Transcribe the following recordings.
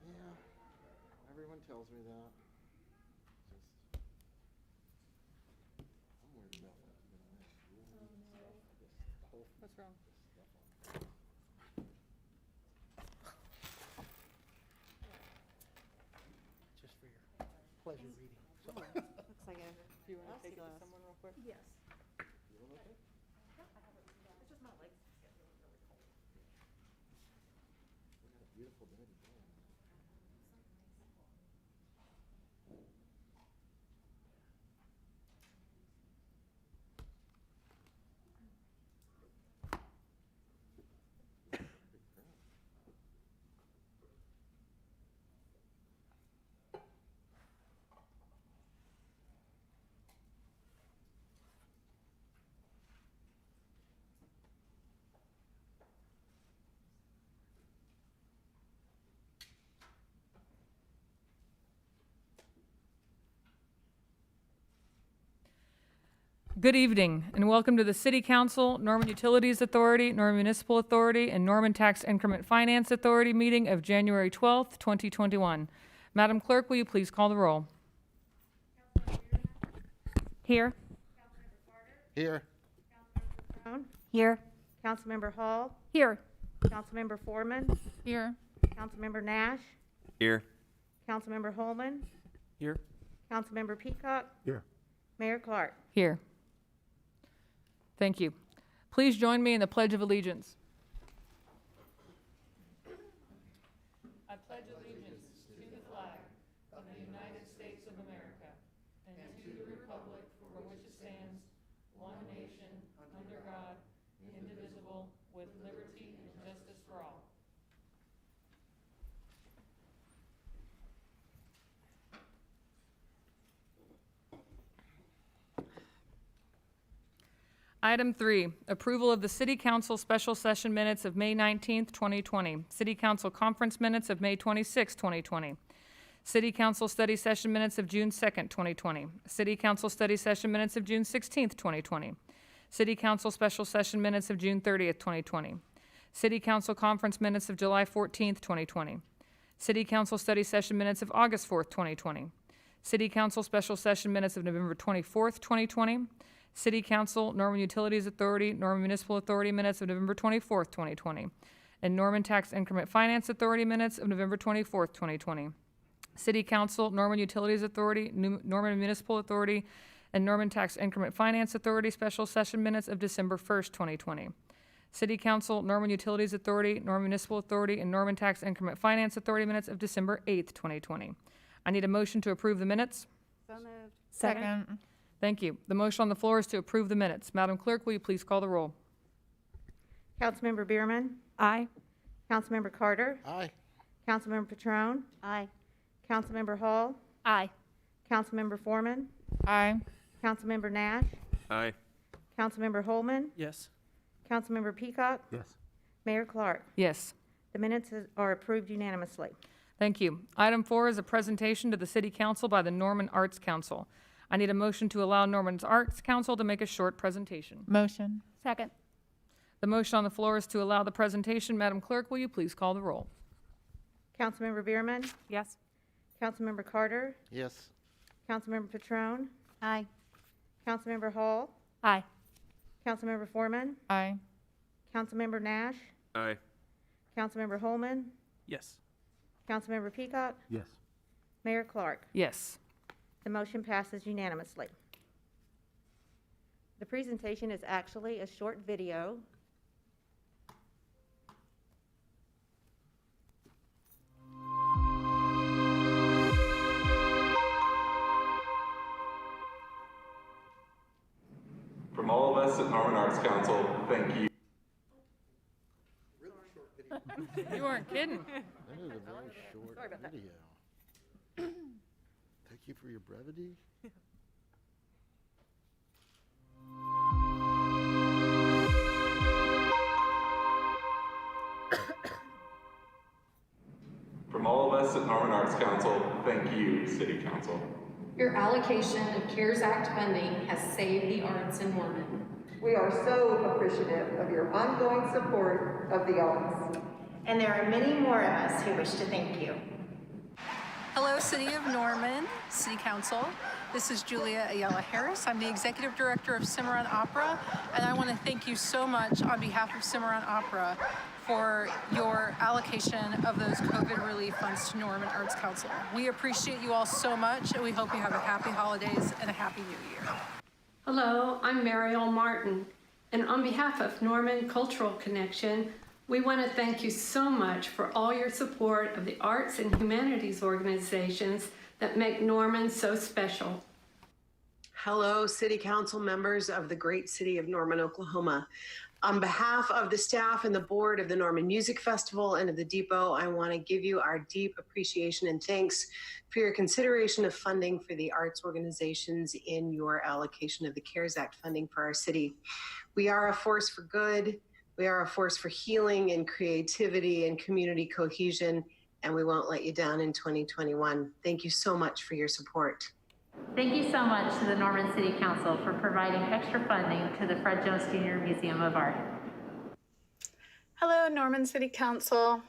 Yeah, everyone tells me that. I'm worried about that. What's wrong? Just for your pleasure reading. So, Looks like a Do you want to take it to glass. someone real quick? Yes. Beautiful day today. Good evening, and welcome to the City Council, Norman Utilities Authority, Norman Municipal Authority, and Norman Tax Increment Finance Authority meeting of January 12th, 2021. Madam Clerk, will you please call the roll? Here. Here. Brown. Here. Councilmember Hall. Here. Councilmember Foreman. Here. Councilmember Nash. Here. Councilmember Holman. here. Councilmember Peacock. Here. Mayor Clark. Here. Thank you. Please join me in the Pledge of Allegiance. I pledge allegiance to the flag of the United States of America and to the republic for which it stands, one nation, under God, indivisible, with liberty and justice for all. Item 3, approval of the City Council special session minutes of May 19th, 2020. City Council conference minutes of May 26th, 2020. City Council study session minutes of June 2nd, 2020. City Council study session minutes of June 16th, 2020. City Council special session minutes of June 30th, 2020. City Council conference minutes of July 14th, 2020. City Council study session minutes of August 4th, 2020. City Council special session minutes of November 24th, 2020. City Council, Norman Utilities Authority, Norman Municipal Authority minutes of November 24th, 2020. And Norman Tax Increment Finance Authority minutes of November 24th, 2020. City Council, Norman Utilities Authority, Norman Municipal Authority, and Norman Tax Increment Finance Authority special session minutes of December 1st, 2020. City Council, Norman Utilities Authority, Norman Municipal Authority, and Norman Tax Increment Finance Authority minutes of December 8th, 2020. I need a motion to approve the minutes. So moved. Second. Thank you. The motion on the floor is to approve the minutes. Madam Clerk, will you please call the roll? Councilmember Bierman. Aye. Councilmember Carter. Aye. Councilmember Petrone. Aye. Councilmember Hall. Aye. Councilmember Foreman. Aye. Councilmember Nash. Aye. Councilmember Holman. Yes. Councilmember Peacock. Yes. Mayor Clark. Yes. The minutes are approved unanimously. Thank you. Item 4 is a presentation to the City Council by the Norman Arts Council. I need a motion to allow Norman's Arts Council to make a short presentation. Motion. Second. The motion on the floor is to allow the presentation. Madam Clerk, will you please call the roll? Councilmember Bierman. Yes. Councilmember Carter. Yes. Councilmember Petrone. Aye. Councilmember Hall. Aye. Councilmember Foreman. Aye. Councilmember Nash. Aye. Councilmember Holman. Yes. Councilmember Peacock. Yes. Mayor Clark. Yes. The motion passes unanimously. The presentation is actually a short video. From all of us at Norman Arts Council, thank you. You weren't kidding. That is a very short video. Thank you for your brevity. From all of us at Norman Arts Council, thank you, City Council. Your allocation of CARES Act funding has saved the arts in Norman. We are so appreciative of your ongoing support of the arts. And there are many more of us who wish to thank you. Hello, City of Norman, City Council. This is Julia Ayala Harris. I'm the Executive Director of Cimarron Opera, and I want to thank you so much on behalf of Cimarron Opera for your allocation of those COVID relief funds to Norman Arts Council. We appreciate you all so much, and we hope you have a happy holidays and a happy new year. Hello, I'm Mariel Martin, and on behalf of Norman Cultural Connection, we want to thank you so much for all your support of the arts and humanities organizations that make Norman so special. Hello, City Council members of the great city of Norman, Oklahoma. On behalf of the staff and the board of the Norman Music Festival and of the Depot, I want to give you our deep appreciation and thanks for your consideration of funding for the arts organizations in your allocation of the CARES Act funding for our city. We are a force for good. We are a force for healing and creativity and community cohesion, and we won't let you down in 2021. Thank you so much for your support. Thank you so much to the Norman City Council for providing extra funding to the Fred Jones Jr. Museum of Art. Hello, Norman City Council.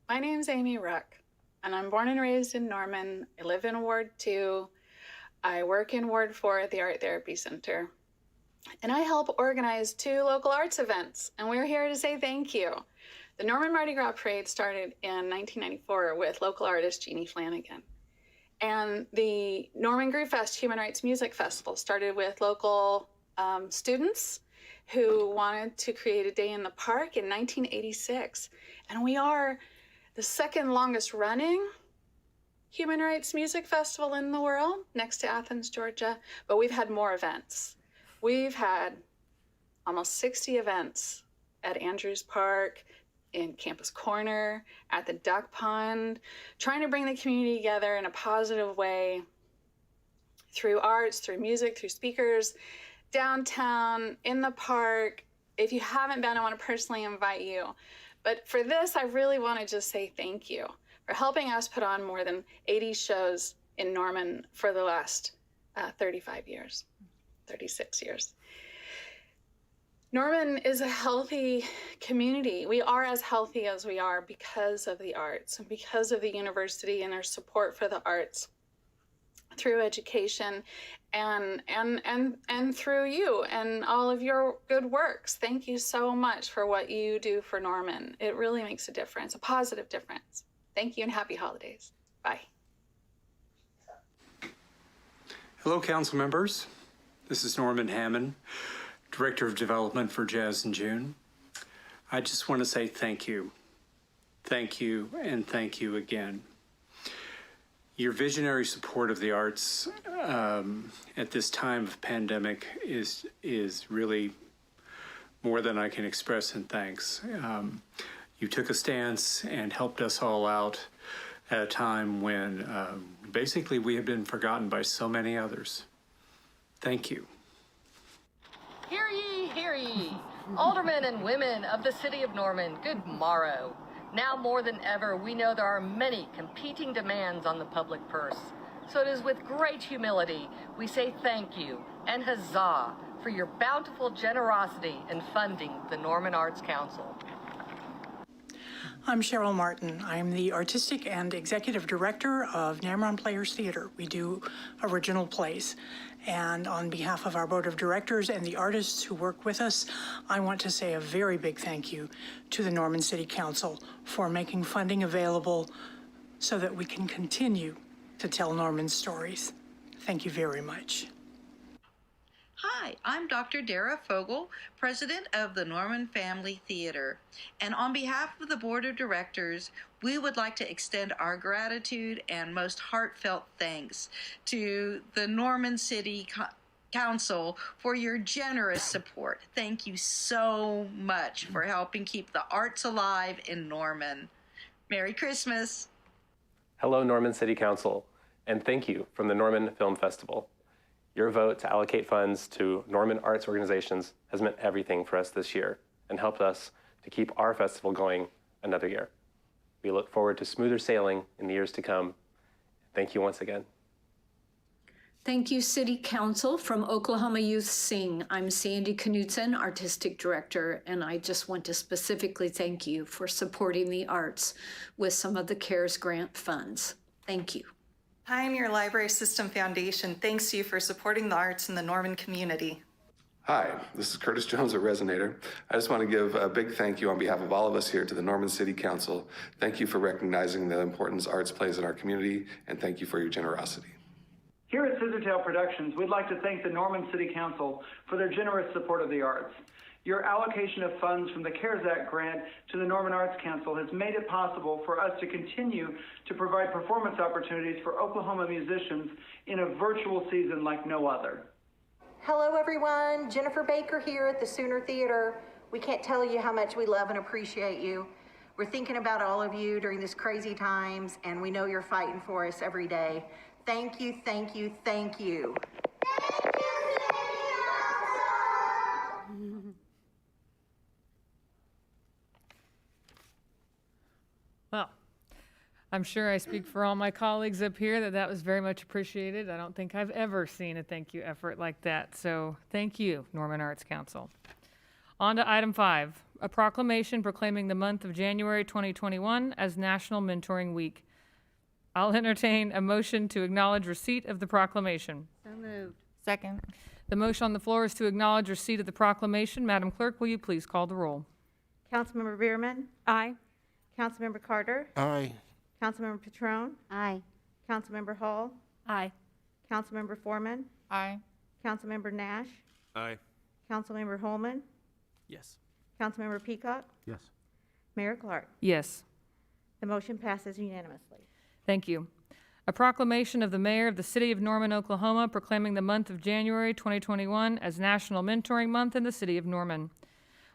My name's Amy Ruck, and I'm born and raised in Norman. I live in Ward 2. I work in Ward 4 at the Art Therapy Center. And I help organize 2 local arts events, and we're here to say thank you. The Norman Mardi Gras Parade started in 1994 with local artist Jeannie Flanagan. And the Norman Groove Fest Human Rights Music Festival started with local students who wanted to create a day in the park in 1986. And we are the second longest running Human Rights Music Festival in the world, next to Athens, Georgia, but we've had more events. We've had almost 60 events at Andrews Park, in Campus Corner, at the Duck Pond, trying to bring the community together in a positive way through arts, through music, through speakers, downtown, in the park. If you haven't been, I want to personally invite you. But for this, I really want to just say thank you for helping us put on more than 80 shows in Norman for the last 36 years. Norman is a healthy community. We are as healthy as we are because of the arts and because of the university and our support for the arts through education and through you and all of your good works. Thank you so much for what you do for Norman. It really makes a difference, a positive difference. Thank you and happy holidays. Bye. Hello, council members. This is Norman Hammond, Director of Development for Jazz in June. I just want to say thank you. Thank you and thank you again. Your visionary support of the arts at this time of pandemic is really more than I can express in thanks. You took a stance and helped us all out at a time when basically we have been forgotten by so many others. Thank you. Hear ye, hear ye. Aldermen and women of the city of Norman, good morrow. Now more than ever, we know there are many competing demands on the public purse. So it is with great humility we say thank you and huzzah for your bountiful generosity in funding the Norman Arts Council. I'm Cheryl Martin. I'm the Artistic and Executive Director of Namron Players Theater. We do original plays. And on behalf of our Board of Directors and the artists who work with us, I want to say a very big thank you to the Norman City Council for making funding available so that we can continue to tell Norman stories. Thank you very much. Hi, I'm Dr. Dara Fogel, President of the Norman Family Theater. And on behalf of the Board of Directors, we would like to extend our gratitude and most heartfelt thanks to the Norman City Council for your generous support. Thank you so much for helping keep the arts alive in Norman. Merry Christmas. Hello, Norman City Council, and thank you from the Norman Film Festival. Your vote to allocate funds to Norman arts organizations has meant everything for us this year and helped us to keep our festival going another year. We look forward to smoother sailing in the years to come. Thank you once again. Thank you, City Council. From Oklahoma Youth Sing, I'm Sandy Knudsen, Artistic Director, and I just want to specifically thank you for supporting the arts with some of the CARES grant funds. Thank you. Pioneer Library System Foundation thanks you for supporting the arts in the Norman community. Hi, this is Curtis Jones at Resonator. I just want to give a big thank you on behalf of all of us here to the Norman City Council. Thank you for recognizing the importance arts plays in our community, and thank you for your generosity. Here at Scissortail Productions, we'd like to thank the Norman City Council for their generous support of the arts. Your allocation of funds from the CARES Act grant to the Norman Arts Council has made it possible for us to continue to provide performance opportunities for Oklahoma musicians in a virtual season like no other. Hello everyone, Jennifer Baker here at the Sooner Theater. We can't tell you how much we love and appreciate you. We're thinking about all of you during these crazy times, and we know you're fighting for us every day. Thank you, thank you, thank you. Well, I'm sure I speak for all my colleagues up here that was very much appreciated. I don't think I've ever seen a thank you effort like that. So thank you, Norman Arts Council. On to item 5, a proclamation proclaiming the month of January 2021 as National Mentoring Week. I'll entertain a motion to acknowledge receipt of the proclamation. So moved. Second. The motion on the floor is to acknowledge receipt of the proclamation. Madam Clerk, will you please call the roll? Councilmember Bierman? Aye. Councilmember Carter? Aye. Councilmember Petrone? Aye. Councilmember Hall? Aye. Councilmember Foreman? Aye. Councilmember Nash? Aye. Councilmember Holman? Yes. Councilmember Peacock? Yes. Mayor Clark? Yes. The motion passes unanimously. Thank you. A proclamation of the Mayor of the City of Norman, Oklahoma, proclaiming the month of January 2021 as National Mentoring Month in the City of Norman.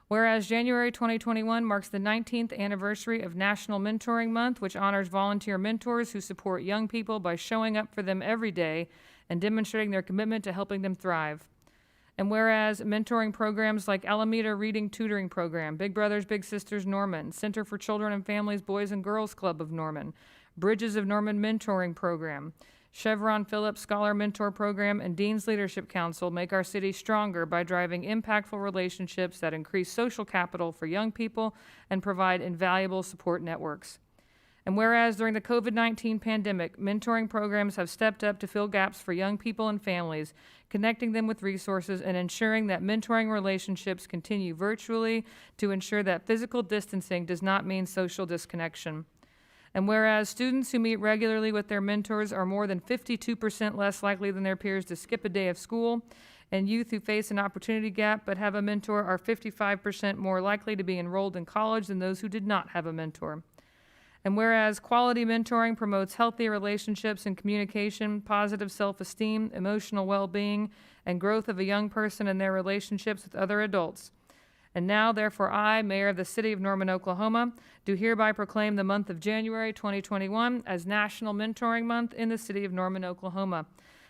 Whereas January 2021 marks the 19th anniversary of National Mentoring Month, which honors volunteer mentors who support young people by showing up for them every day and demonstrating their commitment to helping them thrive. And whereas mentoring programs like Alameda Reading Tutoring Program, Big Brothers Big Sisters Norman, Center for Children and Families Boys and Girls Club of Norman, Bridges of Norman Mentoring Program, Chevron Phillips Scholar Mentor Program, and Dean's Leadership Council make our city stronger by driving impactful relationships that increase social capital for young people and provide invaluable support networks. And whereas during the COVID-19 pandemic, mentoring programs have stepped up to fill gaps for young people and families, connecting them with resources and ensuring that mentoring relationships continue virtually to ensure that physical distancing does not mean social disconnection. And whereas students who meet regularly with their mentors are more than 52% less likely than their peers to skip a day of school, and youth who face an opportunity gap but have a mentor are 55% more likely to be enrolled in college than those who did not have a mentor. And whereas quality mentoring promotes healthy relationships and communication, positive self-esteem, emotional well-being, and growth of a young person in their relationships with other adults. And now, therefore, I, Mayor of the City of Norman, Oklahoma, do hereby proclaim the month of January 2021 as National Mentoring Month in the City of Norman, Oklahoma,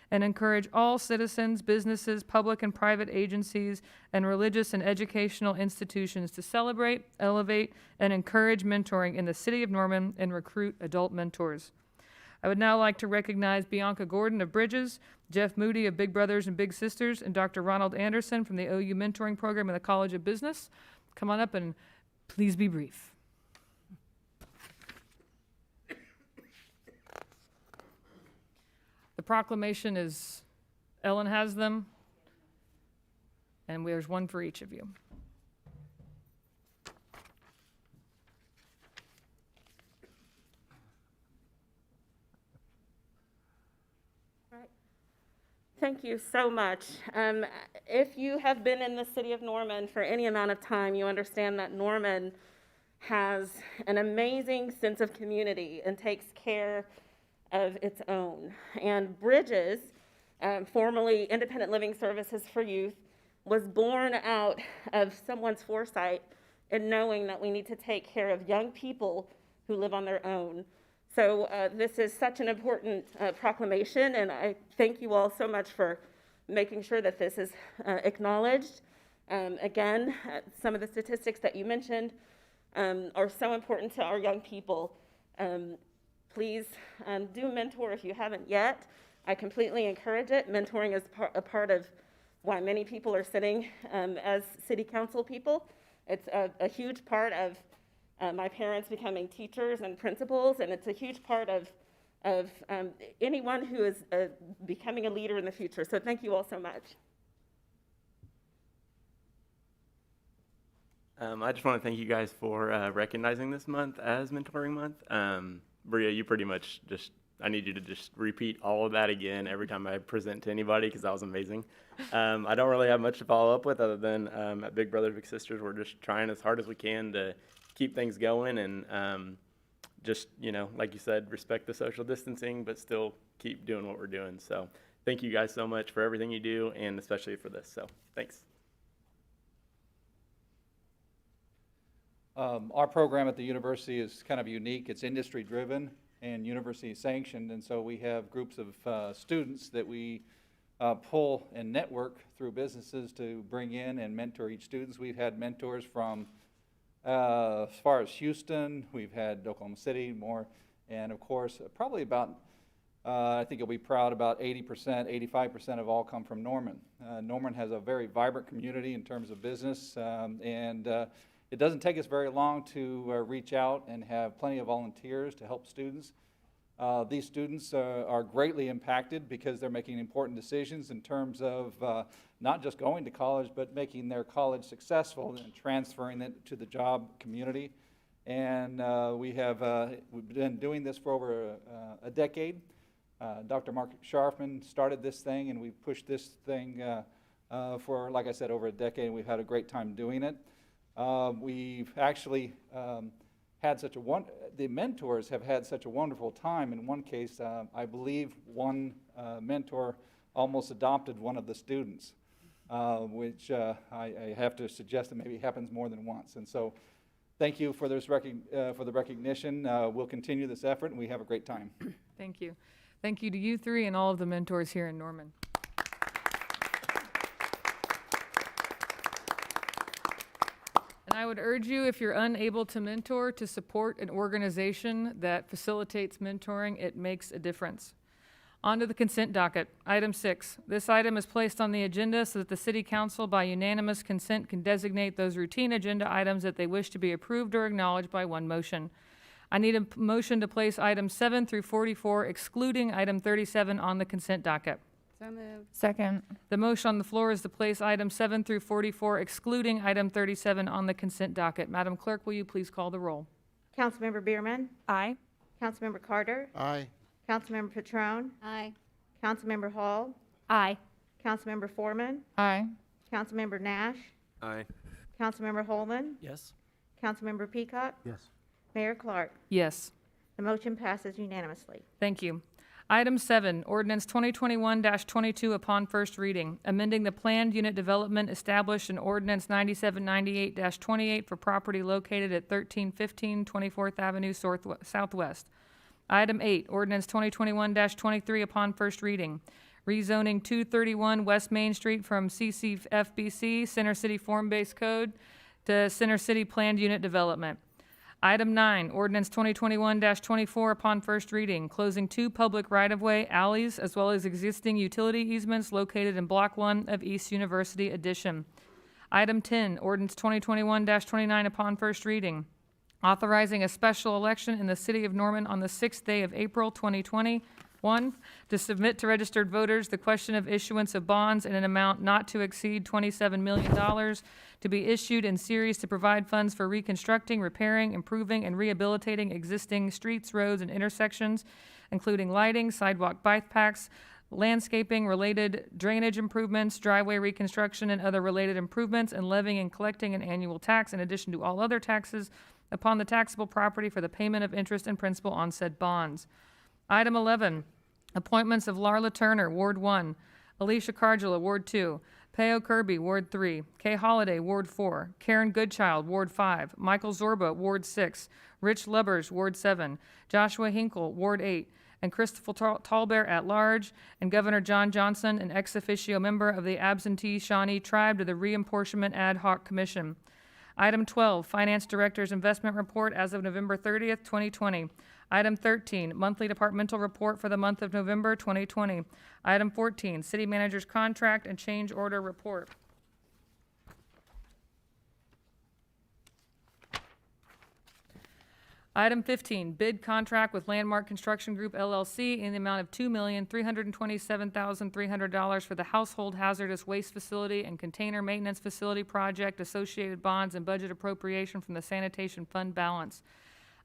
and encourage all citizens, businesses, public and private agencies, and religious and educational institutions to celebrate, elevate, and encourage mentoring in the City of Norman and recruit adult mentors. I would now like to recognize Bianca Gordon of Bridges, Jeff Moody of Big Brothers and Big Sisters, and Dr. Ronald Anderson from the OU Mentoring Program in the College of Business. Come on up and please be brief. The proclamation is, Ellen has them, and there's one for each of you. Thank you so much. If you have been in the city of Norman for any amount of time, you understand that Norman has an amazing sense of community and takes care of its own. And Bridges, formerly Independent Living Services for Youth, was born out of someone's foresight in knowing that we need to take care of young people who live on their own. So this is such an important proclamation, and I thank you all so much for making sure that this is acknowledged. Again, some of the statistics that you mentioned are so important to our young people. Please do mentor if you haven't yet. I completely encourage it. Mentoring is a part of why many people are sitting as city council people. It's a huge part of my parents becoming teachers and principals, and it's a huge part of of anyone who is becoming a leader in the future. So thank you all so much. I just want to thank you guys for recognizing this month as Mentoring Month. Bria, you pretty much I need you to just repeat all of that again every time I present to anybody, because that was amazing. I don't really have much to follow up with other than at Big Brothers Big Sisters, we're just trying as hard as we can to keep things going and just, like you said, respect the social distancing, but still keep doing what we're doing. So thank you guys so much for everything you do, and especially for this. So thanks. Our program at the university is kind of unique. It's industry driven and university sanctioned, and so we have groups of students that we pull and network through businesses to bring in and mentor each students. We've had mentors from as far as Houston, we've had Oklahoma City, more, and of course, probably about, I think you'll be proud, about 80%, 85% of all come from Norman. Norman has a very vibrant community in terms of business, and it doesn't take us very long to reach out and have plenty of volunteers to help students. These students are greatly impacted because they're making important decisions in terms of not just going to college, but making their college successful and transferring it to the job community. And we've been doing this for over a decade. Dr. Mark Scharfman started this thing, and we've pushed this thing for, like I said, over a decade, and we've had a great time doing it. We've actually had the mentors have had such a wonderful time. In one case, I believe one mentor almost adopted one of the students, which I have to suggest that maybe happens more than once. And so thank you for this for the recognition. We'll continue this effort, and we have a great time. Thank you. Thank you to you three and all of the mentors here in Norman. And I would urge you, if you're unable to mentor, to support an organization that facilitates mentoring. It makes a difference. On to the consent docket. Item 6. This item is placed on the agenda so that the City Council, by unanimous consent, can designate those routine agenda items that they wish to be approved or acknowledged by one motion. I need a motion to place items 7 through 44, excluding item 37, on the consent docket. So moved. Second. The motion on the floor is to place items 7 through 44, excluding item 37, on the consent docket. Madam Clerk, will you please call the roll? Councilmember Bierman? Aye. Councilmember Carter? Aye. Councilmember Petrone? Aye. Councilmember Hall? Aye. Councilmember Foreman? Aye. Councilmember Nash? Aye. Councilmember Holman? Yes. Councilmember Peacock? Yes. Mayor Clark? Yes. The motion passes unanimously. Thank you. Item 7, ordinance 2021-22 upon first reading, amending the planned unit development established in ordinance 9798-28 for property located at 1315 24th Avenue Southwest. Item 8, ordinance 2021-23 upon first reading, rezoning 231 West Main Street from CCFBC, Center City Form-Based Code, to Center City Planned Unit Development. Item 9, ordinance 2021-24 upon first reading, closing 2 public right-of-way alleys as well as existing utility easements located in Block 1 of East University Addition. Item 10, ordinance 2021-29 upon first reading, authorizing a special election in the city of Norman on the 6th day of April 2021 to submit to registered voters the question of issuance of bonds in an amount not to exceed $27 million to be issued in series to provide funds for reconstructing, repairing, improving, and rehabilitating existing streets, roads, and intersections, including lighting, sidewalk bike packs, landscaping, related drainage improvements, driveway reconstruction, and other related improvements, and levying and collecting an annual tax in addition to all other taxes upon the taxable property for the payment of interest and principal on said bonds. Item 11, appointments of Larla Turner, Ward 1, Alicia Cardula, Ward 2, Peo Kirby, Ward 3, Kay Holliday, Ward 4, Karen Goodchild, Ward 5, Michael Zorba, Ward 6, Rich Lubbers, Ward 7, Joshua Hinkle, Ward 8, and Christopher Tallbear at large, and Governor John Johnson, an ex officio member of the absentee Shawnee Tribe, to the Reapportionment Ad Hoc Commission. Item 12, Finance Director's Investment Report as of November 30th, 2020. Item 13, Monthly Departmental Report for the month of November 2020. Item 14, City Manager's Contract and Change Order Report. Item 15, bid contract with Landmark Construction Group LLC in the amount of $2,327,300 for the Household Hazardous Waste Facility and Container Maintenance Facility Project, associated bonds, and budget appropriation from the Sanitation Fund balance.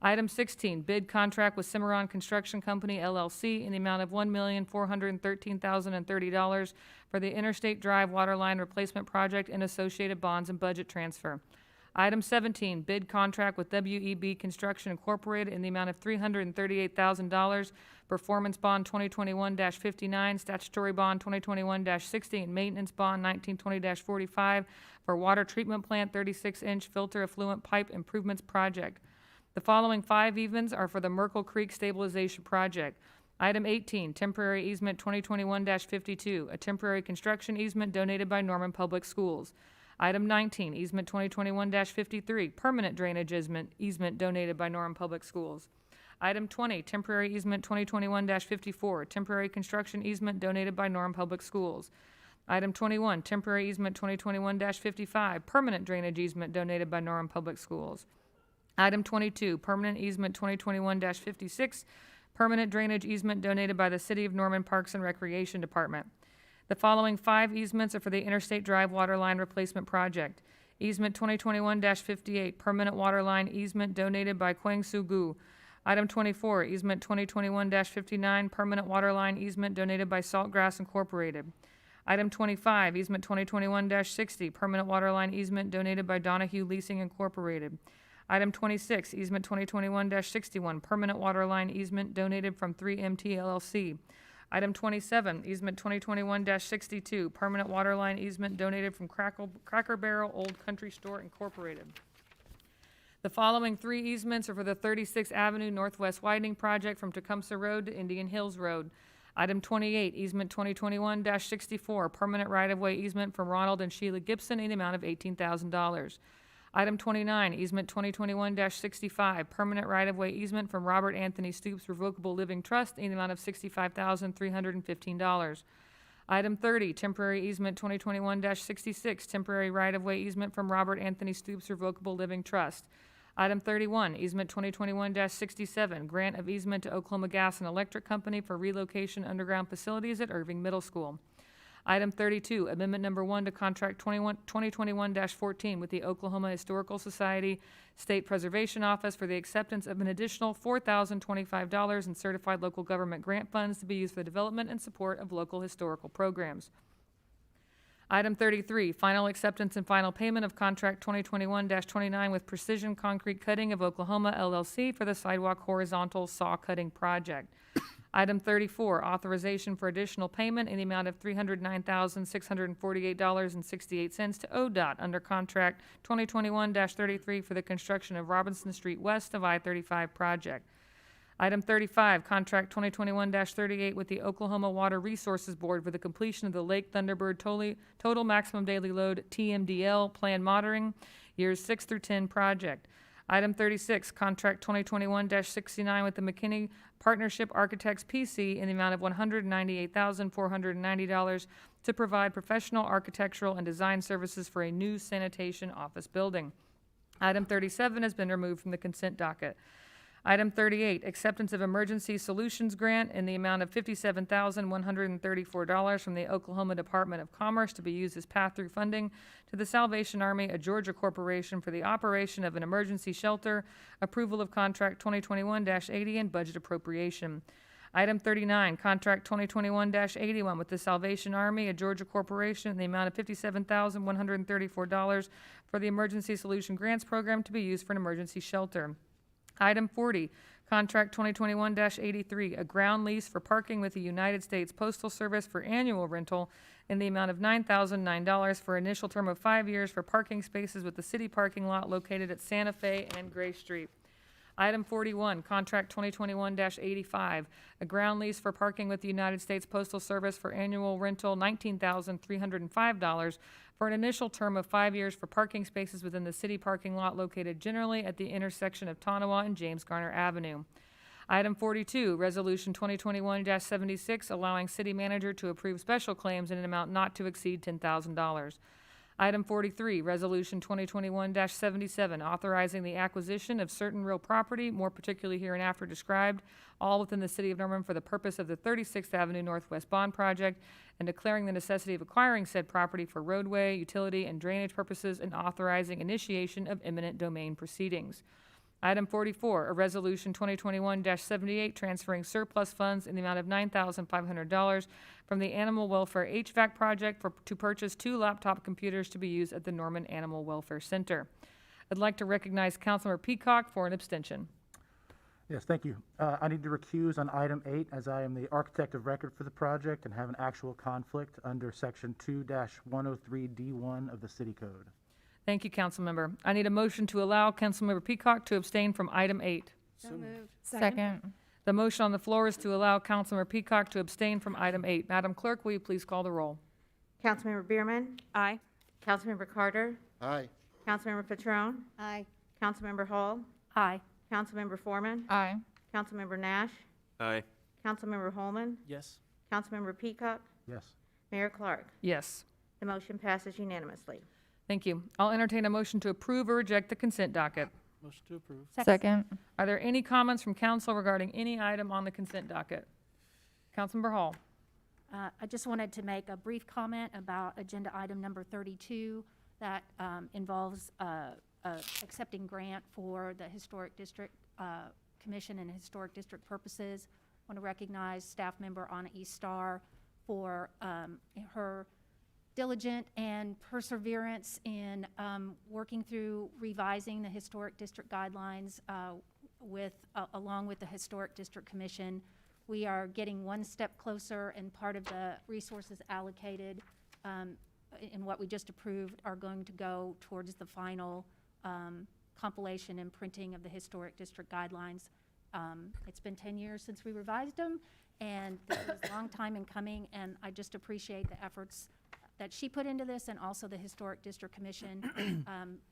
Item 16, bid contract with Cimarron Construction Company LLC in the amount of $1,413,030 for the Interstate Drive Waterline Replacement Project and associated bonds and budget transfer. Item 17, bid contract with WEB Construction Incorporated in the amount of $338,000, performance bond 2021-59, statutory bond 2021-60, and maintenance bond 1920-45 for water treatment plant 36-inch filter effluent pipe improvements project. The following 5 evens are for the Merkle Creek Stabilization Project. Item 18, temporary easement 2021-52, a temporary construction easement donated by Norman Public Schools. Item 19, easement 2021-53, permanent drainage easement donated by Norman Public Schools. Item 20, temporary easement 2021-54, temporary construction easement donated by Norman Public Schools. Item 21, temporary easement 2021-55, permanent drainage easement donated by Norman Public Schools. Item 22, permanent easement 2021-56, permanent drainage easement donated by the City of Norman Parks and Recreation Department. The following 5 easements are for the Interstate Drive Waterline Replacement Project. Easement 2021-58, permanent waterline easement donated by Kwang Soo Gu. Item 24, easement 2021-59, permanent waterline easement donated by Saltgrass Incorporated. Item 25, easement 2021-60, permanent waterline easement donated by Donahue Leasing Incorporated. Item 26, easement 2021-61, permanent waterline easement donated from 3MT LLC. Item 27, easement 2021-62, permanent waterline easement donated from Cracker Barrel Old Country Store Incorporated. The following 3 easements are for the 36th Avenue Northwest Widening Project from Tecumseh Road to Indian Hills Road. Item 28, easement 2021-64, permanent right-of-way easement from Ronald and Sheila Gibson in the amount of $18,000. Item 29, easement 2021-65, permanent right-of-way easement from Robert Anthony Stoops Revocable Living Trust in the amount of $65,315. Item 30, temporary easement 2021-66, temporary right-of-way easement from Robert Anthony Stoops Revocable Living Trust. Item 31, easement 2021-67, grant of easement to Oklahoma Gas and Electric Company for relocation underground facilities at Irving Middle School. Item 32, Amendment Number 1 to Contract 2021-14 with the Oklahoma Historical Society State Preservation Office for the acceptance of an additional $4,025 in certified local government grant funds to be used for the development and support of local historical programs. Item 33, final acceptance and final payment of Contract 2021-29 with Precision Concrete Cutting of Oklahoma LLC for the sidewalk horizontal saw cutting project. Item 34, authorization for additional payment in the amount of $309,648.68 to ODOT under Contract 2021-33 for the construction of Robinson Street West of I-35 project. Item 35, Contract 2021-38 with the Oklahoma Water Resources Board for the completion of the Lake Thunderbird Total Maximum Daily Load TMDL Plan Monitoring Years 6 through 10 project. Item 36, Contract 2021-69 with the McKinney Partnership Architects PC in the amount of $198,490 to provide professional architectural and design services for a new sanitation office building. Item 37 has been removed from the consent docket. Item 38, acceptance of emergency solutions grant in the amount of $57,134 from the Oklahoma Department of Commerce to be used as pass-through funding to the Salvation Army of Georgia Corporation for the operation of an emergency shelter, approval of contract 2021-80 and budget appropriation. Item 39, contract 2021-81 with the Salvation Army of Georgia Corporation in the amount of $57,134 for the emergency solution grants program to be used for an emergency shelter. Item 40, Contract 2021-83, a ground lease for parking with the United States Postal Service for annual rental in the amount of $9,009 for initial term of 5 years for parking spaces with the city parking lot located at Santa Fe and Gray Street. Item 41, Contract 2021-85, a ground lease for parking with the United States Postal Service for annual rental $19,305 for an initial term of 5 years for parking spaces within the city parking lot located generally at the intersection of Tonawa and James Garner Avenue. Item 42, Resolution 2021-76, allowing city manager to approve special claims in an amount not to exceed $10,000. Item 43, Resolution 2021-77, authorizing the acquisition of certain real property, more particularly hereinafter described, all within the city of Norman for the purpose of the 36th Avenue Northwest Bond Project, and declaring the necessity of acquiring said property for roadway, utility, and drainage purposes, and authorizing initiation of eminent domain proceedings. Item 44, a resolution 2021-78 transferring surplus funds in the amount of $9,500 from the Animal Welfare HVAC project to purchase 2 laptop computers to be used at the Norman Animal Welfare Center. I'd like to recognize Councilmember Peacock for an abstention. Yes, thank you. I need to recuse on item 8 as I am the architect of record for the project and have an actual conflict under section 2-103D1 of the City Code. Thank you, Councilmember. I need a motion to allow Councilmember Peacock to abstain from item 8. So moved. Second. The motion on the floor is to allow Councilmember Peacock to abstain from item 8. Madam Clerk, will you please call the roll? Councilmember Bierman? Aye. Councilmember Carter? Aye. Councilmember Petrone? Aye. Councilmember Hall? Aye. Councilmember Foreman? Aye. Councilmember Nash? Aye. Councilmember Holman? Yes. Councilmember Peacock? Yes. Mayor Clark? Yes. The motion passes unanimously. Thank you. I'll entertain a motion to approve or reject the consent docket. Motion to approve. Second. Are there any comments from council regarding any item on the consent docket? Councilmember Hall. I just wanted to make a brief comment about agenda item number 32 that involves accepting grant for the Historic District Commission and Historic District purposes. I want to recognize staff member Anna E. Starr for her diligent and perseverance in working through revising the Historic District guidelines along with the Historic District Commission. We are getting one step closer, and part of the resources allocated in what we just approved are going to go towards the final compilation and printing of the Historic District guidelines. It's been 10 years since we revised them, and this was a long time in coming, and I just appreciate the efforts that she put into this, and also the Historic District Commission.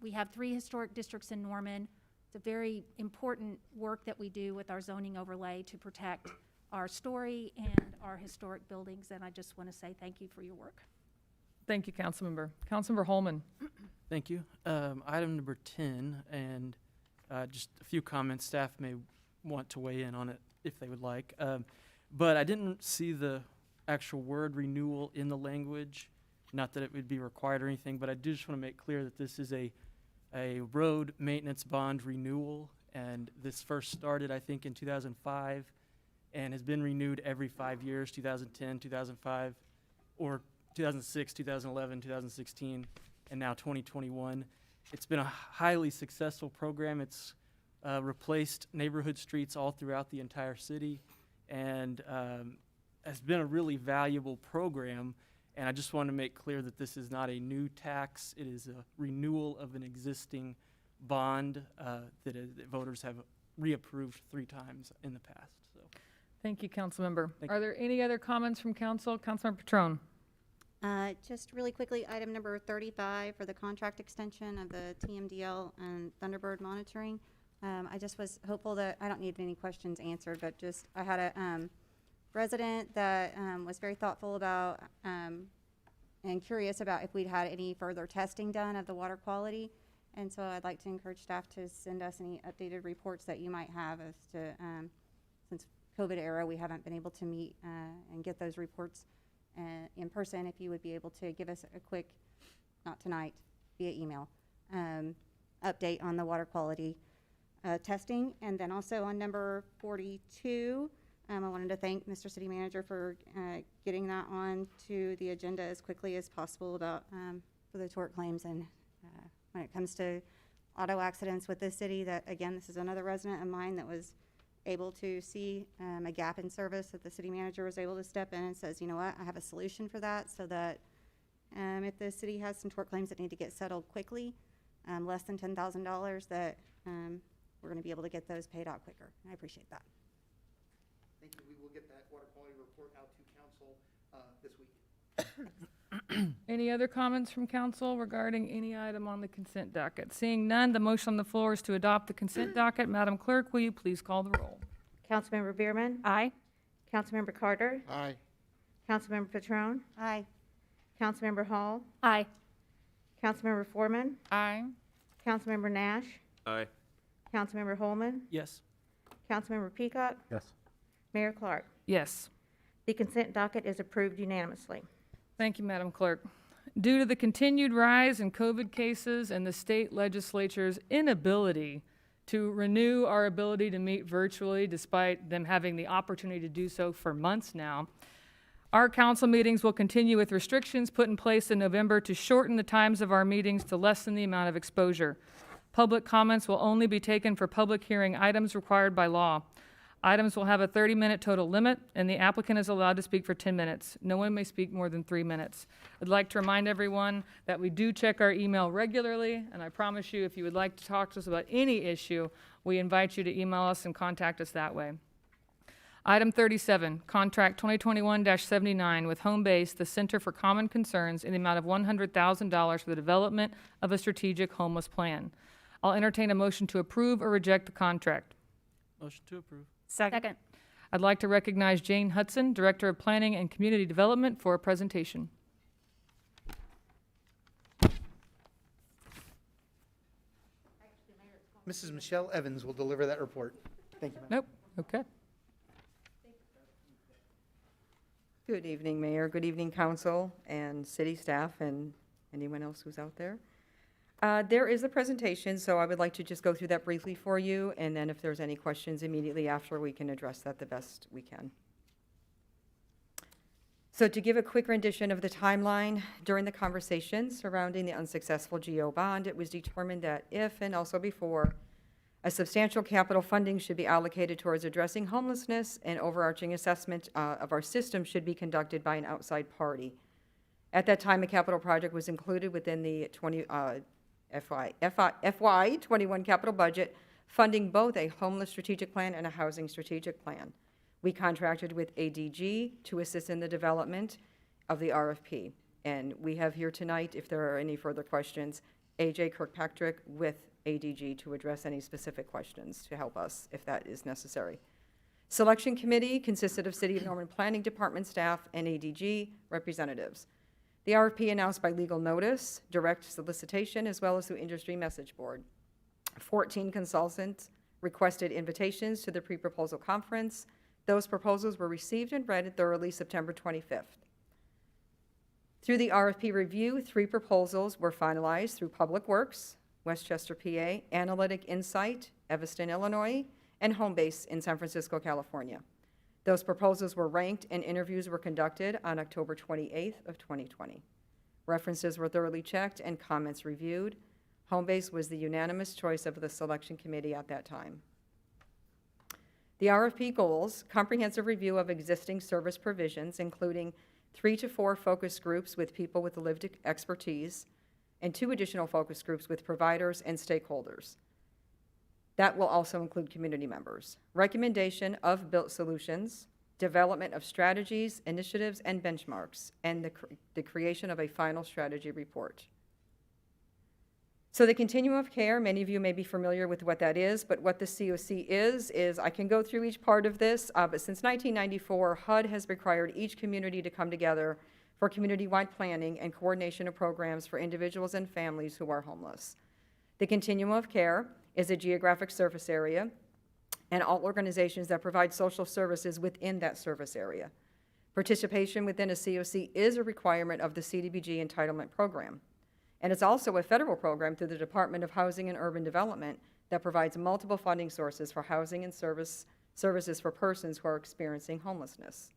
We have 3 historic districts in Norman. It's a very important work that we do with our zoning overlay to protect our story and our historic buildings, and I just want to say thank you for your work. Thank you, Councilmember. Councilmember Holman. Thank you. Item number 10, and just a few comments. Staff may want to weigh in on it if they would like. But I didn't see the actual word renewal in the language. Not that it would be required or anything, but I do just want to make clear that this is a road maintenance bond renewal, and this first started, I think, in 2005 and has been renewed every 5 years, 2010, 2005, or 2006, 2011, 2016, and now 2021. It's been a highly successful program. It's replaced neighborhood streets all throughout the entire city, and has been a really valuable program. And I just want to make clear that this is not a new tax. It is a renewal of an existing bond that voters have reapproved 3 times in the past. So, Thank you, Councilmember. Thank Are you. there any other comments from council? Councilmember Petrone. Just really quickly, item number 35 for the contract extension of the TMDL and Thunderbird monitoring. I just was hopeful that, I don't need any questions answered, but just, I had a resident that was very thoughtful about and curious about if we'd had any further testing done of the water quality. And so I'd like to encourage staff to send us any updated reports that you might have as to, since COVID era, we haven't been able to meet and get those reports in person. If you would be able to give us a quick, not tonight, via email, update on the water quality testing. And then also on number 42, I wanted to thank Mr. City Manager for getting that on to the agenda as quickly as possible about for the tort claims. And when it comes to auto accidents with this city, that again, this is another resident of mine that was able to see a gap in service that the city manager was able to step in and says, you know what, I have a solution for that, so that if the city has some tort claims that need to get settled quickly, less than $10,000, that we're going to be able to get those paid out quicker. I appreciate that. Thank you. We will get that water quality report out to council this week. Any other comments from council regarding any item on the consent docket? Seeing none, the motion on the floor is to adopt the consent docket. Madam Clerk, will you please call the roll? Councilmember Bierman? Aye. Councilmember Carter? Aye. Councilmember Petrone? Aye. Councilmember Hall? Aye. Councilmember Foreman, Aye. Councilmember Nash, Aye. Councilmember Holman, Yes. Councilmember Peacock, Yes. Mayor Clark. Yes. The consent docket is approved unanimously. Thank you, Madam Clerk. Due to the continued rise in COVID cases and the state legislature's inability to renew our ability to meet virtually, despite them having the opportunity to do so for months now, our council meetings will continue with restrictions put in place in November to shorten the times of our meetings to lessen the amount of exposure. Public comments will only be taken for public hearing items required by law. Items will have a 30-minute total limit, and the applicant is allowed to speak for 10 minutes. No one may speak more than 3 minutes. I'd like to remind everyone that we do check our email regularly, and I promise you, if you would like to talk to us about any issue, we invite you to email us and contact us that way. Item 37, Contract 2021-79 with Home Base, the Center for Common Concerns, in the amount of $100,000 for the development of a strategic homeless plan. I'll entertain a motion to approve or reject the contract. Motion to approve. Second. I'd like to recognize Jane Hudson, Director of Planning and Community Development, for a presentation. Mrs. Michelle Evans will deliver that report. Thank you, Madam. Nope, okay. Good evening, Mayor. Good evening, Council and city staff and anyone else who's out there. There is a presentation, so I would like to just go through that briefly for you, and then if there's any questions immediately after, we can address that the best we can. So to give a quick rendition of the timeline, during the conversation surrounding the unsuccessful GO bond, it was determined that if, and also before, a substantial capital funding should be allocated towards addressing homelessness, and overarching assessment of our system should be conducted by an outside party. At that time, a capital project was included within the FY 21 capital budget, funding both a homeless strategic plan and a housing strategic plan. We contracted with ADG to assist in the development of the RFP. And we have here tonight, if there are any further questions, AJ Kirkpatrick with ADG to address any specific questions to help us if that is necessary. Selection committee consisted of City of Norman Planning Department staff and ADG representatives. The RFP announced by legal notice, direct solicitation, as well as through industry message board. 14 consultants requested invitations to the pre-proposal conference. Those proposals were received and read thoroughly September 25th. Through the RFP review, 3 proposals were finalized through Public Works, Westchester, PA, Analytic Insight, Evanston, Illinois, and Homebase in San Francisco, California. Those proposals were ranked and interviews were conducted on October 28th of 2020. References were thoroughly checked and comments reviewed. Homebase was the unanimous choice of the selection committee at that time. The RFP goals: comprehensive review of existing service provisions, including 3 to 4 focus groups with people with lived expertise, and 2 additional focus groups with providers and stakeholders. That will also include community members. Recommendation of built solutions, development of strategies, initiatives, and benchmarks, and the creation of a final strategy report. So the continuum of care, many of you may be familiar with what that is, but what the COC is I can go through each part of this, but since 1994, HUD has required each community to come together for community-wide planning and coordination of programs for individuals and families who are homeless. The continuum of care is a geographic surface area, and all organizations that provide social services within that service area. Participation within a COC is a requirement of the CDBG entitlement program. And it's also a federal program through the Department of Housing and Urban Development that provides multiple funding sources for housing and services for persons who are experiencing homelessness.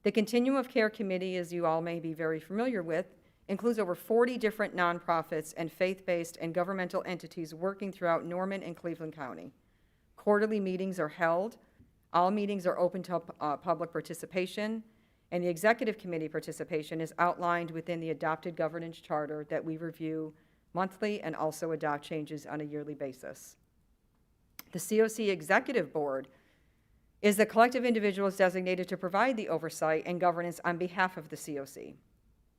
The Continuum of Care Committee, as you all may be very familiar with, includes over 40 different nonprofits and faith-based and governmental entities working throughout Norman and Cleveland County. Quarterly meetings are held. All meetings are open to public participation, and the executive committee participation is outlined within the adopted governance charter that we review monthly and also adopt changes on a yearly basis. The COC Executive Board is the collective individuals designated to provide the oversight and governance on behalf of the COC.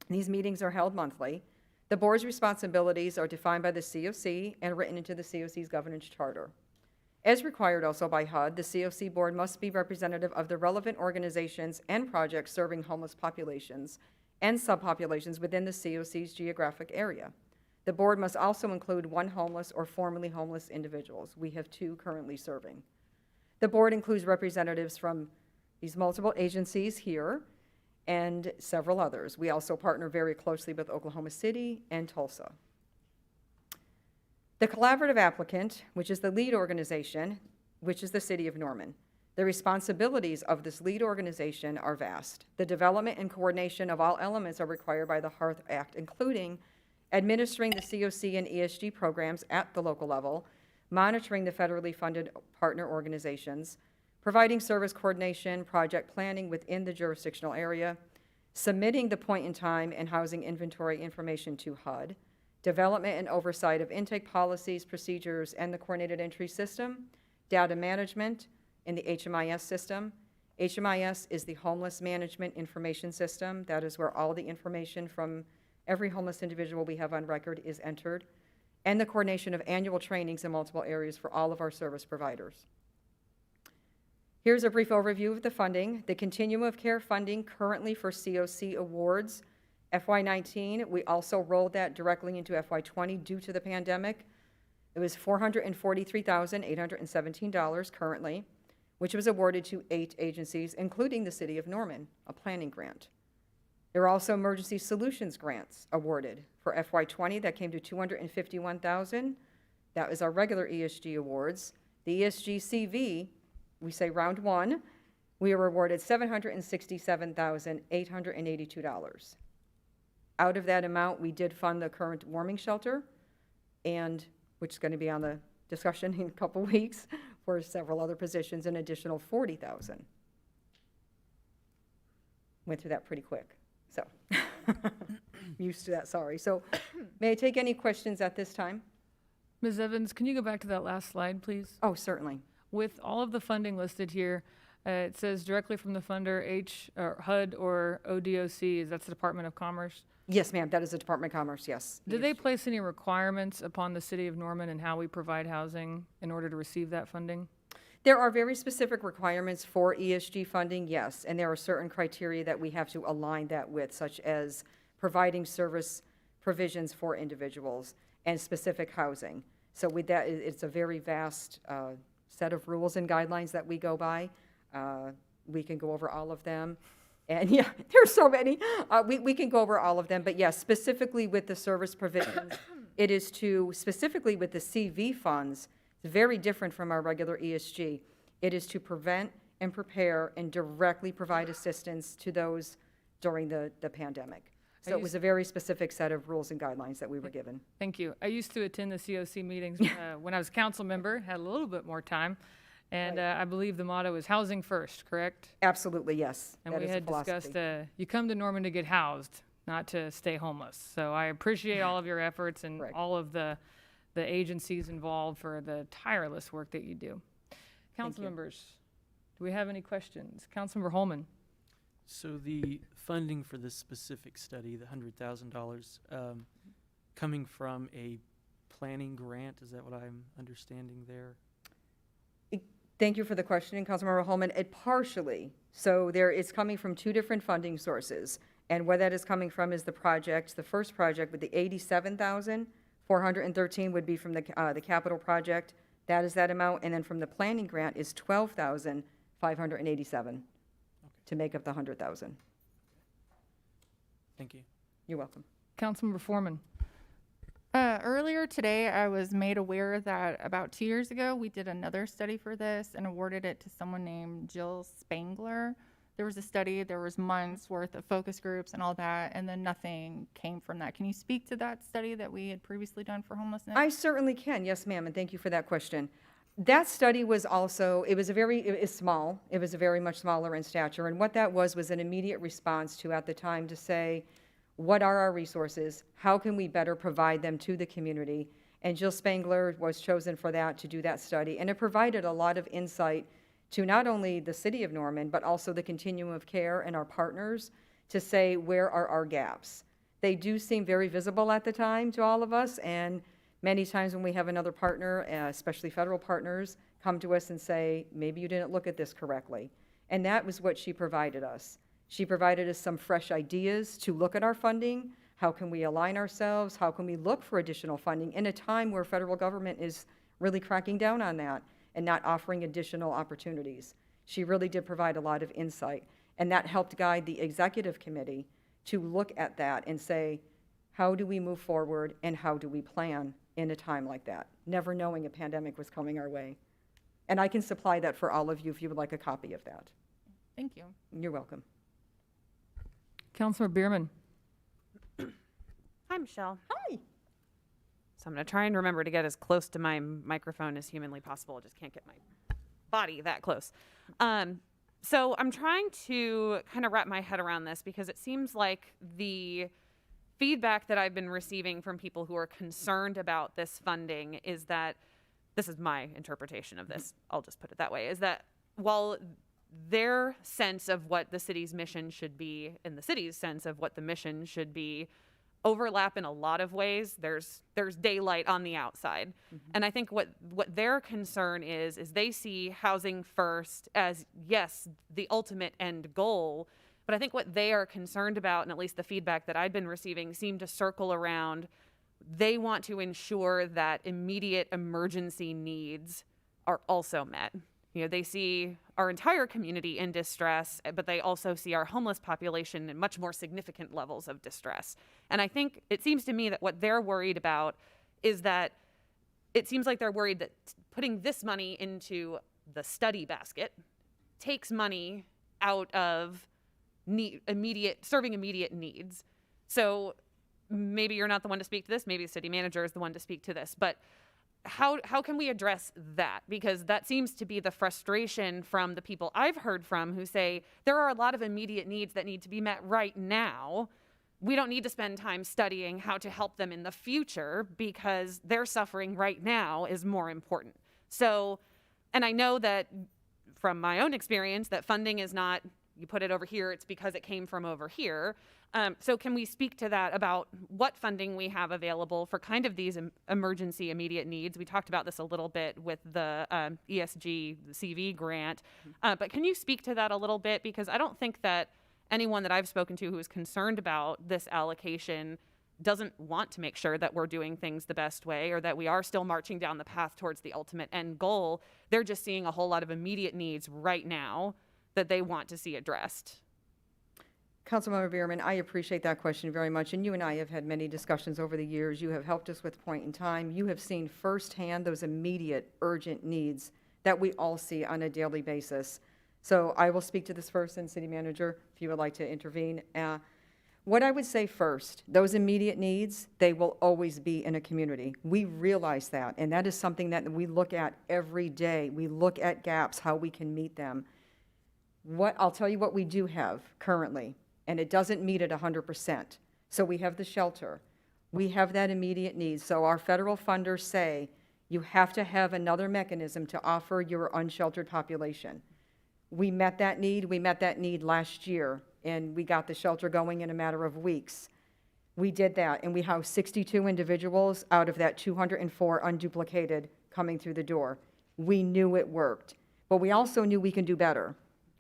These meetings are held monthly. The board's responsibilities are defined by the COC and written into the COC's governance charter. As required also by HUD, the COC board must be representative of the relevant organizations and projects serving homeless populations and subpopulations within the COC's geographic area. The board must also include 1 homeless or formerly homeless individuals. We have 2 currently serving. The board includes representatives from these multiple agencies here and several others. We also partner very closely with Oklahoma City and Tulsa. The collaborative applicant, which is the lead organization, which is the City of Norman. The responsibilities of this lead organization are vast. The development and coordination of all elements are required by the HEARTH Act, including administering the COC and ESG programs at the local level, monitoring the federally funded partner organizations, providing service coordination, project planning within the jurisdictional area, submitting the point-in-time and housing inventory information to HUD, development and oversight of intake policies, procedures, and the coordinated entry system, data management in the HMIS system. HMIS is the Homeless Management Information System. That is where all the information from every homeless individual we have on record is entered, and the coordination of annual trainings in multiple areas for all of our service providers. Here's a brief overview of the funding. The Continuum of Care funding currently for COC awards, FY19, we also rolled that directly into FY20 due to the pandemic. It was $443,817 currently, which was awarded to 8 agencies, including the City of Norman, a planning grant. There are also emergency solutions grants awarded for FY20 that came to $251,000. That was our regular ESG awards. The ESG CV, we say round 1, we were awarded $767,882. Out of that amount, we did fund the current warming shelter, and which is going to be on the discussion in a couple weeks for several other positions, an additional $40,000. Went through that pretty quick, so used to that, sorry. So may I take any questions at this time? Ms. Evans, can you go back to that last slide, please? Oh, certainly. With all of the funding listed here, it says directly from the funder, HUD or ODOC, that's the Department of Commerce. Yes, ma'am, that is the Department of Commerce, yes. Did they place any requirements upon the City of Norman and how we provide housing in order to receive that funding? There are very specific requirements for ESG funding, yes, and there are certain criteria that we have to align that with, such as providing service provisions for individuals and specific housing. So with that, it's a very vast set of rules and guidelines that we go by. We can go over all of them. And yeah, there's so many. We can go over all of them, but yes, specifically with the service provisions, it is to, specifically with the CV funds, it's very different from our regular ESG. It is to prevent and prepare and directly provide assistance to those during the pandemic. So it was a very specific set of rules and guidelines that we were given. Thank you. I used to attend the COC meetings when I was a council member, had a little bit more time. And I believe the motto is housing first, correct? Absolutely, yes. And that we is the had philosophy. discussed, you come to Norman to get housed, not to stay homeless. So I appreciate all of your efforts and all of the agencies involved for the tireless work that you do. Council members, do we have any questions? Councilmember Holman. So the funding for this specific study, the $100,000, coming from a planning grant, is that what I'm understanding there? Thank you for the question, Councilmember Holman. It partially, so it's coming from 2 different funding sources. And where that is coming from is the first project with the $87,413 would be from the capital project. That is that amount. And then from the planning grant is $12,587 to make up the $100,000. Thank you. You're welcome. Councilmember Foreman. Earlier today, I was made aware that about 2 years ago, we did another study for this and awarded it to someone named Jill Spangler. There was a study, there was months worth of focus groups and all that, and then nothing came from that. Can you speak to that study that we had previously done for homelessness? I certainly can, yes, ma'am, and thank you for that question. That study was also, it was small. It was a very much smaller in stature, and what that was an immediate response to, at the time, to say, what are our resources? How can we better provide them to the community? And Jill Spangler was chosen for that, to do that study. And it provided a lot of insight to not only the City of Norman, but also the Continuum of Care and our partners to say, where are our gaps? They do seem very visible at the time to all of us. And many times when we have another partner, especially federal partners, come to us and say, maybe you didn't look at this correctly. And that was what she provided us. She provided us some fresh ideas to look at our funding. How can we align ourselves? How can we look for additional funding in a time where federal government is really cracking down on that and not offering additional opportunities? She really did provide a lot of insight, and that helped guide the executive committee to look at that and say, how do we move forward and how do we plan in a time like that, never knowing a pandemic was coming our way. And I can supply that for all of you if you would like a copy of that. Thank you. You're welcome. Councilor Bierman. Hi, Michelle. Hi. So I'm going to try and remember to get as close to my microphone as humanly possible. I just can't get my body that close. So I'm trying to kind of wrap my head around this because it seems like the feedback that I've been receiving from people who are concerned about this funding is that, this is my interpretation of this, I'll just put it that way, is that while their sense of what the city's mission should be and the city's sense of what the mission should be overlap in a lot of ways, there's daylight on the outside. And I think what their concern is they see housing first as, yes, the ultimate end goal. But I think what they are concerned about, and at least the feedback that I've been receiving, seem to circle around, they want to ensure that immediate emergency needs are also met. You know, they see our entire community in distress, but they also see our homeless population in much more significant levels of distress. And I think it seems to me that what they're worried about is that it seems like they're worried that putting this money into the study basket takes money out of serving immediate needs. So maybe you're not the one to speak to this, maybe the city manager is the one to speak to this, but how can we address that? Because that seems to be the frustration from the people I've heard from who say there are a lot of immediate needs that need to be met right now. We don't need to spend time studying how to help them in the future because their suffering right now is more important. So, and I know that from my own experience that funding is not, you put it over here, it's because it came from over here. So can we speak to that about what funding we have available for kind of these emergency immediate needs? We talked about this a little bit with the ESG CV grant, but can you speak to that a little bit? Because I don't think that anyone that I've spoken to who is concerned about this allocation doesn't want to make sure that we're doing things the best way or that we are still marching down the path towards the ultimate end goal. They're just seeing a whole lot of immediate needs right now that they want to see addressed. Councilmember Bierman, I appreciate that question very much, and you and I have had many discussions over the years. You have helped us with Point in Time. You have seen firsthand those immediate, urgent needs that we all see on a daily basis. So I will speak to this first, and City Manager, if you would like to intervene. What I would say first, those immediate needs, they will always be in a community. We realize that, and that is something that we look at every day. We look at gaps, how we can meet them. I'll tell you what we do have currently, and it doesn't meet it 100%. So we have the shelter. We have that immediate need. So our federal funders say you have to have another mechanism to offer your unsheltered population. We met that need. We met that need last year, and we got the shelter going in a matter of weeks. We did that, and we housed 62 individuals out of that 204 unduplicated coming through the door. We knew it worked, but we also knew we can do better.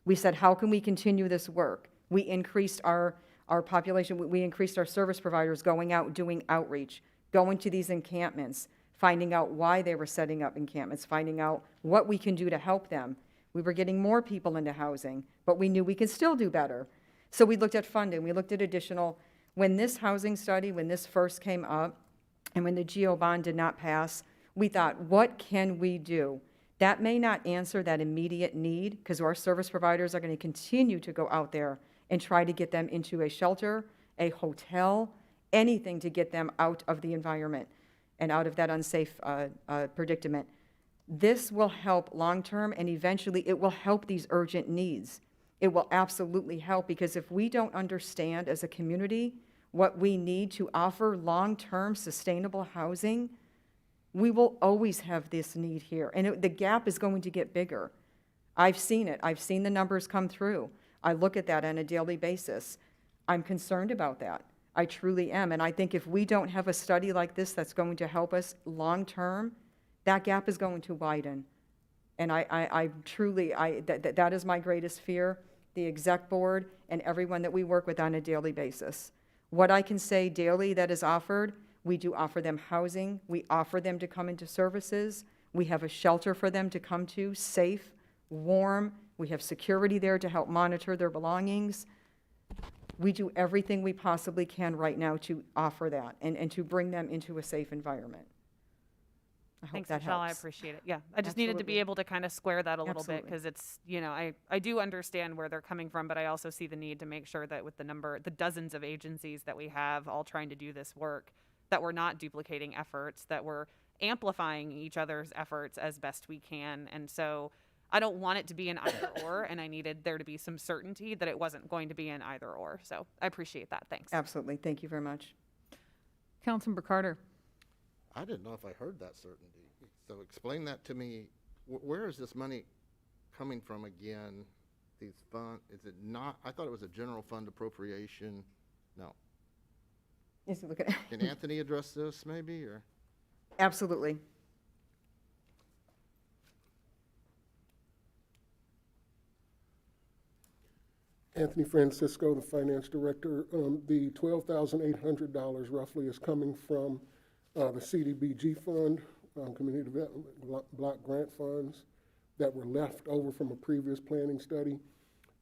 We said, how can we continue this work? We increased our population. We increased our service providers going out, doing outreach, going to these encampments, finding out why they were setting up encampments, finding out what we can do to help them. We were getting more people into housing, but we knew we could still do better. So we looked at funding. We looked at additional. When this housing study, when this first came up, and when the GO bond did not pass, we thought, what can we do? That may not answer that immediate need because our service providers are going to continue to go out there and try to get them into a shelter, a hotel, anything to get them out of the environment and out of that unsafe predicament. This will help long-term, and eventually it will help these urgent needs. It will absolutely help because if we don't understand as a community what we need to offer long-term sustainable housing, we will always have this need here, and the gap is going to get bigger. I've seen it. I've seen the numbers come through. I look at that on a daily basis. I'm concerned about that. I truly am, and I think if we don't have a study like this that's going to help us long-term, that gap is going to widen. And I truly, that is my greatest fear. the exec board, and everyone that we work with on a daily basis. What I can say daily that is offered, we do offer them housing. We offer them to come into services. We have a shelter for them to come to, safe, warm. We have security there to help monitor their belongings. We do everything we possibly can right now to offer that and to bring them into a safe environment. I hope Thanks, that Michelle. I helps. appreciate it. Yeah, I just needed to be Absolutely. able to kind of square that a little bit Absolutely. because it's, you know, I do understand where they're coming from, but I also see the need to make sure that with the dozens of agencies that we have all trying to do this work, that we're not duplicating efforts, that we're amplifying each other's efforts as best we can. And so I don't want it to be an either or, and I needed there to be some certainty that it wasn't going to be an either or. So I appreciate that. Thanks. Absolutely. Thank you very much. Councilmember Carter. I didn't know if I heard that certainty. So explain that to me. Where is this money coming from again? These fund, is it not, I thought it was a general fund appropriation. No. Yes, look at Can Anthony address this maybe, or? Absolutely. Anthony Francisco, the finance director. The $12,800 roughly is coming from the CDBG fund, Community Development Block Grant funds that were left over from a previous planning study.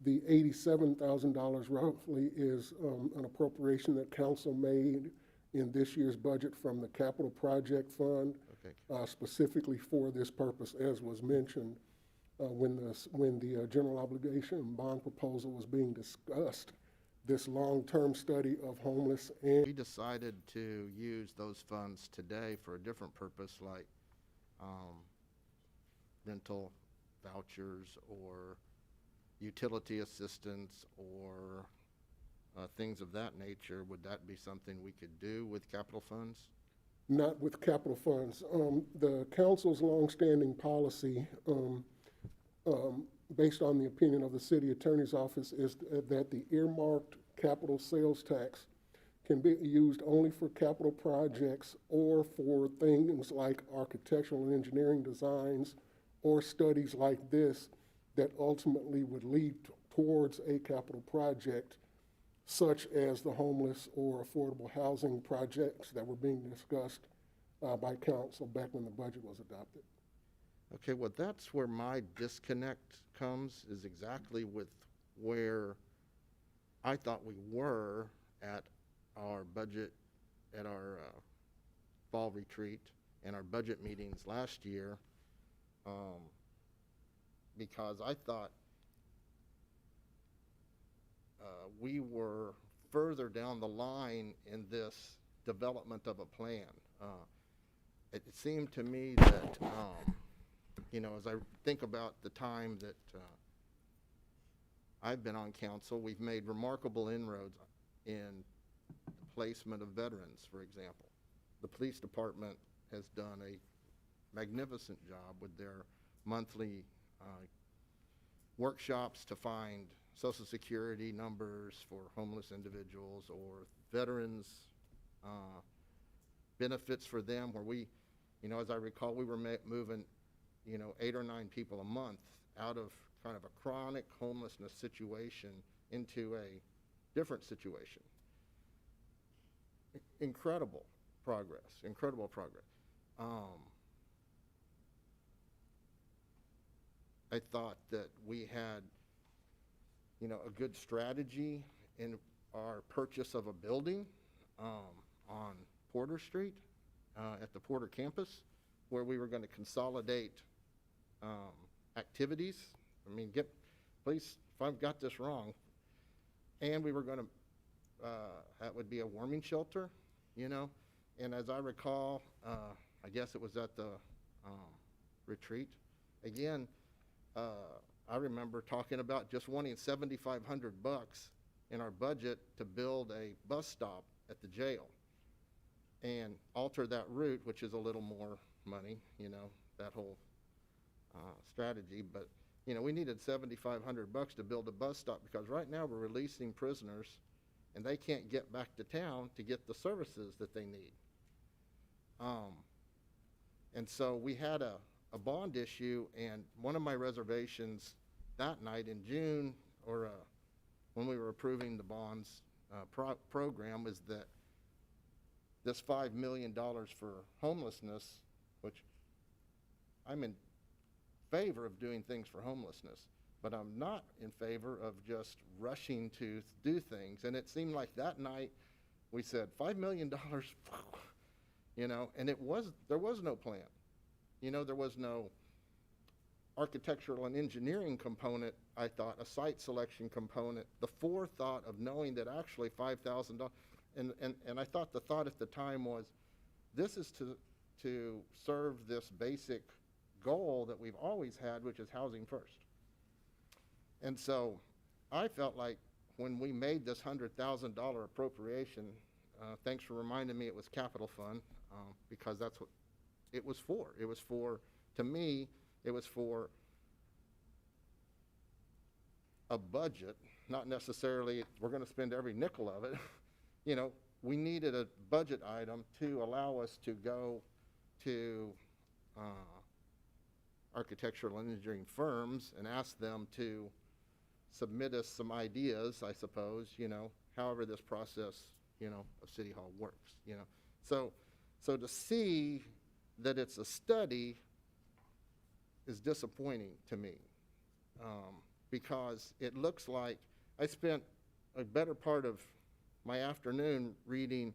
The $87,000 roughly is an appropriation that council made in this year's budget from the capital project fund, specifically for this purpose, as was mentioned. When the general obligation bond proposal was being discussed, this long-term study of homeless and. We decided to use those funds today for a different purpose, like rental vouchers or utility assistance or things of that nature. Would that be something we could do with capital funds? Not with capital funds. The council's longstanding policy, based on the opinion of the city attorney's office, is that the earmarked capital sales tax can be used only for capital projects or for things like architectural and engineering designs or studies like this that ultimately would lead towards a capital project, such as the homeless or affordable housing projects that were being discussed by council back when the budget was adopted. Okay, well, that's where my disconnect comes, is exactly with where I thought we were at our budget, at our fall retreat and our budget meetings last year, because I thought we were further down the line in this development of a plan. It seemed to me that, you know, as I think about the time that I've been on council, we've made remarkable inroads in the placement of veterans, for example. The police department has done a magnificent job with their monthly workshops to find Social Security numbers for homeless individuals or veterans, benefits for them, where we, you know, as I recall, we were moving, you know, 8 or 9 people a month out of kind of a chronic homelessness situation into a different situation. Incredible progress, incredible progress. I thought that we had, you know, a good strategy in our purchase of a building on Porter Street at the Porter campus, where we were going to consolidate activities. I mean, please, if I've got this wrong, and we were going to, that would be a warming shelter, you know, and as I recall, I guess it was at the retreat, again, I remember talking about just wanting $7,500 in our budget to build a bus stop at the jail and alter that route, which is a little more money, you know, that whole strategy. But, you know, we needed $7,500 to build a bus stop because right now we're releasing prisoners and they can't get back to town to get the services that they need. And so we had a bond issue, and one of my reservations that night in June, when we were approving the bonds program, is that this $5 million for homelessness, which I'm in favor of doing things for homelessness, but I'm not in favor of just rushing to do things. And it seemed like that night we said $5 million, you know, and there was no plan. You know, there was no architectural and engineering component, I thought, a site selection component, the forethought of knowing that actually $5,000, and I thought the thought at the time was, this is to serve this basic goal that we've always had, which is housing first. And so I felt like when we made this $100,000 appropriation, thanks for reminding me it was capital fund, because that's what it was for. It was for, to me, it was for a budget, not necessarily we're going to spend every nickel of it. You know, we needed a budget item to allow us to go to architectural and engineering firms and ask them to submit us some ideas, I suppose, you know, however this process, you know, of City Hall works, you know. So to see that it's a study is disappointing to me, because it looks like I spent a better part of my afternoon reading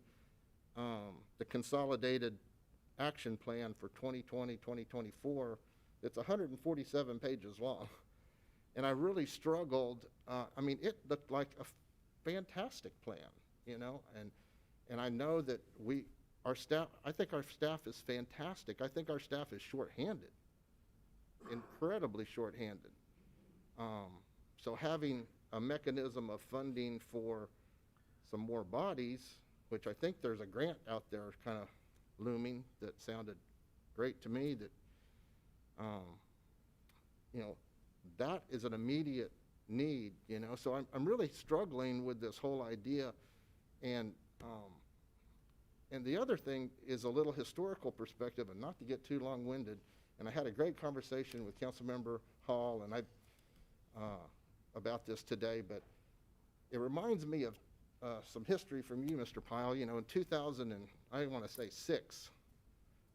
the consolidated action plan for 2020-2024. It's 147 pages long. And I really struggled. I mean, it looked like a fantastic plan, you know, and I know that our staff, I think our staff is fantastic. I think our staff is shorthanded, incredibly shorthanded. So having a mechanism of funding for some more bodies, which I think there's a grant out there kind of looming that sounded great to me, that, you know, that is an immediate need, you know. So I'm really struggling with this whole idea. And the other thing is a little historical perspective, and not to get too long-winded. And I had a great conversation with Councilmember Hall and about this today, but it reminds me of some history from you, Mr. Pyle. You know, in 2006,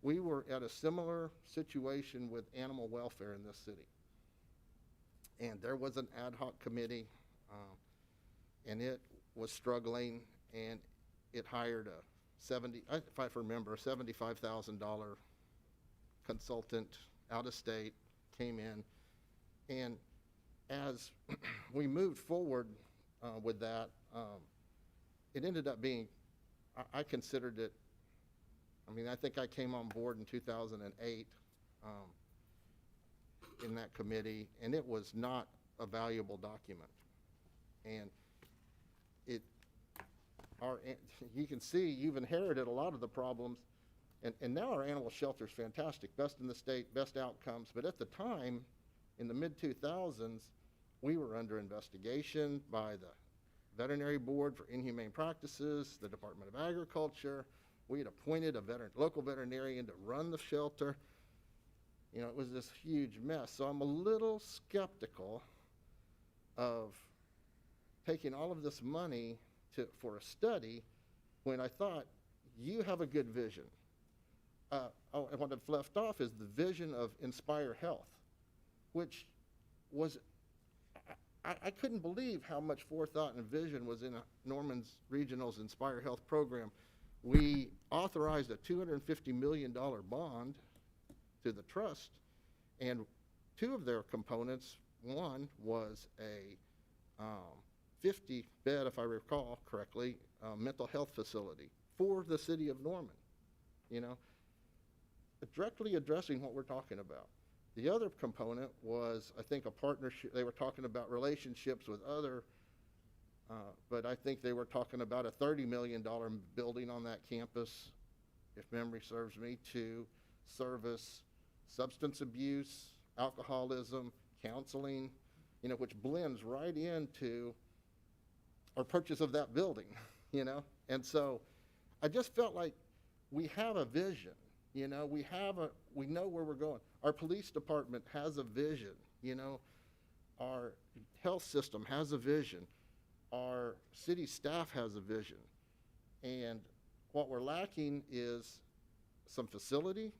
we were at a similar situation with animal welfare in this city. And there was an ad hoc committee, and it was struggling, and it hired if I remember, a $75,000 consultant out of state, came in. And as we moved forward with that, it ended up being, I considered it, I mean, I think I came on board in 2008 in that committee, and it was not a valuable document. And you can see you've inherited a lot of the problems, and now our animal shelter is fantastic, best in the state, best outcomes. But at the time, in the mid-2000s, we were under investigation by the Veterinary Board for Inhumane Practices, the Department of Agriculture. We had appointed a local veterinarian to run the shelter. You know, it was this huge mess. So I'm a little skeptical of taking all of this money for a study when I thought you have a good vision. And what I've left off is the vision of Inspire Health, which was, I couldn't believe how much forethought and vision was in Norman's Regional's Inspire Health program. We authorized a $250 million bond to the trust, and two of their components, one was a 50-bed, if I recall correctly, mental health facility for the city of Norman, you know, directly addressing what we're talking about. The other component was, I think, a partnership. They were talking about relationships with other, but I think they were talking about a $30 million building on that campus, if memory serves me, to service substance abuse, alcoholism, counseling, you know, which blends right into our purchase of that building, you know. And so I just felt like we have a vision, you know, we know where we're going. Our police department has a vision, you know. our health system has a vision, our city staff has a vision, and what we're lacking is some facility,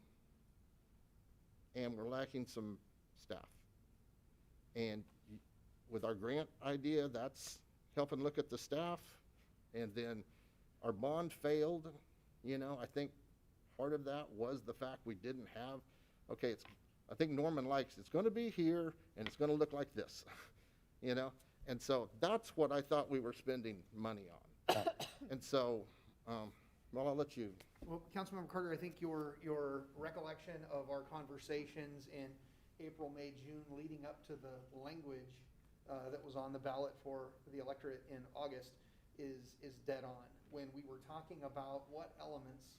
and we're lacking some staff. And with our grant idea, that's helping look at the staff, and then our bond failed. You know, I think part of that was the fact we didn't have, okay, I think Norman likes, it's gonna be here, and it's gonna look like this, you know? And so that's what I thought we were spending money on. And so, well, I'll let you. Well, Councilmember Carter, I think your recollection of our conversations in April, May, June, leading up to the language that was on the ballot for the electorate in August is dead on. When we were talking about what elements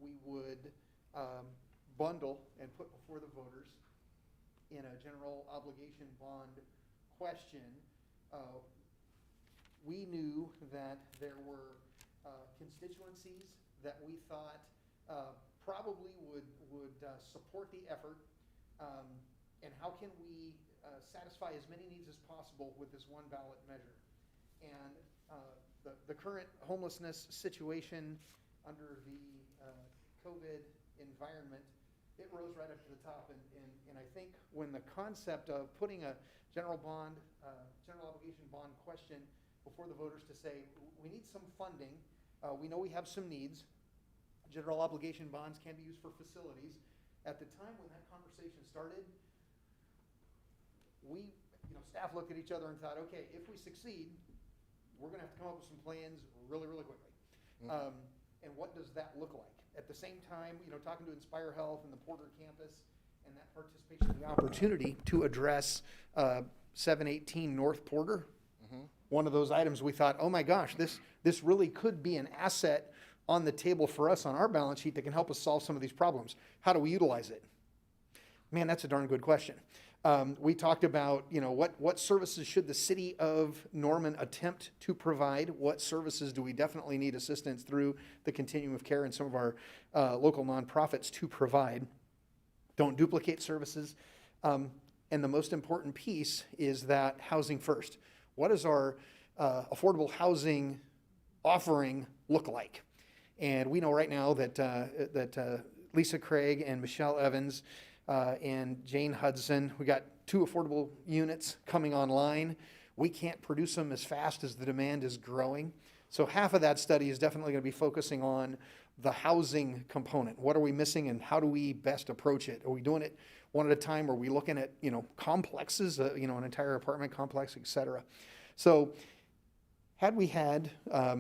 we would bundle and put before the voters in a general obligation bond question, we knew that there were constituencies that we thought probably would support the effort, and how can we satisfy as many needs as possible with this one ballot measure. And the current homelessness situation under the COVID environment, it rose right up to the top. And I think when the concept of putting a general obligation bond question before the voters to say, we need some funding, we know we have some needs, general obligation bonds can be used for facilities. At the time when that conversation started, staff looked at each other and thought, okay, if we succeed, we're gonna have to come up with some plans really, really quickly. And what does that look like? At the same time, talking to Inspire Health and the Porter campus and that participation, the opportunity to address 718 North Porter, one of those items we thought, oh my gosh, this really could be an asset on the table for us on our balance sheet that can help us solve some of these problems. How do we utilize it? Man, that's a darn good question. We talked about, what services should the city of Norman attempt to provide? What services do we definitely need assistance through the continuum of care and some of our local nonprofits to provide? Don't duplicate services. And the most important piece is that housing first. What does our affordable housing offering look like? And we know right now that Lisa Craig and Michelle Evans and Jane Hudson, we got 2 affordable units coming online. We can't produce them as fast as the demand is growing. So half of that study is definitely going to be focusing on the housing component. What are we missing and how do we best approach it? Are we doing it one at a time? Are we looking at, complexes, an entire apartment complex, et cetera? So had we had a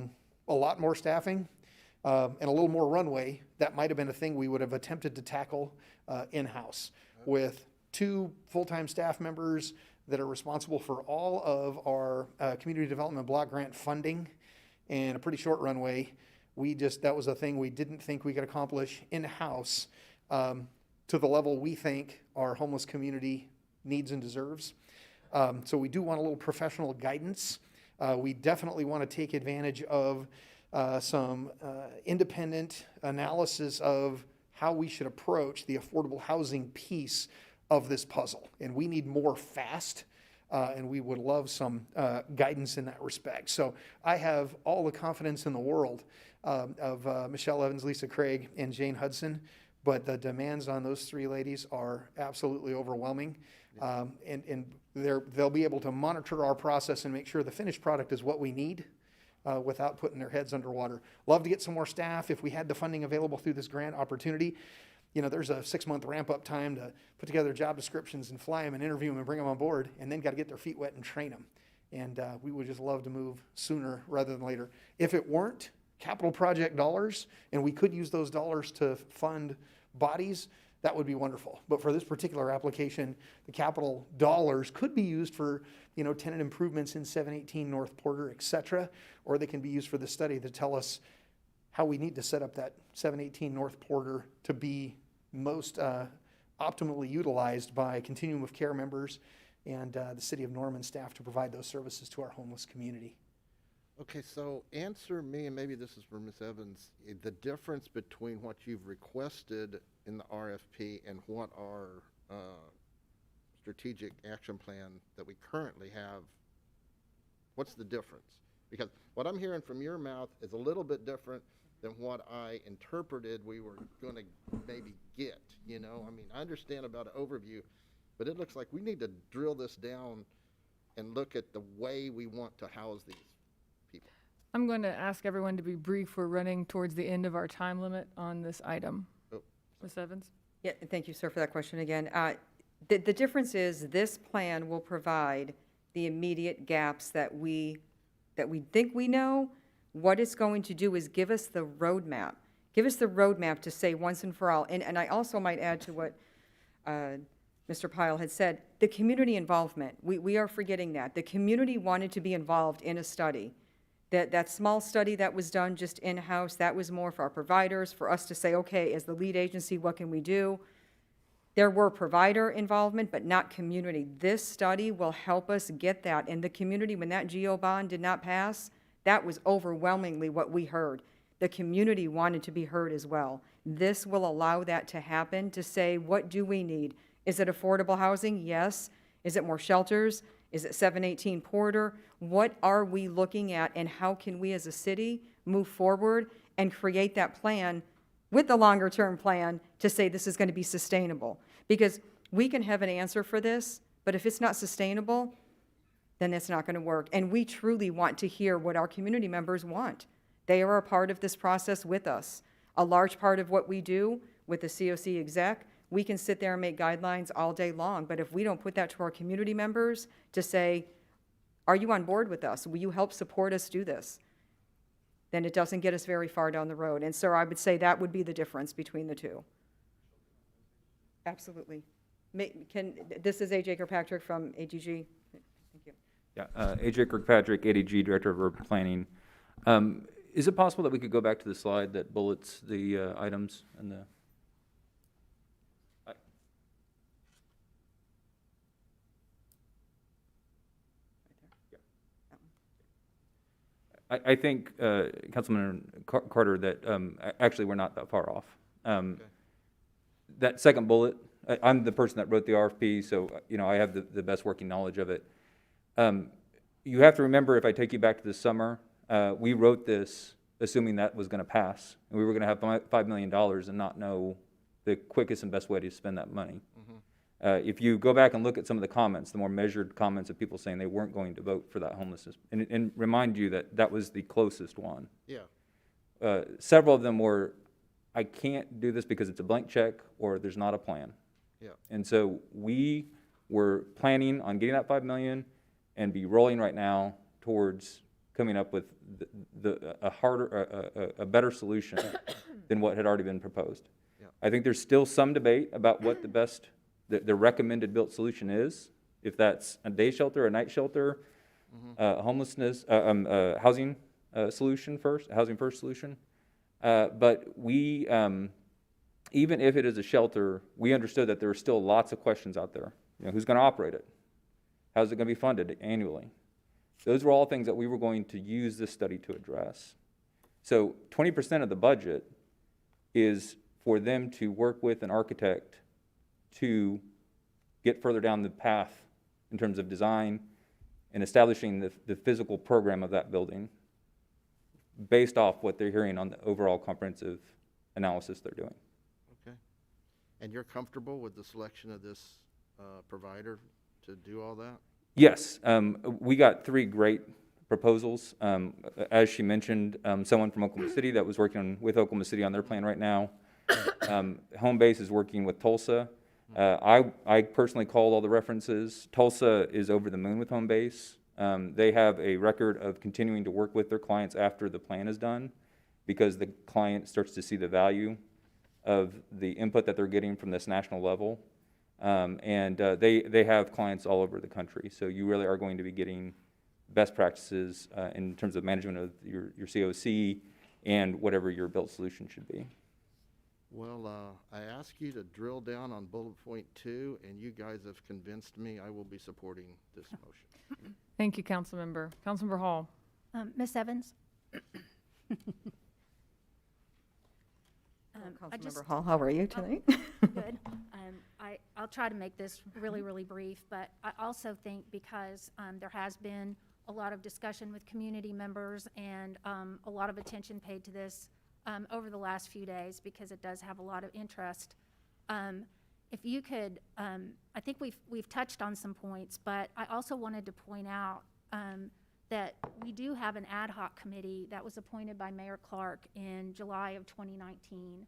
lot more staffing and a little more runway, that might have been a thing we would have attempted to tackle in-house with 2 full-time staff members that are responsible for all of our community development block grant funding and a pretty short runway. That was a thing we didn't think we could accomplish in-house to the level we think our homeless community needs and deserves. So we do want a little professional guidance. We definitely want to take advantage of some independent analysis of how we should approach the affordable housing piece of this puzzle. And we need more fast, and we would love some guidance in that respect. So I have all the confidence in the world of Michelle Evans, Lisa Craig, and Jane Hudson, but the demands on those 3 ladies are absolutely overwhelming. And they'll be able to monitor our process and make sure the finished product is what we need. Without putting their heads underwater. Love to get some more staff if we had the funding available through this grant opportunity. There's a 6-month ramp-up time to put together job descriptions and fly them and interview them and bring them on board, and then got to get their feet wet and train them. And we would just love to move sooner rather than later. If it weren't capital project dollars, and we could use those dollars to fund bodies, that would be wonderful. But for this particular application, the capital dollars could be used for, tenant improvements in 718 North Porter, et cetera, or they can be used for the study to tell us how we need to set up that 718 North Porter to be most optimally utilized by continuum of care members and the City of Norman staff to provide those services to our homeless community. Okay, so answer me, and maybe this is for Ms. Evans, the difference between what you've requested in the RFP and what our strategic action plan that we currently have, what's the difference? Because what I'm hearing from your mouth is a little bit different than what I interpreted we were going to maybe get, you know? I mean, I understand about an overview, but it looks like we need to drill this down and look at the way we want to house these people. I'm going to ask everyone to be brief. We're running towards the end of our time limit on this item. Oh, Ms. Evans? Yeah, thank you, sir, for that question again. The difference is this plan will provide the immediate gaps that we think we know. What it's going to do is give us the roadmap. Give us the roadmap to say once and for all. And I also might add to what Mr. Pyle had said, the community involvement. We are forgetting that. The community wanted to be involved in a study. That small study that was done just in-house, that was more for our providers, for us to say, okay, as the lead agency, what can we do? There were provider involvement, but not community. This study will help us get that. And the community, when that GO bond did not pass, that was overwhelmingly what we heard. The community wanted to be heard as well. This will allow that to happen, to say, what do we need? Is it affordable housing? Yes. Is it more shelters? Is it 718 Porter? What are we looking at, and how can we as a city move forward and create that plan with the longer-term plan to say this is going to be sustainable? Because we can have an answer for this, but if it's not sustainable, then it's not going to work. And we truly want to hear what our community members want. They are a part of this process with us. A large part of what we do with the COC exec, we can sit there and make guidelines all day long, but if we don't put that to our community members to say, are you on board with us? Will you help support us do this? Then it doesn't get us very far down the road. And so I would say that would be the difference between the two. Absolutely. This is AJ Kirkpatrick from AGG. Thank you. Yeah, AJ Kirkpatrick, ADG, Director of Urban Planning. Is it possible that we could go back to the slide that bullets the items and the... I think, Councilman Carter, that actually we're not that far off. That second bullet, I'm the person that wrote the RFP, so I have the best working knowledge of it. You have to remember, if I take you back to the summer, we wrote this assuming that was going to pass, and we were going to have $5 million and not know the quickest and best way to spend that money. If you go back and look at some of the comments, the more measured comments of people saying they weren't going to vote for that homelessness, and remind you that that was the closest one. Yeah. Several of them were, I can't do this because it's a blank check or there's not a plan. Yeah. And so we were planning on getting that $5 million and be rolling right now towards coming up with a better solution than what had already been proposed. Yeah. I think there's still some debate about what the best, the recommended built solution is, if that's a day shelter, a night shelter, homelessness, housing solution first, housing first solution. But we, even if it is a shelter, we understood that there are still lots of questions out there. Who's going to operate it? How's it going to be funded annually? Those were all things that we were going to use this study to address. So 20% of the budget is for them to work with an architect to get further down the path in terms of design and establishing the physical program of that building based off what they're hearing on the overall comprehensive analysis they're doing. Okay. And you're comfortable with the selection of this provider to do all that? Yes. We got 3 great proposals. As she mentioned, someone from Oklahoma City that was working with Oklahoma City on their plan right now. Home Base is working with Tulsa. I personally called all the references. Tulsa is over the moon with Home Base. They have a record of continuing to work with their clients after the plan is done, because the client starts to see the value of the input that they're getting from this national level. They have clients all over the country. So you really are going to be getting best practices in terms of management of your COC and whatever your built solution should be. Well, I ask you to drill down on bullet point 2, and you guys have convinced me. I will be supporting this motion. Thank you, Councilmember. Councilmember Hall. Ms. Evans? Councilmember Hall, how are you tonight? Good. I'll try to make this really, really brief, but I also think because there has been a lot of discussion with community members and a lot of attention paid to this over the last few days, because it does have a lot of interest. If you could, I think we've touched on some points, but I also wanted to point out that we do have an ad hoc committee that was appointed by Mayor Clark in July of 2019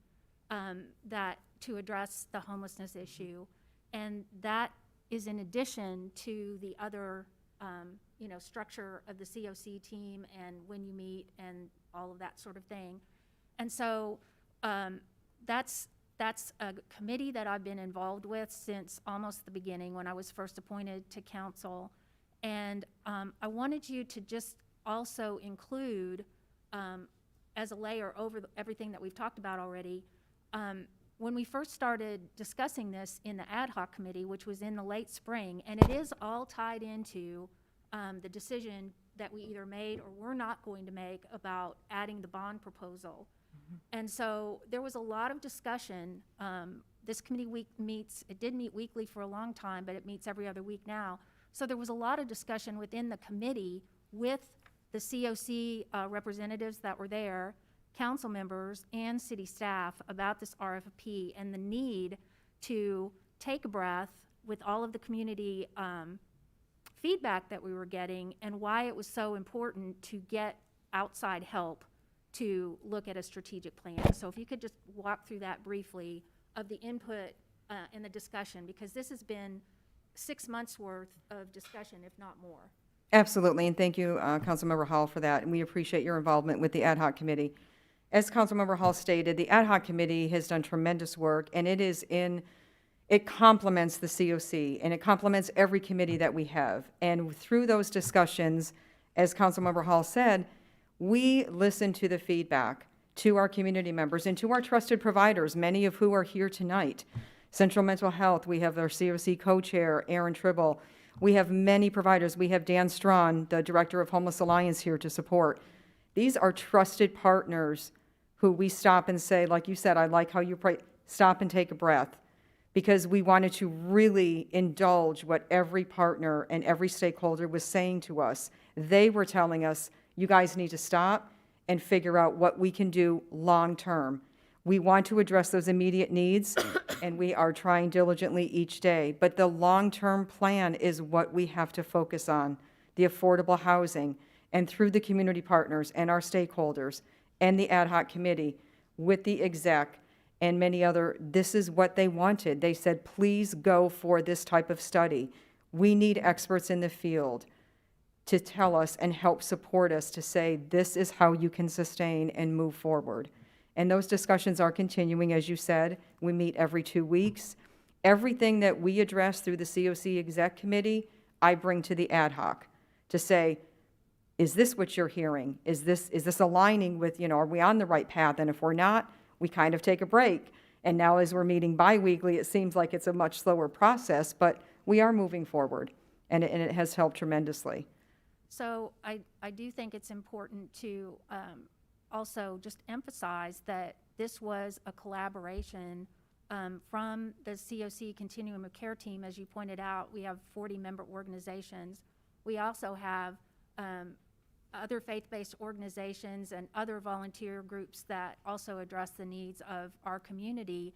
that to address the homelessness issue, and that is in addition to the other structure of the COC team and when you meet and all of that sort of thing. And so that's a committee that I've been involved with since almost the beginning when I was first appointed to council. And I wanted you to just also include, as a layer over everything that we've talked about already, when we first started discussing this in the ad hoc committee, which was in the late spring, and it is all tied into the decision that we either made or we're not going to make about adding the bond proposal. And so there was a lot of discussion. This committee it did meet weekly for a long time, but it meets every other week now. So there was a lot of discussion within the committee with the COC representatives that were there, council members, and city staff about this RFP and the need to take a breath with all of the community feedback that we were getting, and why it was so important to get outside help to look at a strategic plan. So if you could just walk through that briefly of the input and the discussion, because this has been 6 months worth of discussion, if not more. Absolutely, and thank you, Councilmember Hall, for that, and we appreciate your involvement with the ad hoc committee. As Councilmember Hall stated, the ad hoc committee has done tremendous work, and it complements the COC, and it complements every committee that we have. And through those discussions, as Councilmember Hall said, we listen to the feedback to our community members and to our trusted providers, many of who are here tonight. Central Mental Health, we have our COC co-chair, Aaron Tribble. We have many providers. We have Dan Strawn, the director of Homeless Alliance, here to support. These are trusted partners who we stop and say, like you said, I like how you stop and take a breath, because we wanted to really indulge what every partner and every stakeholder was saying to us. They were telling us, you guys need to stop and figure out what we can do long-term. We want to address those immediate needs, and we are trying diligently each day. But the long-term plan is what we have to focus on, the affordable housing, and through the community partners and our stakeholders and the ad hoc committee with the exec and many other, this is what they wanted. They said, please go for this type of study. We need experts in the field to tell us and help support us to say, this is how you can sustain and move forward. And those discussions are continuing, as you said. We meet every 2 weeks. Everything that we address through the COC Exec Committee, I bring to the ad hoc to say, is this what you're hearing? Is this aligning with, are we on the right path? And if we're not, we kind of take a break. And now as we're meeting bi-weekly, it seems like it's a much slower process, but we are moving forward, and it has helped tremendously. So I do think it's important to also just emphasize that this was a collaboration from the COC Continuum of Care team. As you pointed out, we have 40 member organizations. We also have other faith-based organizations and other volunteer groups that also address the needs of our community.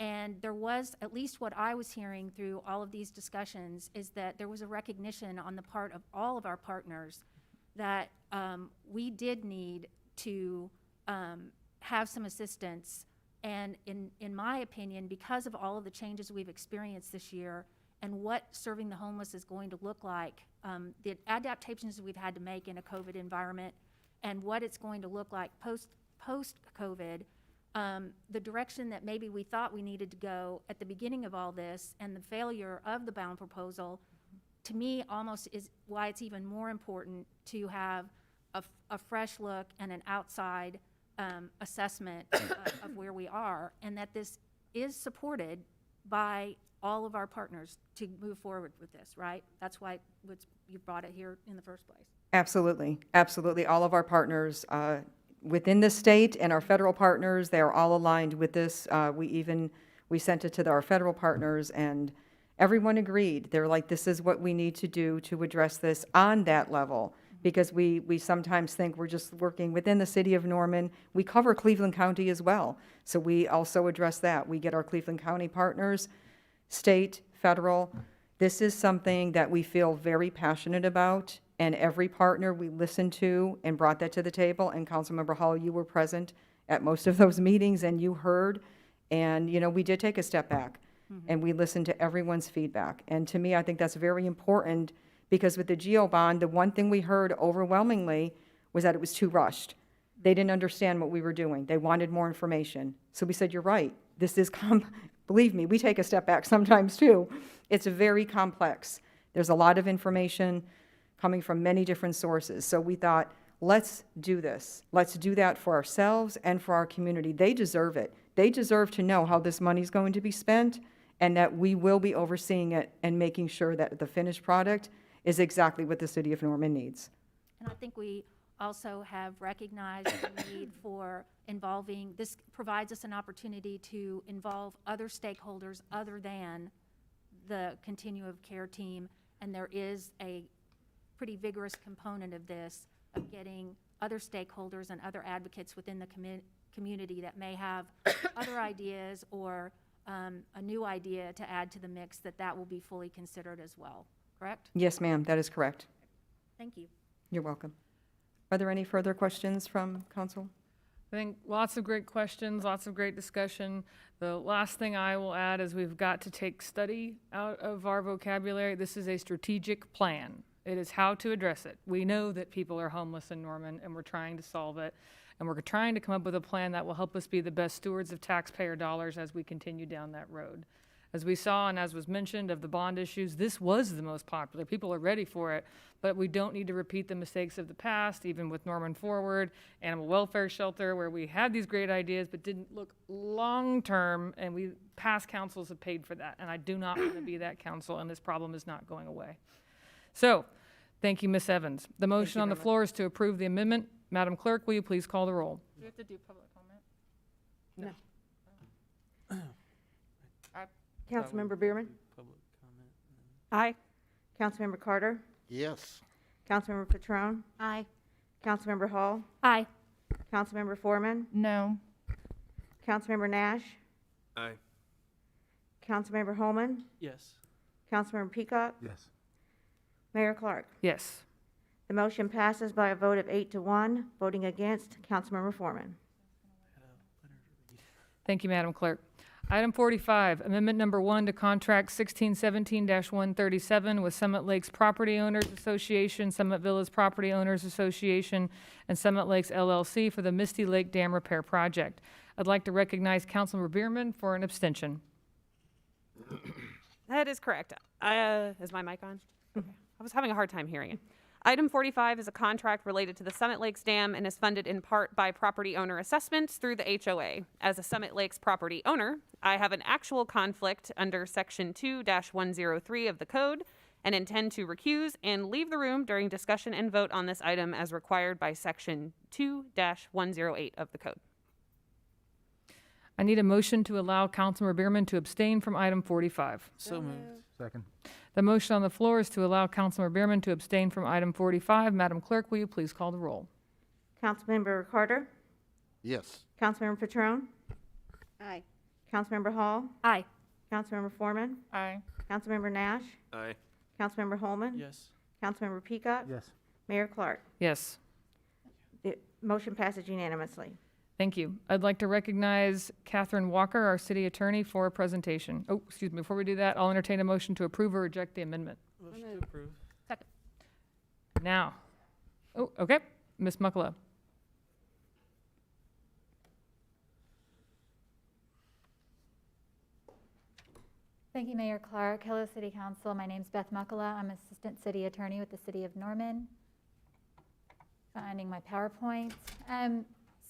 And there was, at least what I was hearing through all of these discussions, is that there was a recognition on the part of all of our partners that we did need to have some assistance. And in my opinion, because of all of the changes we've experienced this year and what serving the homeless is going to look like, the adaptations we've had to make in a COVID environment and what it's going to look like post-COVID, the direction that maybe we thought we needed to go at the beginning of all this and the failure of the bond proposal, to me almost is why it's even more important to have a fresh look and an outside assessment of where we are, and that this is supported by all of our partners to move forward with this, right? That's why you brought it here in the first place. Absolutely, absolutely. All of our partners within the state and our federal partners, they are all aligned with this. We even We sent it to our federal partners, and everyone agreed. They're like, this is what we need to do to address this on that level, because we sometimes think we're just working within the city of Norman. We cover Cleveland County as well, so we also address that. We get our Cleveland County partners, state, federal. This is something that we feel very passionate about, and every partner we listened to and brought that to the table. And Councilmember Hall, you were present at most of those meetings, and you heard. And, you know, we did take a step back, and we listened to everyone's feedback. And to me, I think that's very important, because with the GEO bond, the one thing we heard overwhelmingly was that it was too rushed. They didn't understand what we were doing. They wanted more information. So we said, you're right. This is, believe me, we take a step back sometimes too. It's very complex. There's a lot of information coming from many different sources. So we thought, let's do this. Let's do that for ourselves and for our community. They deserve it. They deserve to know how this money's going to be spent, and that we will be overseeing it and making sure that the finished product is exactly what the city of Norman needs. And I think we also have recognized the need for involving, this provides us an opportunity to involve other stakeholders other than the continuum of care team. And there is a pretty vigorous component of this, of getting other stakeholders and other advocates within the community that may have other ideas or a new idea to add to the mix, that will be fully considered as well, correct? Yes, ma'am, that is correct. Thank you. You're welcome. Are there any further questions from council? I think lots of great questions, lots of great discussion. The last thing I will add is we've got to take study out of our vocabulary. This is a strategic plan. It is how to address it. We know that people are homeless in Norman, and we're trying to solve it. And we're trying to come up with a plan that will help us be the best stewards of taxpayer dollars as we continue down that road. As we saw, and as was mentioned, of the bond issues, this was the most popular. People are ready for it, but we don't need to repeat the mistakes of the past, even with Norman Forward, Animal Welfare Shelter, where we had these great ideas but didn't look long-term, and past councils have paid for that. And I do not want to be that council, and this problem is not going away. So, thank you, Ms. Evans. The motion on the floor is to approve the amendment. Madam Clerk, will you please call the roll? Do we have to do public comment? No. Councilmember Bierman? Public comment. Aye. Councilmember Carter? Yes. Councilmember Patron? Aye. Councilmember Hall? Aye. Councilmember Foreman? No. Councilmember Nash? Aye. Councilmember Holman? Yes. Councilmember Peacock? Yes. Mayor Clark? Yes. The motion passes by a vote of 8-1. Voting against, Councilmember Foreman. Thank you, Madam Clerk. Item 45, Amendment Number 1 to Contract 1617-137 with Summit Lakes Property Owners Association, Summit Villas Property Owners Association, and Summit Lakes LLC for the Misty Lake Dam Repair Project. I'd like to recognize Councilmember Bierman for an abstention. That is correct. Is my mic on? Okay. I was having a hard time hearing it. Item 45 is a contract related to the Summit Lakes Dam and is funded in part by property owner assessments through the HOA. As a Summit Lakes property owner, I have an actual conflict under Section 2-103 of the code and intend to recuse and leave the room during discussion and vote on this item as required by Section 2-108 of the code. I need a motion to allow Councilmember Bierman to abstain from item 45. So moved. Second. The motion on the floor is to allow Councilmember Bierman to abstain from item 45. Madam Clerk, will you please call the roll? Councilmember Carter? Yes. Councilmember Patron? Aye. Councilmember Hall? Aye. Councilmember Foreman? Aye. Councilmember Nash? Aye. Councilmember Holman? Yes. Councilmember Peacock? Yes. Mayor Clark? Yes. The motion passes unanimously. Thank you. I'd like to recognize Catherine Walker, our city attorney, for a presentation. Oh, excuse me. Before we do that, I'll entertain a motion to approve or reject the amendment. Motion to approve. Second. Now. Oh, okay. Ms. Muckala. Thank you, Mayor Clark. Hello, City Council. My name's Beth Muckala. I'm Assistant City Attorney with the City of Norman. Finding my PowerPoint.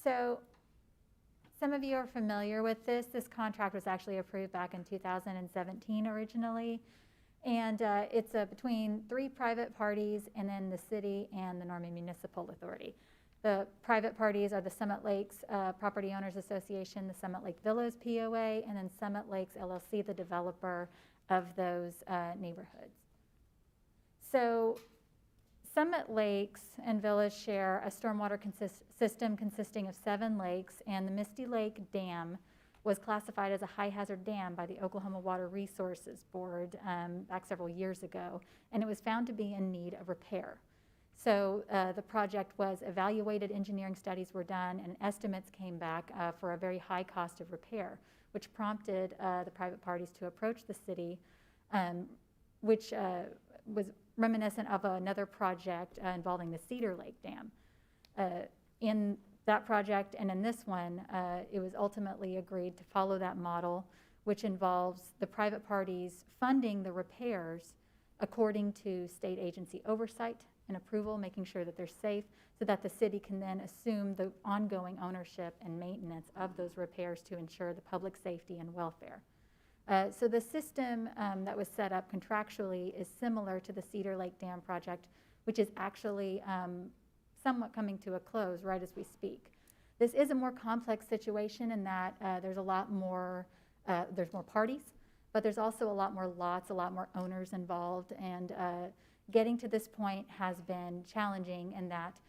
So some of you are familiar with this. This contract was actually approved back in 2017 originally. And it's between 3 private parties and then the city and the Norman Municipal Authority. The private parties are the Summit Lakes Property Owners Association, the Summit Lake Villas POA, and then Summit Lakes LLC, the developer of those neighborhoods. So Summit Lakes and Villas share a stormwater system consisting of 7 lakes, and the Misty Lake Dam was classified as a high hazard dam by the Oklahoma Water Resources Board back several years ago, and it was found to be in need of repair. So the project was evaluated, engineering studies were done, and estimates came back for a very high cost of repair, which prompted the private parties to approach the city, which was reminiscent of another project involving the Cedar Lake Dam. In that project and in this one, it was ultimately agreed to follow that model, which involves the private parties funding the repairs according to state agency oversight and approval, making sure that they're safe, so that the city can then assume the ongoing ownership and maintenance of those repairs to ensure the public safety and welfare. So the system that was set up contractually is similar to the Cedar Lake Dam project, which is actually somewhat coming to a close right as we speak. This is a more complex situation in that there's a lot more, there's more parties, but there's also a lot more lots, a lot more owners involved, and getting to this point has been challenging in that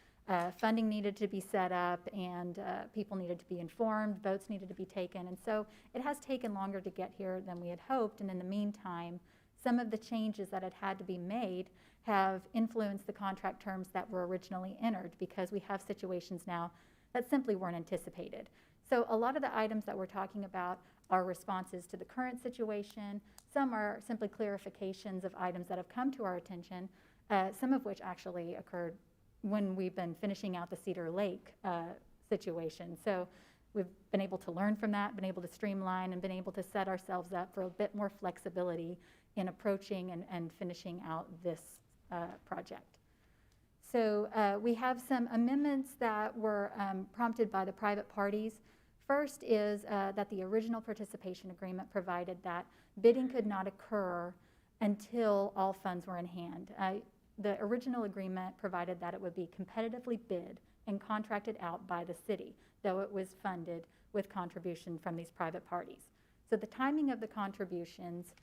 funding needed to be set up and people needed to be informed, votes needed to be taken, and so it has taken longer to get here than we had hoped, and in the meantime, some of the changes that had to be made have influenced the contract terms that were originally entered, because we have situations now that simply weren't anticipated. So a lot of the items that we're talking about are responses to the current situation. Some are simply clarifications of items that have come to our attention, some of which actually occurred when we've been finishing out the Cedar Lake situation. So we've been able to learn from that, been able to streamline, and been able to set ourselves up for a bit more flexibility in approaching and finishing out this project. So we have some amendments that were prompted by the private parties. First is that the original participation agreement provided that bidding could not occur until all funds were in hand. The original agreement provided that it would be competitively bid and contracted out by the city, though it was funded with contribution from these private parties. So the timing of the contributions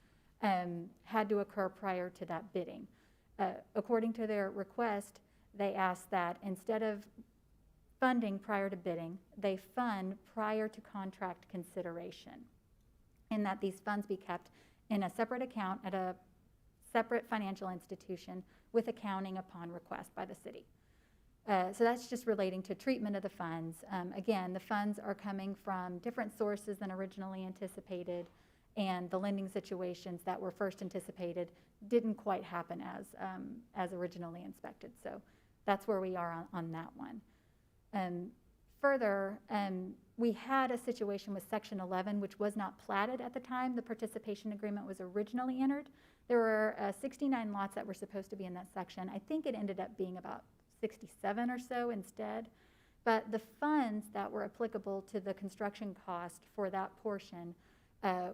had to occur prior to that bidding. According to their request, they asked that instead of funding prior to bidding, they fund prior to contract consideration, and that these funds be kept in a separate account at a separate financial institution with accounting upon request by the city. So that's just relating to treatment of the funds. Again, the funds are coming from different sources than originally anticipated, and the lending situations that were first anticipated didn't quite happen as originally expected. So that's where we are on that one. Further, we had a situation with Section 11, which was not platted at the time the participation agreement was originally entered. There were 69 lots that were supposed to be in that section. I think it ended up being about 67 or so instead. But the funds that were applicable to the construction cost for that portion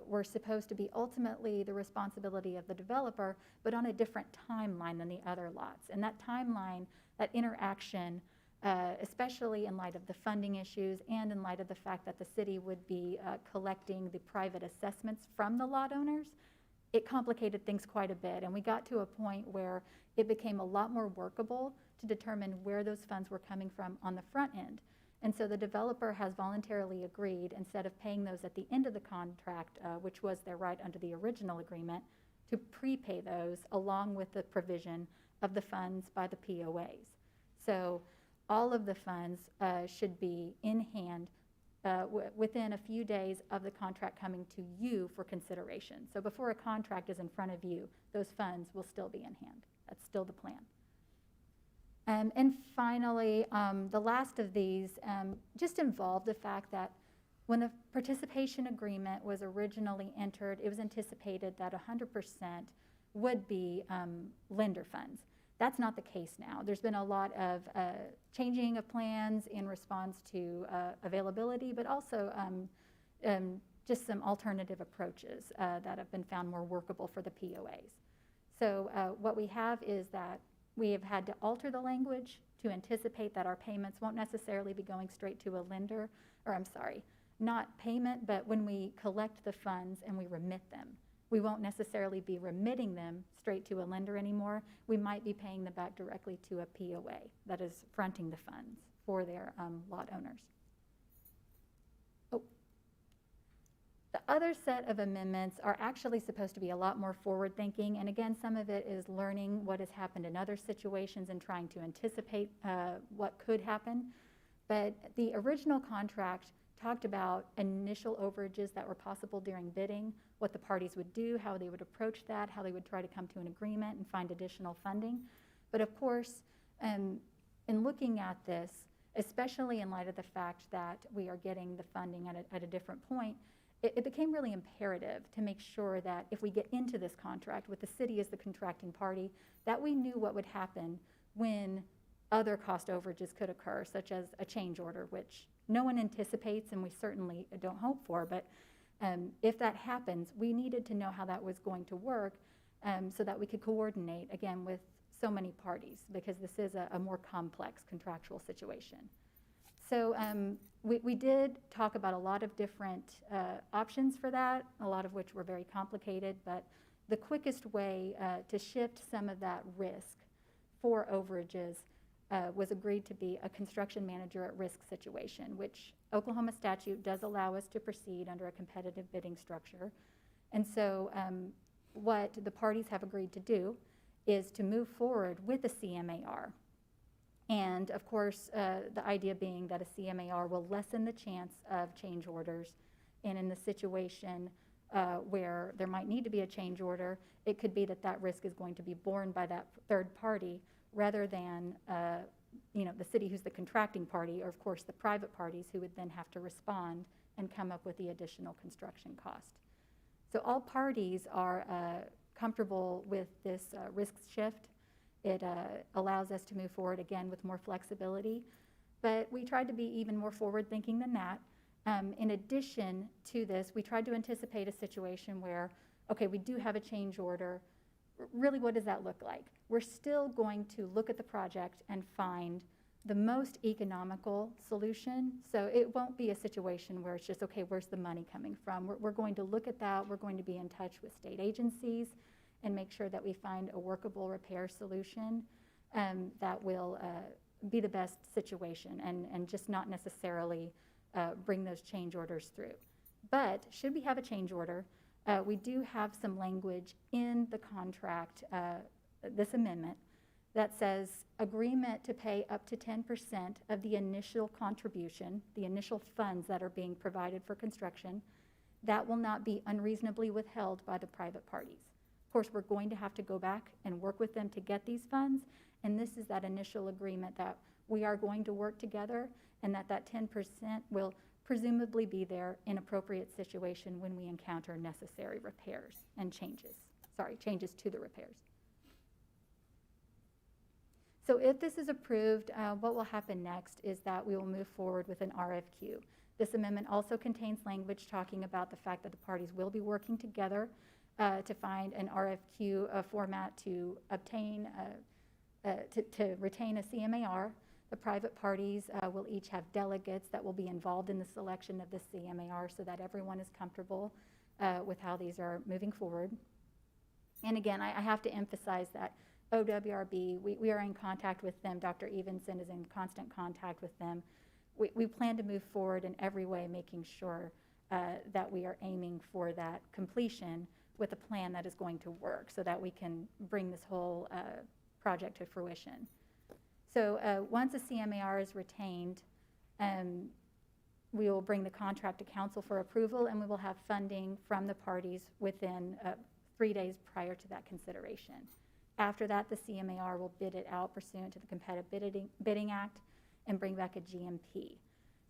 were supposed to be ultimately the responsibility of the developer, but on a different timeline than the other lots. And that timeline, that interaction, especially in light of the funding issues and in light of the fact that the city would be collecting the private assessments from the lot owners, it complicated things quite a bit. And we got to a point where it became a lot more workable to determine where those funds were coming from on the front end. And so the developer has voluntarily agreed, instead of paying those at the end of the contract, which was their right under the original agreement, to prepay those along with the provision of the funds by the POAs. So all of the funds should be in hand within a few days of the contract coming to you for consideration. So before a contract is in front of you, those funds will still be in hand. That's still the plan. And finally, the last of these just involved the fact that when the participation agreement was originally entered, it was anticipated that 100% would be lender funds. That's not the case now. There's been a lot of changing of plans in response to availability, but also just some alternative approaches that have been found more workable for the POAs. So what we have is that we have had to alter the language to anticipate that our payments won't necessarily be going straight to a lender, or I'm sorry, not payment, but when we collect the funds and we remit them, we won't necessarily be remitting them straight to a lender anymore. We might be paying them back directly to a POA that is fronting the funds for their lot owners. The other set of amendments are actually supposed to be a lot more forward-thinking, and again, some of it is learning what has happened in other situations and trying to anticipate what could happen. But the original contract talked about initial overages that were possible during bidding, what the parties would do, how they would approach that, how they would try to come to an agreement and find additional funding. But of course, in looking at this, especially in light of the fact that we are getting the funding at a different point, it became really imperative to make sure that if we get into this contract with the city as the contracting party, that we knew what would happen when other cost overages could occur, such as a change order, which no one anticipates and we certainly don't hope for. But if that happens, we needed to know how that was going to work so that we could coordinate, again, with so many parties, because this is a more complex contractual situation. So we did talk about a lot of different options for that, a lot of which were very complicated, but the quickest way to shift some of that risk for overages was agreed to be a construction manager at risk situation, which Oklahoma statute does allow us to proceed under a competitive bidding structure. And so what the parties have agreed to do is to move forward with a CMAR. And of course, the idea being that a CMAR will lessen the chance of change orders. And in the situation where there might need to be a change order, it could be that that risk is going to be borne by that third party rather than the city who's the contracting party, or of course the private parties who would then have to respond and come up with the additional construction cost. So all parties are comfortable with this risk shift. It allows us to move forward again with more flexibility, but we tried to be even more forward-thinking than that. In addition to this, we tried to anticipate a situation where, okay, we do have a change order. Really, what does that look like? We're still going to look at the project and find the most economical solution. So it won't be a situation where it's just, okay, where's the money coming from? We're going to look at that. We're going to be in touch with state agencies and make sure that we find a workable repair solution that will be the best situation and just not necessarily bring those change orders through. But should we have a change order, we do have some language in the contract, this amendment, that says agreement to pay up to 10% of the initial contribution, the initial funds that are being provided for construction, that will not be unreasonably withheld by the private parties. Of course, we're going to have to go back and work with them to get these funds, and this is that initial agreement that we are going to work together and that 10% will presumably be there in appropriate situation when we encounter necessary repairs and changes to the repairs. So if this is approved, what will happen next is that we will move forward with an RFQ. This amendment also contains language talking about the fact that the parties will be working together to find an RFQ format to obtain, to retain a CMAR. The private parties will each have delegates that will be involved in the selection of the CMAR so that everyone is comfortable with how these are moving forward. And again, I have to emphasize that OWRB, we are in contact with them. Dr. Evenson is in constant contact with them. We plan to move forward in every way, making sure that we are aiming for that completion with a plan that is going to work so that we can bring this whole project to fruition. So once a CMAR is retained, we will bring the contract to council for approval, and we will have funding from the parties within 3 days prior to that consideration. After that, the CMAR will bid it out pursuant to the Competitive Bidding Act and bring back a GMP.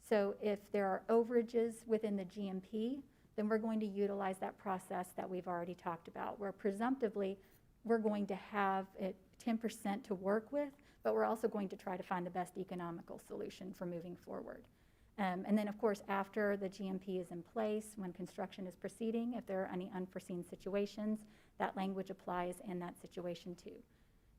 So if there are overages within the GMP, then we're going to utilize that process that we've already talked about, where presumptively we're going to have it 10% to work with, but we're also going to try to find the best economical solution for moving forward. And then, of course, after the GMP is in place, when construction is proceeding, if there are any unforeseen situations, that language applies in that situation too.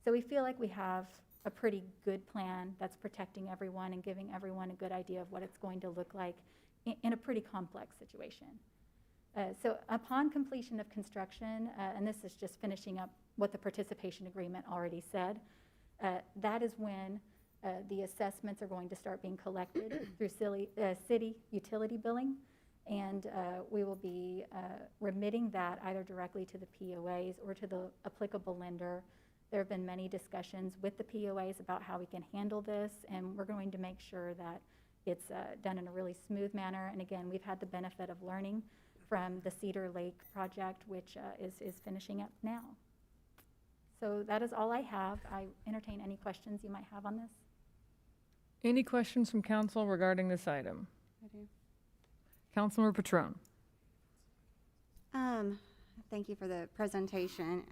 So we feel like we have a pretty good plan that's protecting everyone and giving everyone a good idea of what it's going to look like in a pretty complex situation. So upon completion of construction, and this is just finishing up what the participation agreement already said, that is when the assessments are going to start being collected through city utility billing, and we will be remitting that either directly to the POAs or to the applicable lender. There have been many discussions with the POAs about how we can handle this, and we're going to make sure that it's done in a really smooth manner. And again, we've had the benefit of learning from the Cedar Lake project, which is finishing up now. So that is all I have. I entertain any questions you might have on this. Any questions from council regarding this item? I do. Councilmember Patron. Thank you for the presentation.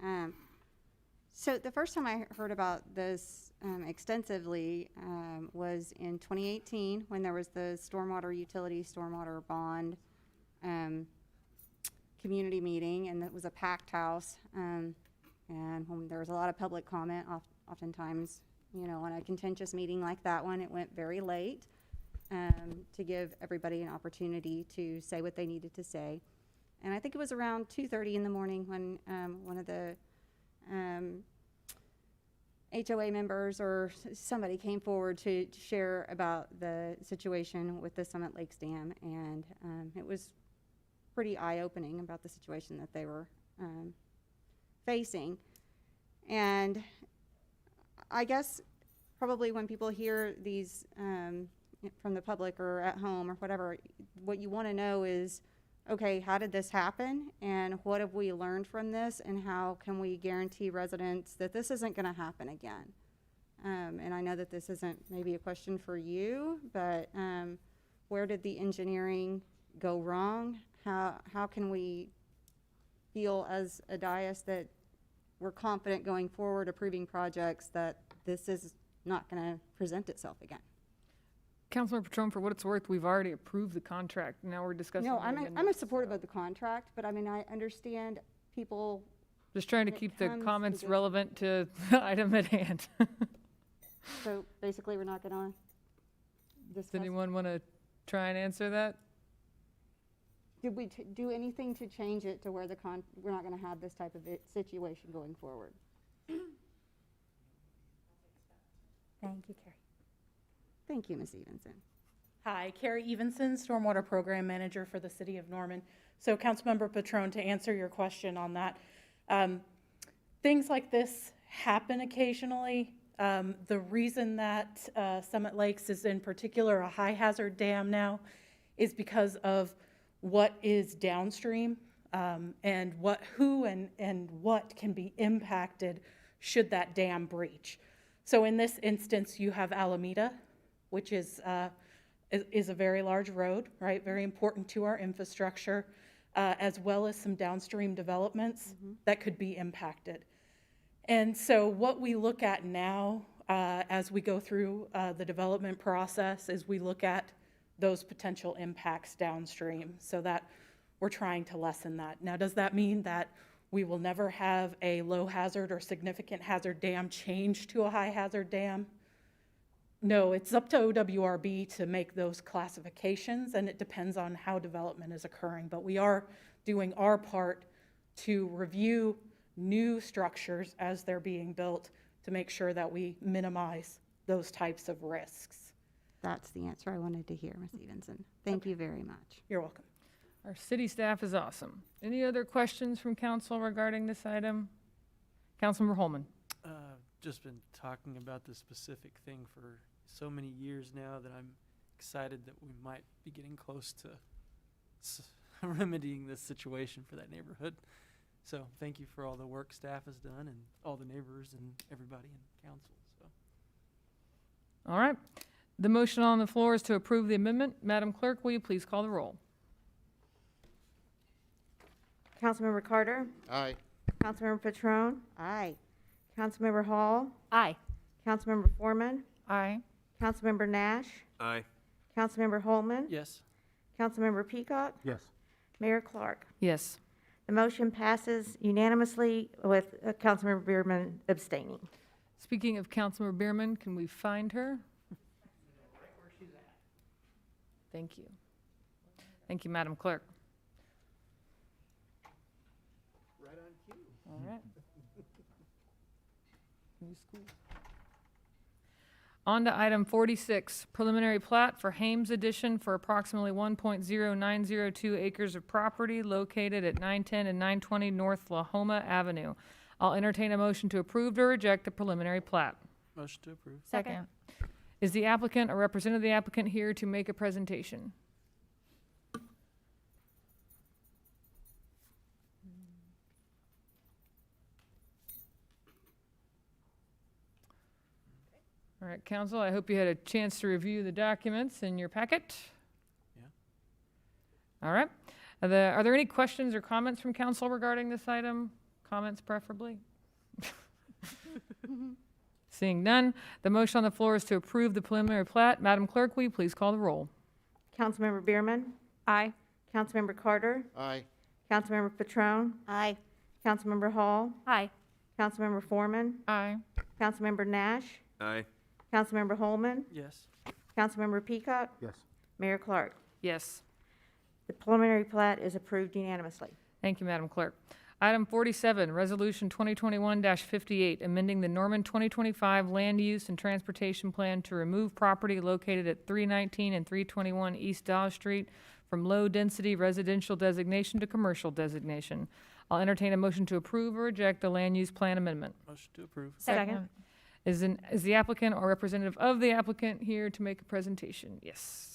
So the first time I heard about this extensively was in 2018 when there was the stormwater utility, stormwater bond community meeting, and it was a packed house. And when there was a lot of public comment, oftentimes, you know, on a contentious meeting like that one, it went very late to give everybody an opportunity to say what they needed to say. And I think it was around 2:30 in the morning when one of the HOA members or somebody came forward to share about the situation with the Summit Lakes Dam, and it was pretty eye-opening about the situation that they were facing. And I guess probably when people hear these from the public or at home or whatever, what you want to know is, okay, how did this happen, and what have we learned from this, and how can we guarantee residents that this isn't going to happen again? And I know that this isn't maybe a question for you, but where did the engineering go wrong? How can we feel as a dais that we're confident going forward approving projects that this is not going to present itself again? Councilmember Patron, for what it's worth, we've already approved the contract. Now we're discussing. No, the amendments, I'm supportive of the contract, but I mean, I understand people. Just trying to when it keep the comes to comments this- relevant to the item at hand. So basically, we're not going to Does discuss. anyone want to try and answer that? Did we do anything to change it to where we're not going to have this type of situation going forward? Thank you, Carrie. Thank you, Ms. Evenson. Hi, Carrie Evenson, Stormwater Program Manager for the City of Norman. So Councilmember Patron, to answer your question on that, things like this happen occasionally. The reason that Summit Lakes is in particular a high hazard dam now is because of what is downstream and who and what can be impacted should that dam breach. So in this instance, you have Alameda, which is a very large road, right? Very important to our infrastructure, as well as some downstream developments that could be impacted. And so what we look at now as we go through the development process is we look at those potential impacts downstream so that we're trying to lessen that. Now, does that mean that we will never have a low hazard or significant hazard dam change to a high hazard dam? No, it's up to OWRB to make those classifications, and it depends on how development is occurring. But we are doing our part to review new structures as they're being built to make sure that we minimize those types of risks. That's the answer I wanted to hear, Ms. Evenson. Thank you very much. You're welcome. Our city staff is awesome. Any other questions from council regarding this item? Councilmember Holman. Just been talking about this specific thing for so many years now that I'm excited that we might be getting close to remedying this situation for that neighborhood. So thank you for all the work staff has done and all the neighbors and everybody in council. So. All right. The motion on the floor is to approve the amendment. Madam Clerk, will you please call the roll? Councilmember Carter? Aye. Councilmember Patron? Aye. Councilmember Hall? Aye. Councilmember Foreman? Aye. Councilmember Nash? Aye. Councilmember Holman? Yes. Councilmember Peacock? Yes. Mayor Clark? Yes. The motion passes unanimously with Councilmember Bierman abstaining. Speaking of Councilmember Bierman, can we find her? Thank you. Thank you, Madam Clerk. Right on cue. All right. New school. On to item 46, preliminary plat for Hames Addition for approximately 1.0902 acres of property located at 910 and 920 North Lahoma Avenue. I'll entertain a motion to approve or reject the preliminary plat. Motion to approve. Second. Is the applicant or representative of the applicant here to make a presentation? All right, council, I hope you had a chance to review the documents in your packet. Yeah. All right. Are there any questions or comments from council regarding this item? Comments preferably? Seeing none, the motion on the floor is to approve the preliminary plat. Madam Clerk, will you please call the roll? Councilmember Bierman? Aye. Councilmember Carter? Aye. Councilmember Petrone? Aye. Councilmember Hall? Aye. Councilmember Foreman? Aye. Councilmember Nash? Aye. Councilmember Holman? Yes. Councilmember Peacock? Yes. Mayor Clark? Yes. The preliminary plat is approved unanimously. Thank you, Madam Clerk. Item 47, Resolution 2021-58, amending the Norman 2025 Land Use and Transportation Plan to remove property located at 319 and 321 East Dawes Street from low-density residential designation to commercial designation. I'll entertain a motion to approve or reject the land use plan amendment. Motion to approve. Second. Is the applicant or representative of the applicant here to make a presentation? Yes.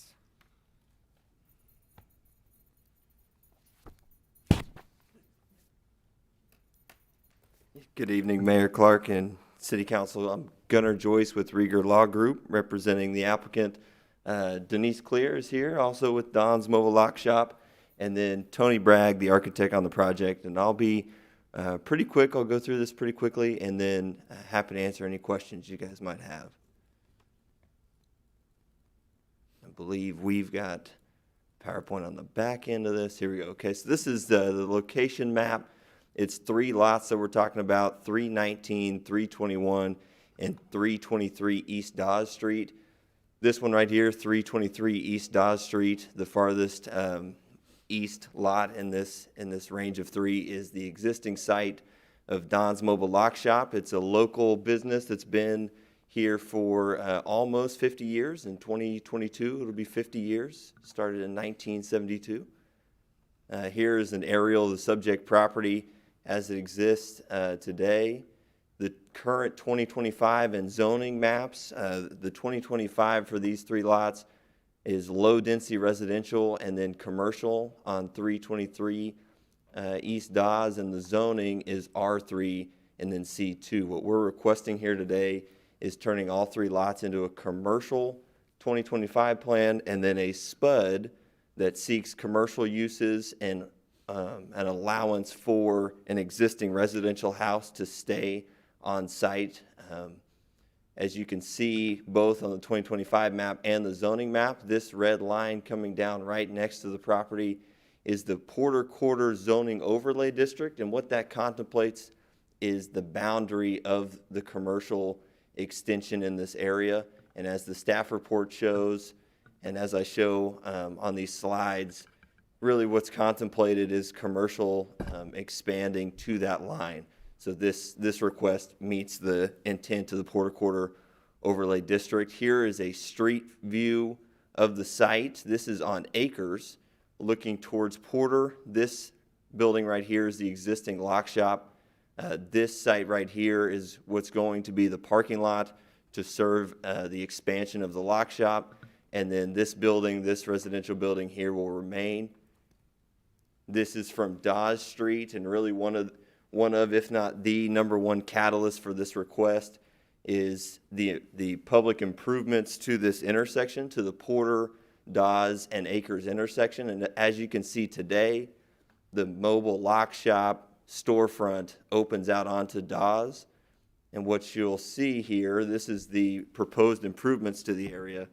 Good evening, Mayor Clark and City Council. I'm Gunnar Joyce with Rieger Law Group, representing the applicant. Denise Clear is here, also with Don's Mobile Lock Shop, and then Tony Bragg, the architect on the project. And I'll be pretty quick. I'll go through this pretty quickly, and then happy to answer any questions you guys might have. I believe we've got PowerPoint on the back end of this. Here we go. Okay, so this is the location map. It's 3 lots that we're talking about, 319, 321, and 323 East Dawes Street. This one right here, 323 East Dawes Street, the farthest east lot in this range of 3 is the existing site of Don's Mobile Lock Shop. It's a local business that's been here for almost 50 years. In 2022, it'll be 50 years. Started in 1972. Here is an aerial of the subject property as it exists today. The current 2025 and zoning maps, the 2025 for these 3 lots is low-density residential and then commercial on 323 East Dawes, and the zoning is R3 and then C2. What we're requesting here today is turning all 3 lots into a commercial 2025 plan and then a SPUD that seeks commercial uses and an allowance for an existing residential house to stay on site. As you can see, both on the 2025 map and the zoning map, this red line coming down right next to the property is the Porter Quarter Zoning Overlay District, and what that contemplates is the boundary of the commercial extension in this area. And as the staff report shows, and as I show on these slides, really what's contemplated is commercial expanding to that line. So this request meets the intent of the Porter Quarter Overlay District. Here is a street view of the site. This is on acres looking towards Porter. This building right here is the existing lock shop. This site right here is what's going to be the parking lot to serve the expansion of the lock shop. And then this building, this residential building here will remain. This is from Dawes Street, and really one of, if not the #1 catalyst for this request is the public improvements to this intersection, to the Porter, Dawes, and Acres intersection. And as you can see today, the mobile lock shop storefront opens out onto Dawes. And what you'll see here, this is the proposed improvements to the area.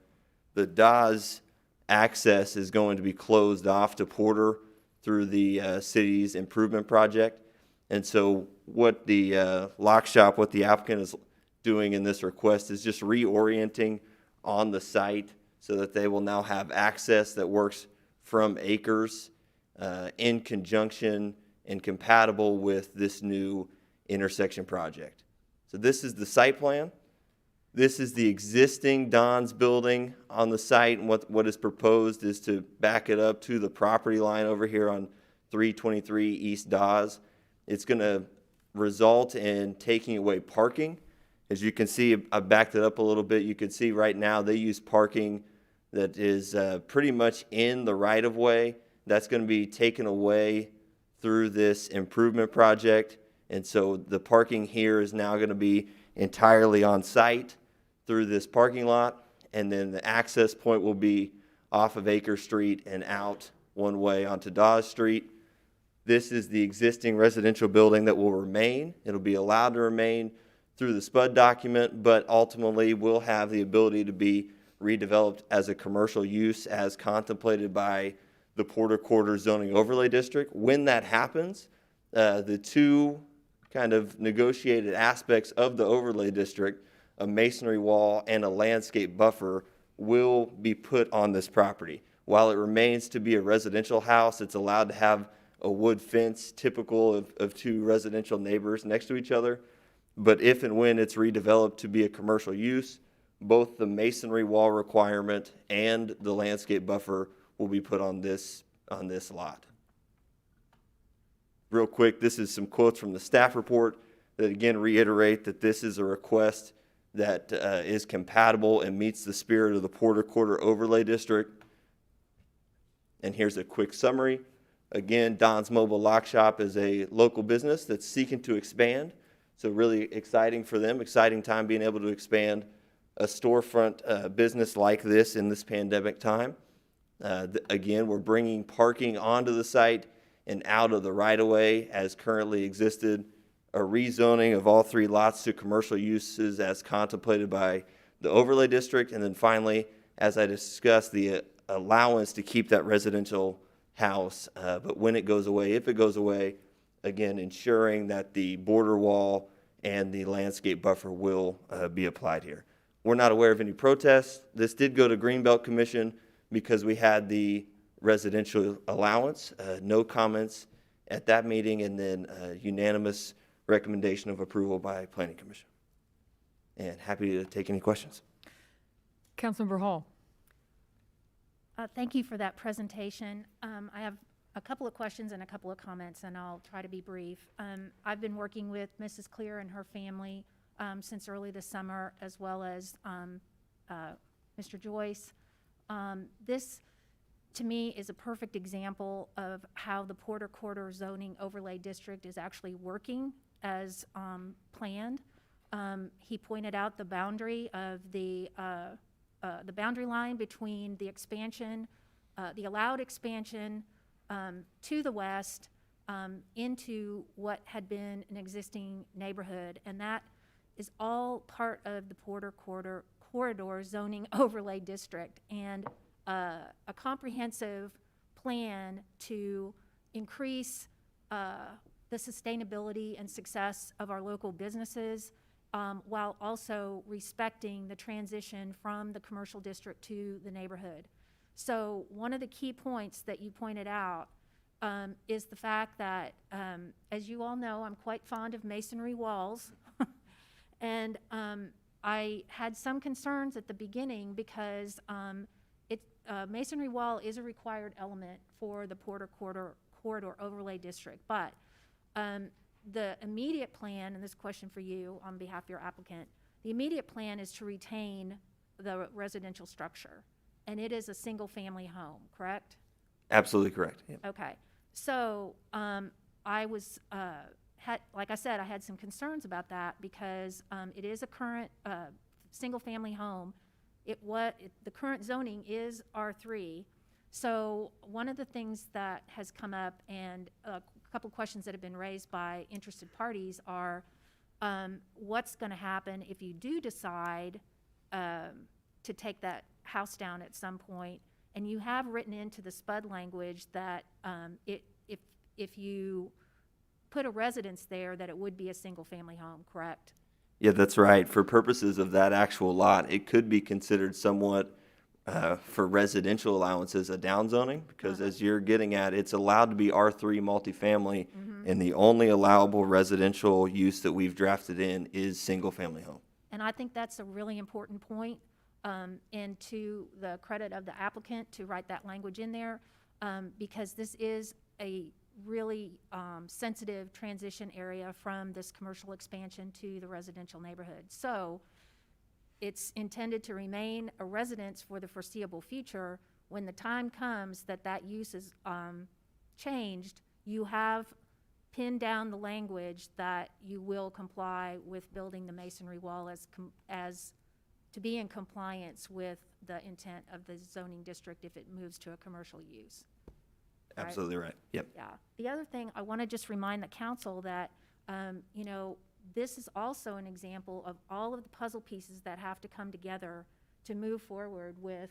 The Dawes access is going to be closed off to Porter through the city's improvement project. And so what the lock shop, what the applicant is doing in this request is just reorienting on the site so that they will now have access that works from acres in conjunction and compatible with this new intersection project. So this is the site plan. This is the existing Don's building on the site, and what is proposed is to back it up to the property line over here on 323 East Dawes. It's going to result in taking away parking. As you can see, I backed it up a little bit. You can see right now they use parking that is pretty much in the right-of-way. That's going to be taken away through this improvement project. And so the parking here is now going to be entirely on site through this parking lot. And then the access point will be off of Acre Street and out one way onto Dawes Street. This is the existing residential building that will remain. It'll be allowed to remain through the SPUD document, but ultimately will have the ability to be redeveloped as a commercial use as contemplated by the Porter Quarter Zoning Overlay District. When that happens, the two kind of negotiated aspects of the overlay district, a masonry wall and a landscape buffer, will be put on this property. While it remains to be a residential house, it's allowed to have a wood fence typical of two residential neighbors next to each other. But if and when it's redeveloped to be a commercial use, both the masonry wall requirement and the landscape buffer will be put on this lot. Real quick, this is some quotes from the staff report that again reiterate that this is a request that is compatible and meets the spirit of the Porter Quarter Overlay District. And here's a quick summary. Again, Don's Mobile Lock Shop is a local business that's seeking to expand. So really exciting for them, exciting time being able to expand a storefront business like this in this pandemic time. Again, we're bringing parking onto the site and out of the right-of-way as currently existed, a rezoning of all three lots to commercial uses as contemplated by the overlay district, and then finally, as I discussed, the allowance to keep that residential house, but when it goes away, if it goes away, again, ensuring that the border wall and the landscape buffer will be applied here. We're not aware of any protests. This did go to Greenbelt Commission because we had the residential allowance, no comments at that meeting, and then unanimous recommendation of approval by Planning Commission. And happy to take any questions. Councilmember Hall. Thank you for that presentation. I have a couple of questions and a couple of comments, and I'll try to be brief. I've been working with Mrs. Clear and her family since early this summer, as well as Mr. Joyce. This, to me, is a perfect example of how the Porter Quarter Zoning Overlay District is actually working as planned. He pointed out the boundary of the boundary line between the expansion, the allowed expansion to the west into what had been an existing neighborhood, and that is all part of the Porter Corridor Zoning Overlay District, and a comprehensive plan to increase the sustainability and success of our local businesses, while also respecting the transition from the commercial district to the neighborhood. So one of the key points that you pointed out is the fact that, as you all know, I'm quite fond of masonry walls. And I had some concerns at the beginning because masonry wall is a required element for the Porter Corridor Overlay District. But the immediate plan, and this question for you on behalf of your applicant, the immediate plan is to retain the residential structure. And it is a single-family home, correct? Absolutely correct. Yep. Okay. So I was, like I said, I had some concerns about that because it is a current single-family home. The current zoning is R3. So one of the things that has come up, and a couple questions that have been raised by interested parties, are what's going to happen if you do decide to take that house down at some point, and you have written into the SPUD language that if you put a residence there, that it would be a single-family home, correct? Yeah, that's right. For purposes of that actual lot, it could be considered somewhat, for residential allowances, a downzoning, because as you're getting at, it's allowed to be R3 multifamily, and the only allowable residential use that we've drafted in is single-family home. And I think that's a really important point, and to the credit of the applicant to write that language in there, because this is a really sensitive transition area from this commercial expansion to the residential neighborhood. So it's intended to remain a residence for the foreseeable future. When the time comes that that use is changed, you have pinned down the language that you will comply with building the masonry wall as to be in compliance with the intent of the zoning district if it moves to a commercial use. Right? Absolutely right. Yep. Yeah. The other thing, I want to just remind the council that, you know, this is also an example of all of the puzzle pieces that have to come together to move forward with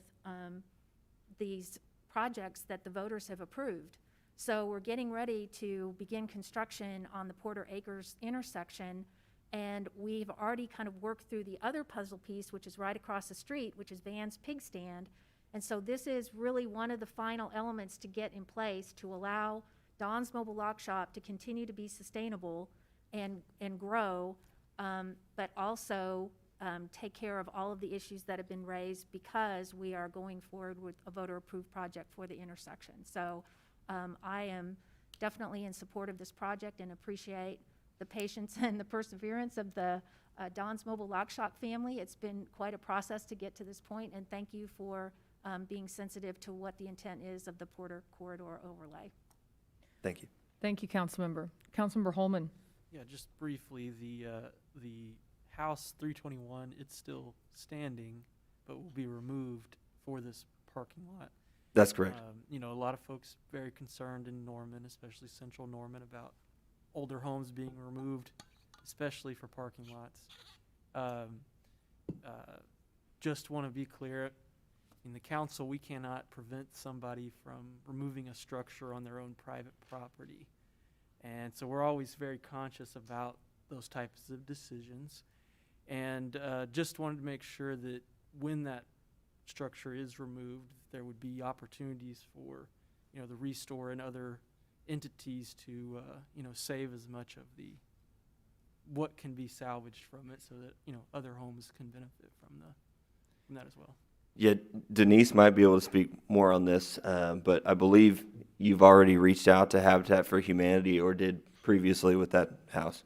these projects that the voters have approved. So we're getting ready to begin construction on the Porter Acres intersection, and we've already kind of worked through the other puzzle piece, which is right across the street, which is Van's Pig Stand. And so this is really one of the final elements to get in place to allow Don's Mobile Lock Shop to continue to be sustainable and grow, but also take care of all of the issues that have been raised because we are going forward with a voter-approved project for the intersection. So I am definitely in support of this project and appreciate the patience and the perseverance of the Don's Mobile Lock Shop family. It's been quite a process to get to this point, and thank you for being sensitive to what the intent is of the Porter Corridor overlay. Thank you. Thank you, Councilmember. Councilmember Holman. Yeah, just briefly, the House 321, it's still standing, but will be removed for this parking lot. That's correct. You know, a lot of folks very concerned in Norman, especially central Norman, about older homes being removed, especially for parking lots. Just want to be clear, in the council, we cannot prevent somebody from removing a structure on their own private property. And so we're always very conscious about those types of decisions. And just wanted to make sure that when that structure is removed, there would be opportunities for, you know, the Restore and other entities to, you know, save as much of what can be salvaged from it, so that, you know, other homes can benefit from that as well. Yeah, Denise might be able to speak more on this, but I believe you've already reached out to Habitat for Humanity or did previously with that house.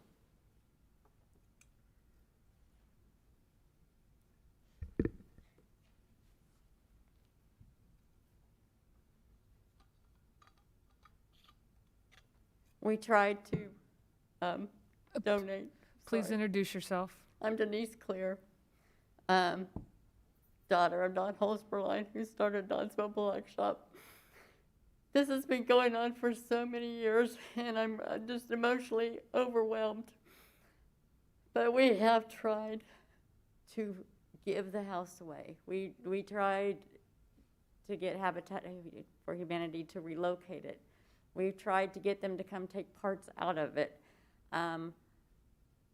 We tried to donate. Please Sorry. introduce yourself. I'm Denise Clear, daughter of Don Holzberline, who started Don's Mobile Lock Shop. This has been going on for so many years, and I'm just emotionally overwhelmed. But we have tried to give the house away. We tried to get Habitat for Humanity to relocate it. We've tried to get them to come take parts out of it.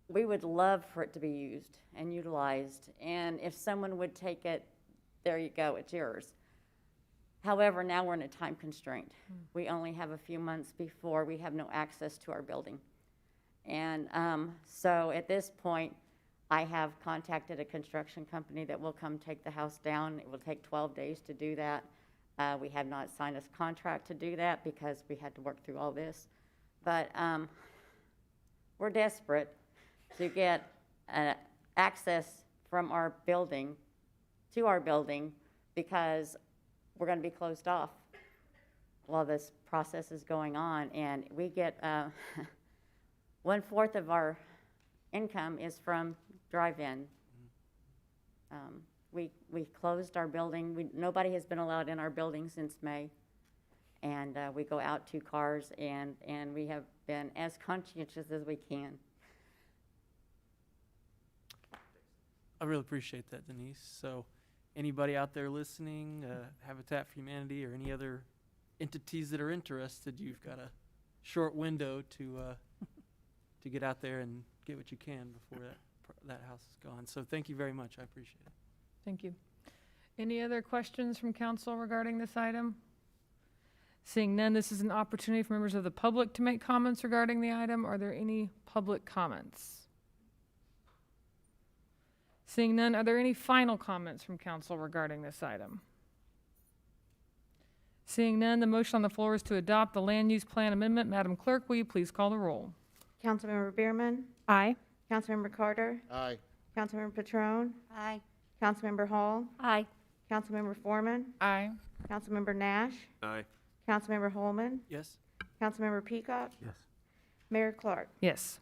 We would love for it to be used and utilized, and if someone would take it, there you go, it's yours. However, now we're in a time constraint. We only have a few months before we have no access to our building. And so at this point, I have contacted a construction company that will come take the house down. It will take 12 days to do that. We have not signed a contract to do that because we had to work through all this. But we're desperate to get access from our building to our building because we're going to be closed off while this process is going on. And we get 1/4 of our income is from drive-in. We closed our building. Nobody has been allowed in our building since May. And we go out to cars, and we have been as conscientious as we can. I really appreciate that, Denise. So anybody out there listening, Habitat for Humanity or any other entities that are interested, you've got a short window to get out there and get what you can before that that house is gone. So thank you very much. I appreciate it. Thank you. Any other questions from council regarding this item? Seeing none, this is an opportunity for members of the public to make comments regarding the item. Are there any public comments? Seeing none, are there any final comments from council regarding this item? Seeing none, the motion on the floor is to adopt the land use plan amendment. Madam Clerk, will you please call the roll? Councilmember Bierman? Aye. Councilmember Carter? Aye. Councilmember Patron? Aye. Councilmember Hall? Aye. Councilmember Foreman? Aye. Councilmember Nash? Aye. Councilmember Holman? Yes? Councilmember Peacock? Yes. Mayor Clark? Yes.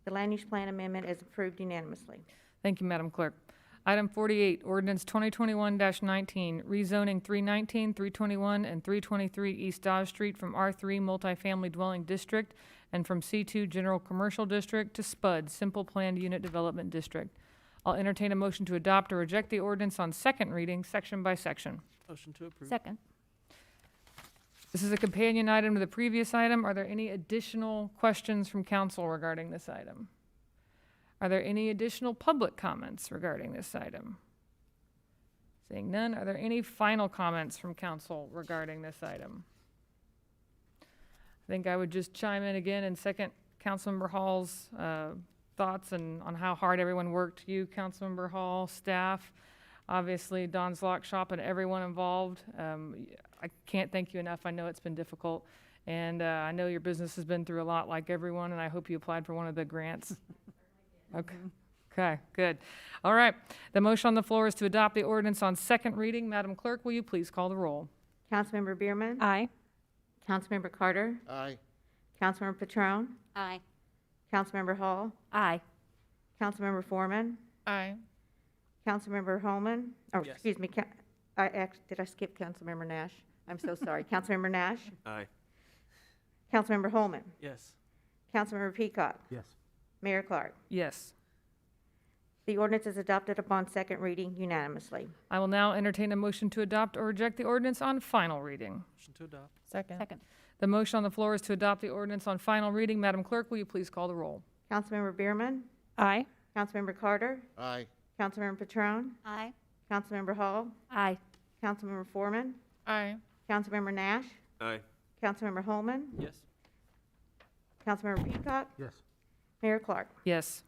The land use plan amendment is approved unanimously. Thank you, Madam Clerk. Item 48, ordinance 2021-19, rezoning 319, 321, and 323 East Dodge Street from R3 Multifamily Dwelling District and from C2 General Commercial District to SPUD, Simple Planned Unit Development District. I'll entertain a motion to adopt or reject the ordinance on second reading, section by section. Motion to approve. Second. This is a companion item to the previous item. Are there any additional questions from council regarding this item? Are there any additional public comments regarding this item? Seeing none, are there any final comments from council regarding this item? I think I would just chime in again and second Councilmember Hall's thoughts and on how hard everyone worked. You, Councilmember Hall, staff, obviously Don's Lock Shop and everyone involved. I can't thank you enough. I know it's been difficult. And I know your business has been through a lot like everyone, and I hope you applied for one of the grants. Okay. Okay, good. All right. The motion on the floor is to adopt the ordinance on second reading. Madam Clerk, will you please call the roll? Councilmember Bierman? Aye. Councilmember Carter? Aye. Councilmember Patron? Aye. Councilmember Hall? Aye. Councilmember Foreman? Aye. Councilmember Holman? Oh, Yes. excuse me, did I skip Councilmember Nash? I'm so sorry. Councilmember Nash? Aye. Councilmember Holman? Yes. Councilmember Peacock? Yes. Mayor Clark? Yes. The ordinance is adopted upon second reading unanimously. I will now entertain a motion to adopt or reject the ordinance on final reading. Motion to adopt. Second. The motion on the floor is to adopt the ordinance on final reading. Madam Clerk, will you please call the roll? Councilmember Bierman? Aye. Councilmember Carter? Aye. Councilmember Patron? Aye. Councilmember Hall? Aye. Councilmember Foreman? Aye. Councilmember Nash? Aye. Councilmember Holman? Yes. Councilmember Peacock? Yes. Mayor Clark? Yes.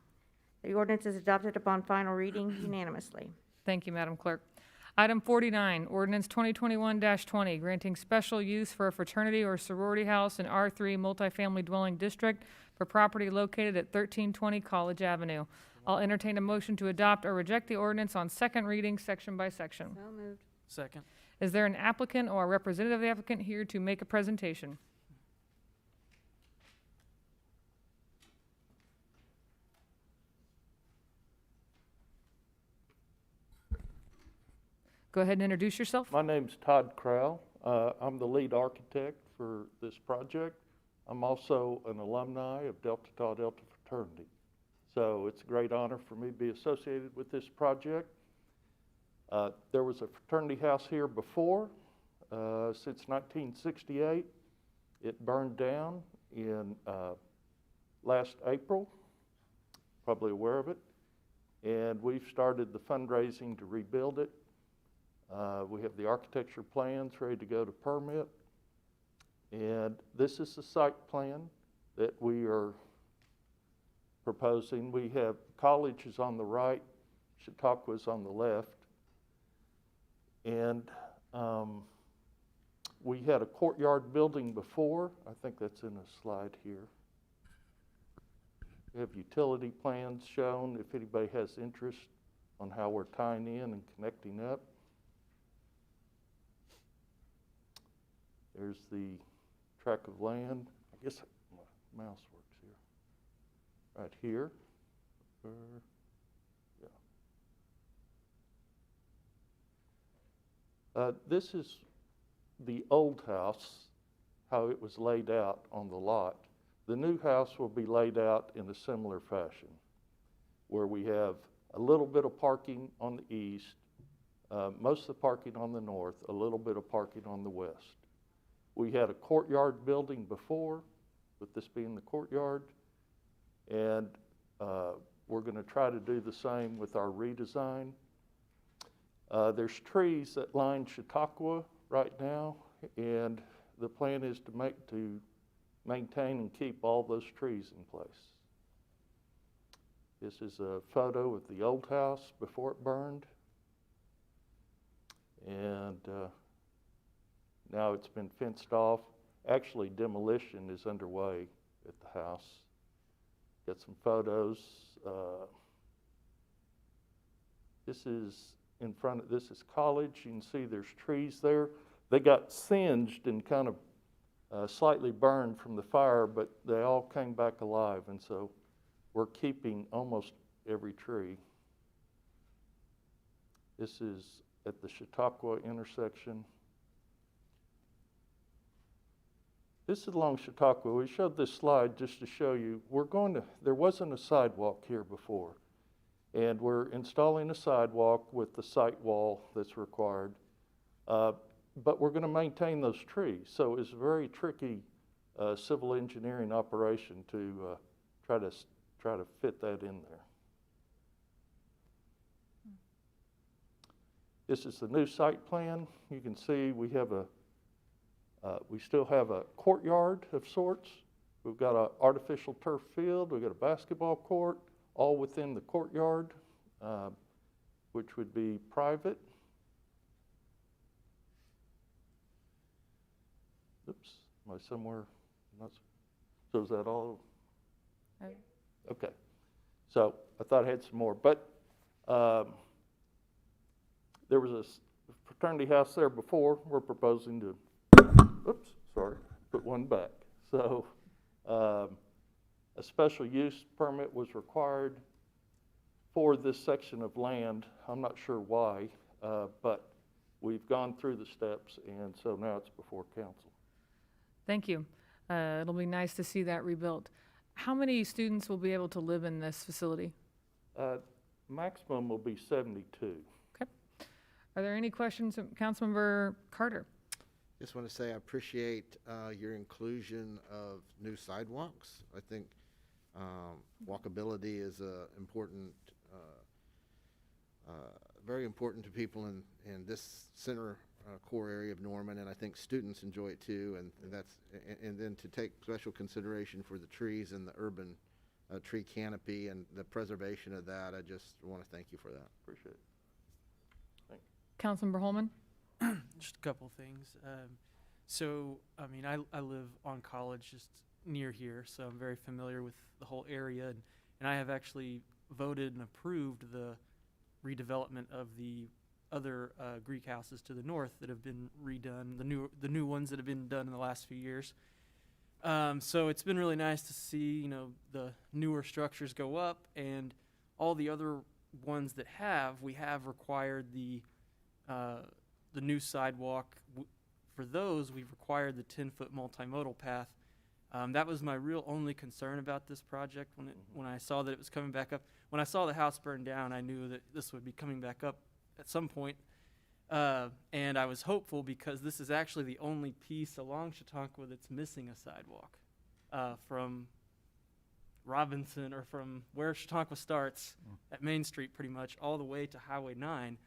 The ordinance is adopted upon final reading unanimously. Thank you, Madam Clerk. Item 49, ordinance 2021-20, granting special use for a fraternity or sorority house in R3 multifamily dwelling district for property located at 1320 College Avenue. I'll entertain a motion to adopt or reject the ordinance on second reading, section by section. So moved. Second. Is there an applicant or a representative of the applicant here to make a presentation? Go ahead and introduce yourself. My name's Todd Crowell. I'm the lead architect for this project. I'm also an alumni of Delta Tau Delta fraternity. So it's a great honor for me to be associated with this project. There was a fraternity house here before, since 1968. It burned down in last April, probably aware of it. And we've started the fundraising to rebuild it. We have the architecture plans ready to go to permit. And this is the site plan that we are proposing. We have colleges on the right, Chautauqua's on the left. And we had a courtyard building before. I think that's in a slide here. We have utility plans shown if anybody has interest on how we're tying in and connecting up. There's the tract of land. I guess my mouse works here. Right here. Yeah. This is the old house, how it was laid out on the lot. The new house will be laid out in a similar fashion, where we have a little bit of parking on the east, most of the parking on the north, a little bit of parking on the west. We had a courtyard building before, with this being the courtyard, And we're going to try to do the same with our redesign. There's trees that line Chautauqua right now, and the plan is to maintain and keep all those trees in place. This is a photo of the old house before it burned. And now it's been fenced off. Actually, demolition is underway at the house. Got some photos. This is college. You can see there's trees there. They got singed and kind of slightly burned from the fire, but they all came back alive, and so we're keeping almost every tree. This is at the Chautauqua intersection. This is along Chautauqua. We showed this slide just to show you, there wasn't a sidewalk here before, and we're installing a sidewalk with the site wall that's required. But we're going to maintain those trees. So it's a very tricky civil engineering operation to try to fit that in there. This is the new site plan. You can see we still have a courtyard of sorts. We've got an artificial turf field. We've got a basketball court, all within the courtyard, which would be private. Oops, am I somewhere? So is that all? Okay. So I thought I had some more, but there was a fraternity house there before. We're proposing to, put one back. So a special use permit was required for this section of land. I'm not sure why, but we've gone through the steps, and so now it's before council. Thank you. It'll be nice to see that rebuilt. How many students will be able to live in this facility? Maximum will be 72. Okay. Are there any questions, Councilmember Carter? Just want to say I appreciate your inclusion of new sidewalks. I think walkability is important, very important to people in this center core area of Norman, and I think students enjoy it too. And then to take special consideration for the trees and the urban tree canopy and the preservation of that. I just want to thank you for that. Appreciate it. Thank you. Councilmember Holman? Just a couple things. I live on College, just near here, so I'm very familiar with the whole area, and I have actually voted and approved the redevelopment of the other Greek houses to the north that have been redone, the new ones that have been done in the last few years. So it's been really nice to see, the newer structures go up, and all the other ones that we have required the new sidewalk. For those, we've required the 10-foot multimodal path. That was my real only concern about this project when I saw that it was coming back up. When I saw the house burn down, I knew that this would be coming back up at some point. And I was hopeful because this is actually the only piece along Chautauqua that's missing a sidewalk from Robinson, or from where Chautauqua starts at Main Street pretty much all the way to Highway 9.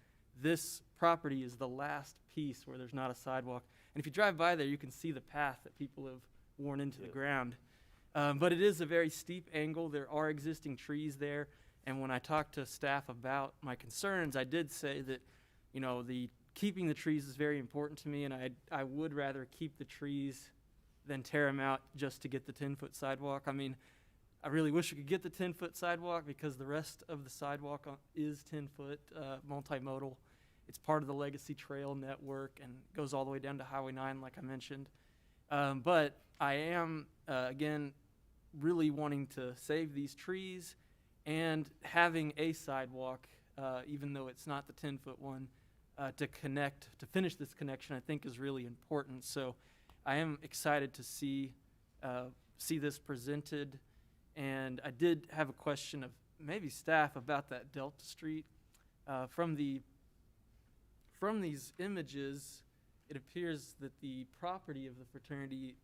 This property is the last piece where there's not a sidewalk. And if you drive by there, you can see the path that people have worn into the ground. But it is a very steep angle. There are existing trees there. And when I talked to staff about my concerns, I did say that, keeping the trees is very important to me, and I would rather keep the trees than tear them out just to get the 10-foot sidewalk. I mean, I really wish we could get the 10-foot sidewalk because the rest of the sidewalk is 10-foot multimodal. It's part of the Legacy Trail network and goes all the way down to Highway 9, like I mentioned. But I am, again, really wanting to save these trees, and having a sidewalk, even though it's not the 10-foot one, to finish this connection, I think is really important. So I am excited to see this presented. And I did have a question of maybe staff about that Delta Street. From these images, it appears that the property of the fraternity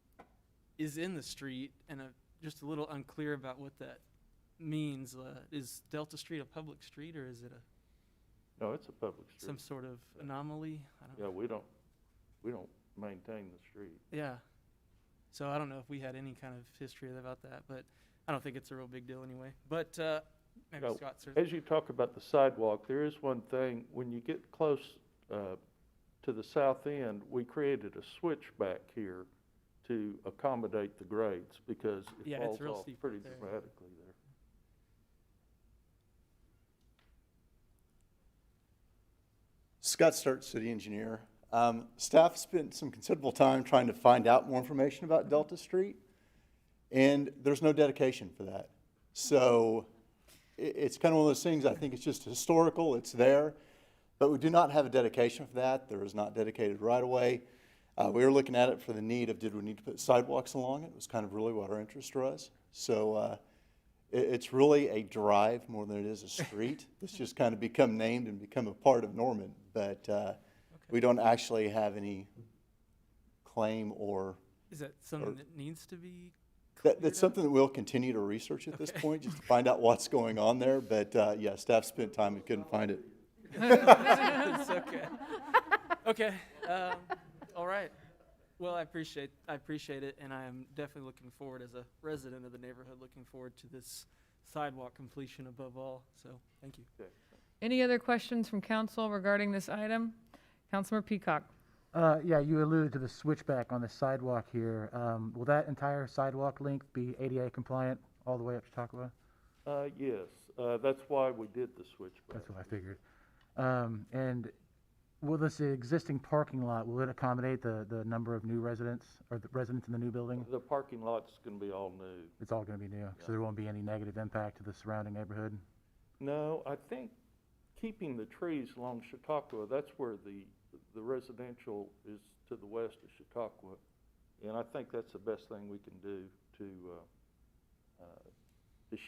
is in the street, and just a little unclear about what that means. Is Delta Street a public street, or is it No, it's a public street. some sort of anomaly? I don't Yeah, we don't maintain the street. Yeah. So I don't know if we had any kind of history about that, but I don't think it's a real big deal anyway. But maybe Now, Scott, sir. as you talk about the sidewalk, there is one thing, when you get close to the south end, we created a switch back here to accommodate the grades because it Yeah, it's falls real off steep pretty up there. dramatically there. Scott Sturt, city engineer. Staff spent some considerable time trying to find out more information about Delta Street, and there's no dedication for that. So it's kind of one of those things, I think it's just historical, it's there, but we do not have a dedication for that. There is not dedicated right away. We were looking at it for the need of, did we need to put sidewalks along it? It was kind of really what our interest was. So it's really a drive more than it is a street. It's just kind of become named and become a part of Norman, but we don't actually have any claim or. Is that something that needs to be? That's something that we'll continue to research at this point, just to find out what's going on there. But yeah, staff spent time and couldn't find it. It's okay. Okay. All right. Well, I appreciate it, and I am definitely looking forward, as a resident of the neighborhood, looking forward to this sidewalk completion above all. So, thank you. Any other questions from council regarding this item? Councilmember Peacock. Yeah, you alluded to the switchback on the sidewalk here. Will that entire sidewalk length be ADA compliant all the way up to Chautauqua? Yes, that's why we did the switchback. That's what I figured. And will this existing parking lot, will it accommodate the number of new residents, or the residents in the new building? The parking lot's gonna be all new. It's all gonna be new, so there won't be any negative impact to the surrounding neighborhood? No, I think keeping the trees along Chautauqua, that's where the residential is to the west of Chautauqua. And I think that's the best thing we can do to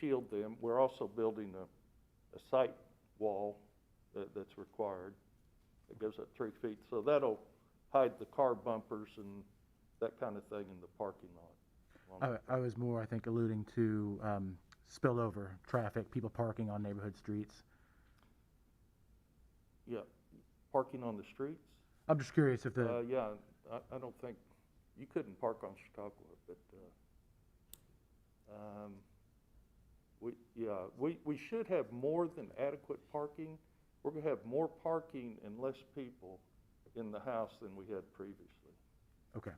shield them. We're also building a site wall that's required. It goes up 3 feet, so that'll hide the car bumpers and that kind of thing in the parking lot. I was more, I think, alluding to spillover traffic, people parking on neighborhood streets. Yeah, parking on the streets? I'm just curious if the, Yeah, I don't think, you couldn't park on Chautauqua, but, we should have more than adequate parking. We're gonna have more parking and less people in the house than we had previously. okay.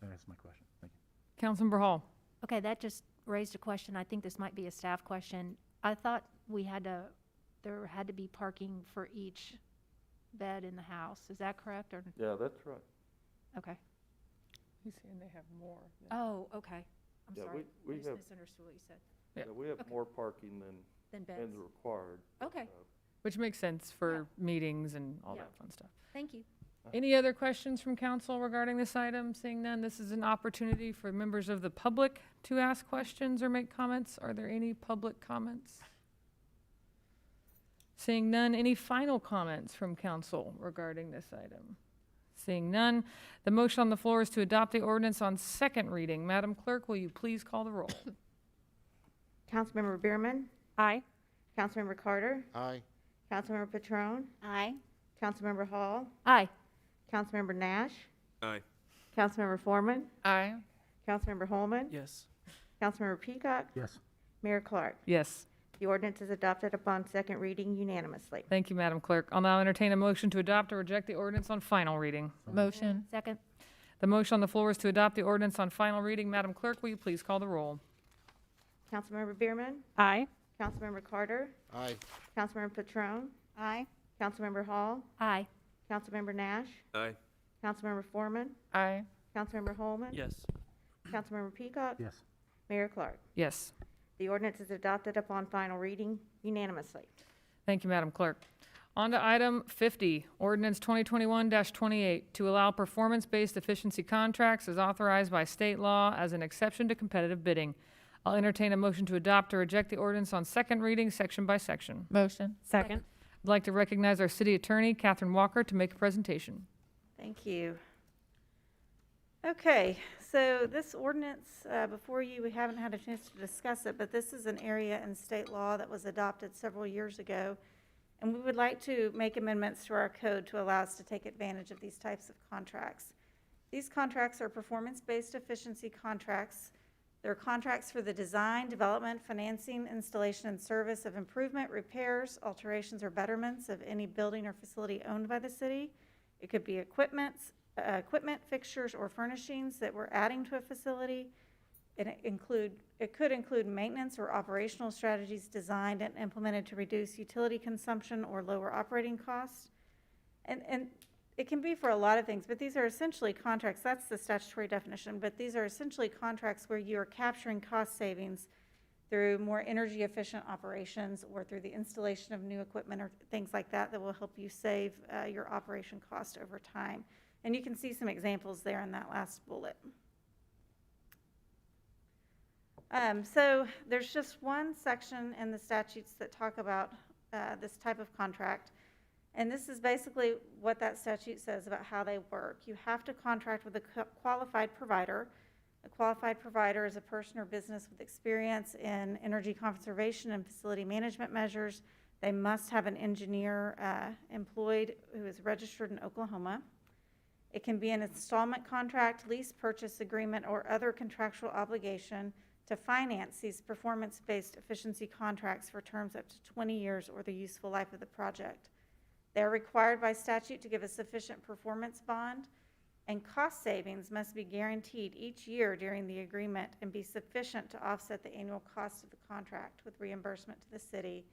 That's my question, thank you. Councilmember Hall. Okay, that just raised a question. I think this might be a staff question. I thought there had to be parking for each bed in the house. Is that correct, or? Yeah, that's right. Okay. He's saying they have more. Oh, okay. I'm Yeah, sorry. we I just have- misunderstood what you said. Yeah, we have Okay. more parking than Than beds. required. Okay. Which makes sense for meetings and all Yeah. that fun stuff. Thank you. Any other questions from council regarding this item? Seeing none, this is an opportunity for members of the public to ask questions or make comments. Are there any public comments? Seeing none, any final comments from council regarding this item? Seeing none, the motion on the floor is to adopt the ordinance on second reading. Madam Clerk, will you please call the roll? Councilmember Bierman? Aye. Councilmember Carter? Aye. Councilmember Patron? Aye. Councilmember Hall? Aye. Councilmember Nash? Aye. Councilmember Foreman? Aye. Councilmember Holman? Yes. Councilmember Peacock? Yes. Mayor Clark? Yes. The ordinance is adopted upon second reading unanimously. Thank you, Madam Clerk. I'll now entertain a motion to adopt or reject the ordinance on final reading. Motion. Second. The motion on the floor is to adopt the ordinance on final reading. Madam Clerk, will you please call the roll? Councilmember Bierman? Aye. Councilmember Carter? Aye. Councilmember Patron? Aye. Councilmember Hall? Aye. Councilmember Nash? Aye. Councilmember Foreman? Aye. Councilmember Holman? Yes. Councilmember Peacock? Yes. Mayor Clark? Yes. The ordinance is adopted upon final reading unanimously. Thank you, Madam Clerk. On to item 50, ordinance 2021-28, to allow performance-based efficiency contracts as authorized by state law as an exception to competitive bidding. I'll entertain a motion to adopt or reject the ordinance on second reading, section by section. Motion. Second. I'd like to recognize our city attorney, Catherine Walker, to make a presentation. Thank you. Okay, so this ordinance, before you, we haven't had a chance to discuss it, but this is an area in state law that was adopted several years ago. And we would like to make amendments to our code to allow us to take advantage of these types of contracts. These contracts are performance-based efficiency contracts. They're contracts for the design, development, financing, installation, and service of improvement, repairs, alterations, or betterments of any building or facility owned by the city. It could be equipment, fixtures, or furnishings that we're adding to a facility. It could include maintenance or operational strategies designed and implemented to reduce utility consumption or lower operating costs. And it can be for a lot of things, but these are essentially contracts. That's the statutory definition, but these are essentially contracts where you are capturing cost savings through more energy efficient operations or through the installation of new equipment or things like that that will help you save your operation cost over time. And you can see some examples there in that last bullet. So there's just one section in the statutes that talk about this type of contract. And this is basically what that statute says about how they work. You have to contract with a qualified provider. A qualified provider is a person or business with experience in energy conservation and facility management measures. They must have an engineer employed who is registered in Oklahoma. It can be an installment contract, lease purchase agreement, or other contractual obligation to finance these performance-based efficiency contracts for terms up to 20 years or the useful life of the project. They are required by statute to give a sufficient performance bond, and cost savings must be guaranteed each year during the agreement and be sufficient to offset the annual cost of the contract with reimbursement to the city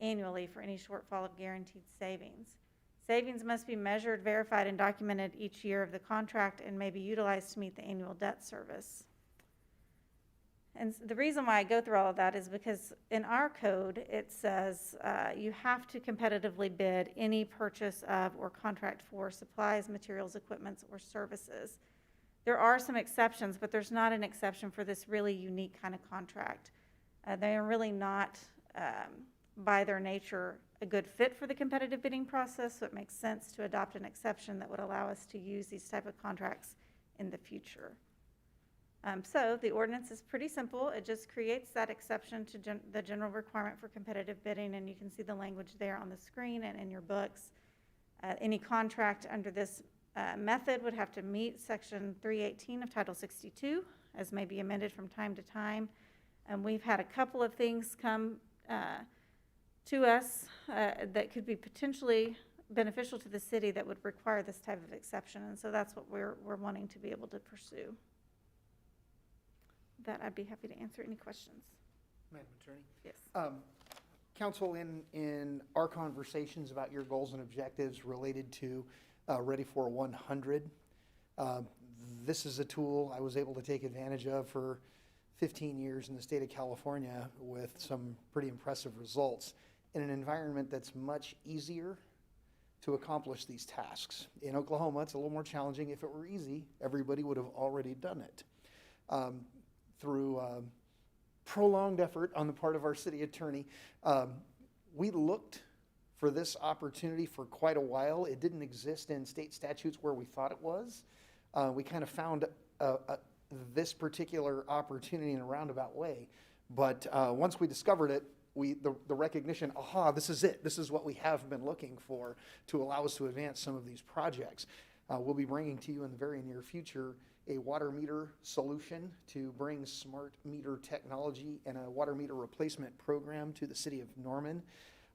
annually for any shortfall of guaranteed savings. Savings must be measured, verified, and documented each year of the contract and may be utilized to meet the annual debt service. And the reason why I go through all of that is because in our code, it says you have to competitively bid any purchase of or contract for supplies, materials, equipment, or services. There are some exceptions, but there's not an exception for this really unique kind of contract. They are really not, by their nature, a good fit for the competitive bidding process, so it makes sense to adopt an exception that would allow us to use these type of contracts in the future. So the ordinance is pretty simple. It just creates that exception to the general requirement for competitive bidding, and you can see the language there on the screen and in your books. Any contract under this method would have to meet Section 318 of Title 62, as may be amended from time to time. And we've had a couple of things come to us that could be potentially beneficial to the city that would require this type of exception, and so that's what we're wanting to be able to pursue. That I'd be happy to answer any questions. Madam Attorney? Yes. Council, in our conversations about your goals and objectives related to Ready for 100, this is a tool I was able to take advantage of for 15 years in the state of California with some pretty impressive results in an environment that's much easier to accomplish these tasks. In Oklahoma, it's a little more challenging. If it were easy, everybody would have already done it. Through prolonged effort on the part of our city attorney, we looked for this opportunity for quite a while. It didn't exist in state statutes where we thought it was. We kind of found this particular opportunity in a roundabout way. But once we discovered it, the recognition, aha, this is it. This is what we have been looking for to allow us to advance some of these projects. We'll be bringing to you in the very near future a water meter solution to bring smart meter technology and a water meter replacement program to the city of Norman.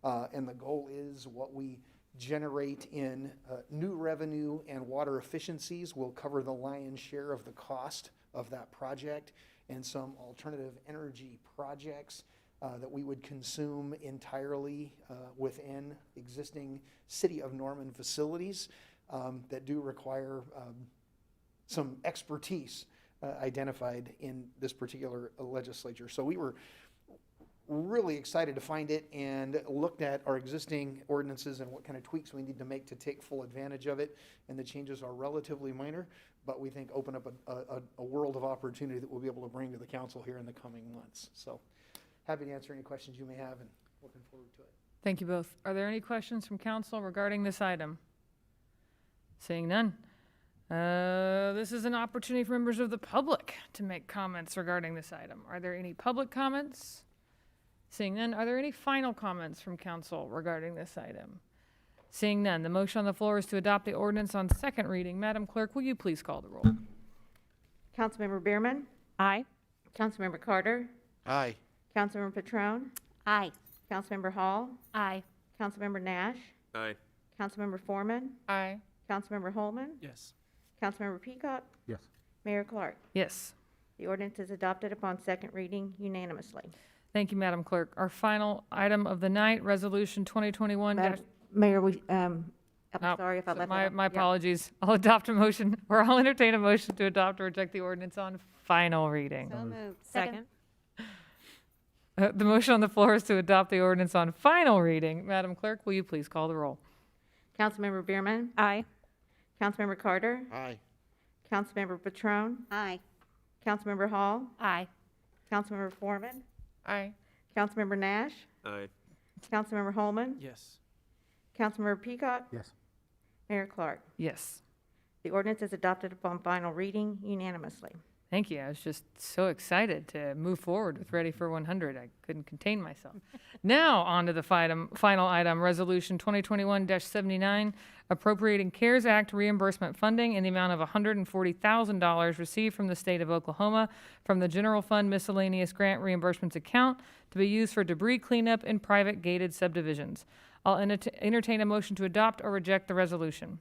And the goal is what we generate in new revenue and water efficiencies will cover the lion's share of the cost of that project, and some alternative energy projects that we would consume entirely within existing city of Norman facilities that do require some expertise identified in this particular legislature. So we were really excited to find it and looked at our existing ordinances and what kind of tweaks we need to make to take full advantage of it. And the changes are relatively minor, but we think open up a world of opportunity that we'll be able to bring to the council here in the coming months. So happy to answer any questions you may have and looking forward to it. Thank you both. Are there any questions from council regarding this item? Seeing none. This is an opportunity for members of the public to make comments regarding this item. Are there any public comments? Seeing none, are there any final comments from council regarding this item? Seeing none, the motion on the floor is to adopt the ordinance on second reading. Madam Clerk, will you please call the roll? Councilmember Bierman? Aye. Councilmember Carter? Aye. Councilmember Petrone? Aye. Councilmember Hall? Aye. Councilmember Nash? Aye. Councilmember Foreman? Aye. Councilmember Holman? Yes. Councilmember Peacock? Yes. Mayor Clark? Yes. The ordinance is adopted upon second reading unanimously. Thank you, Madam Clerk. Our final item of the night, Resolution 2021 Mayor, I'm sorry if I left that out. My Yeah. apologies. I'll adopt a motion, or I'll entertain a motion to adopt or reject the ordinance on final reading. So moved. Second. The motion on the floor is to adopt the ordinance on final reading. Madam Clerk, will you please call the roll? Councilmember Bierman? Aye. Councilmember Carter? Aye. Councilmember Petrone? Aye. Councilmember Hall? Aye. Councilmember Foreman? Aye. Councilmember Nash? Aye. Councilmember Holman? Yes. Councilmember Peacock? Yes. Mayor Clark? Yes. The ordinance is adopted upon final reading unanimously. Thank you. I was just so excited to move forward with Ready for 100. I couldn't contain myself. Now, on to the final item, Resolution 2021-79, appropriating CARES Act reimbursement funding in the amount of $140,000 received from the state of Oklahoma from the General Fund Miscellaneous Grant Reimbursements Account to be used for debris cleanup in private gated subdivisions. I'll entertain a motion to adopt or reject the resolution.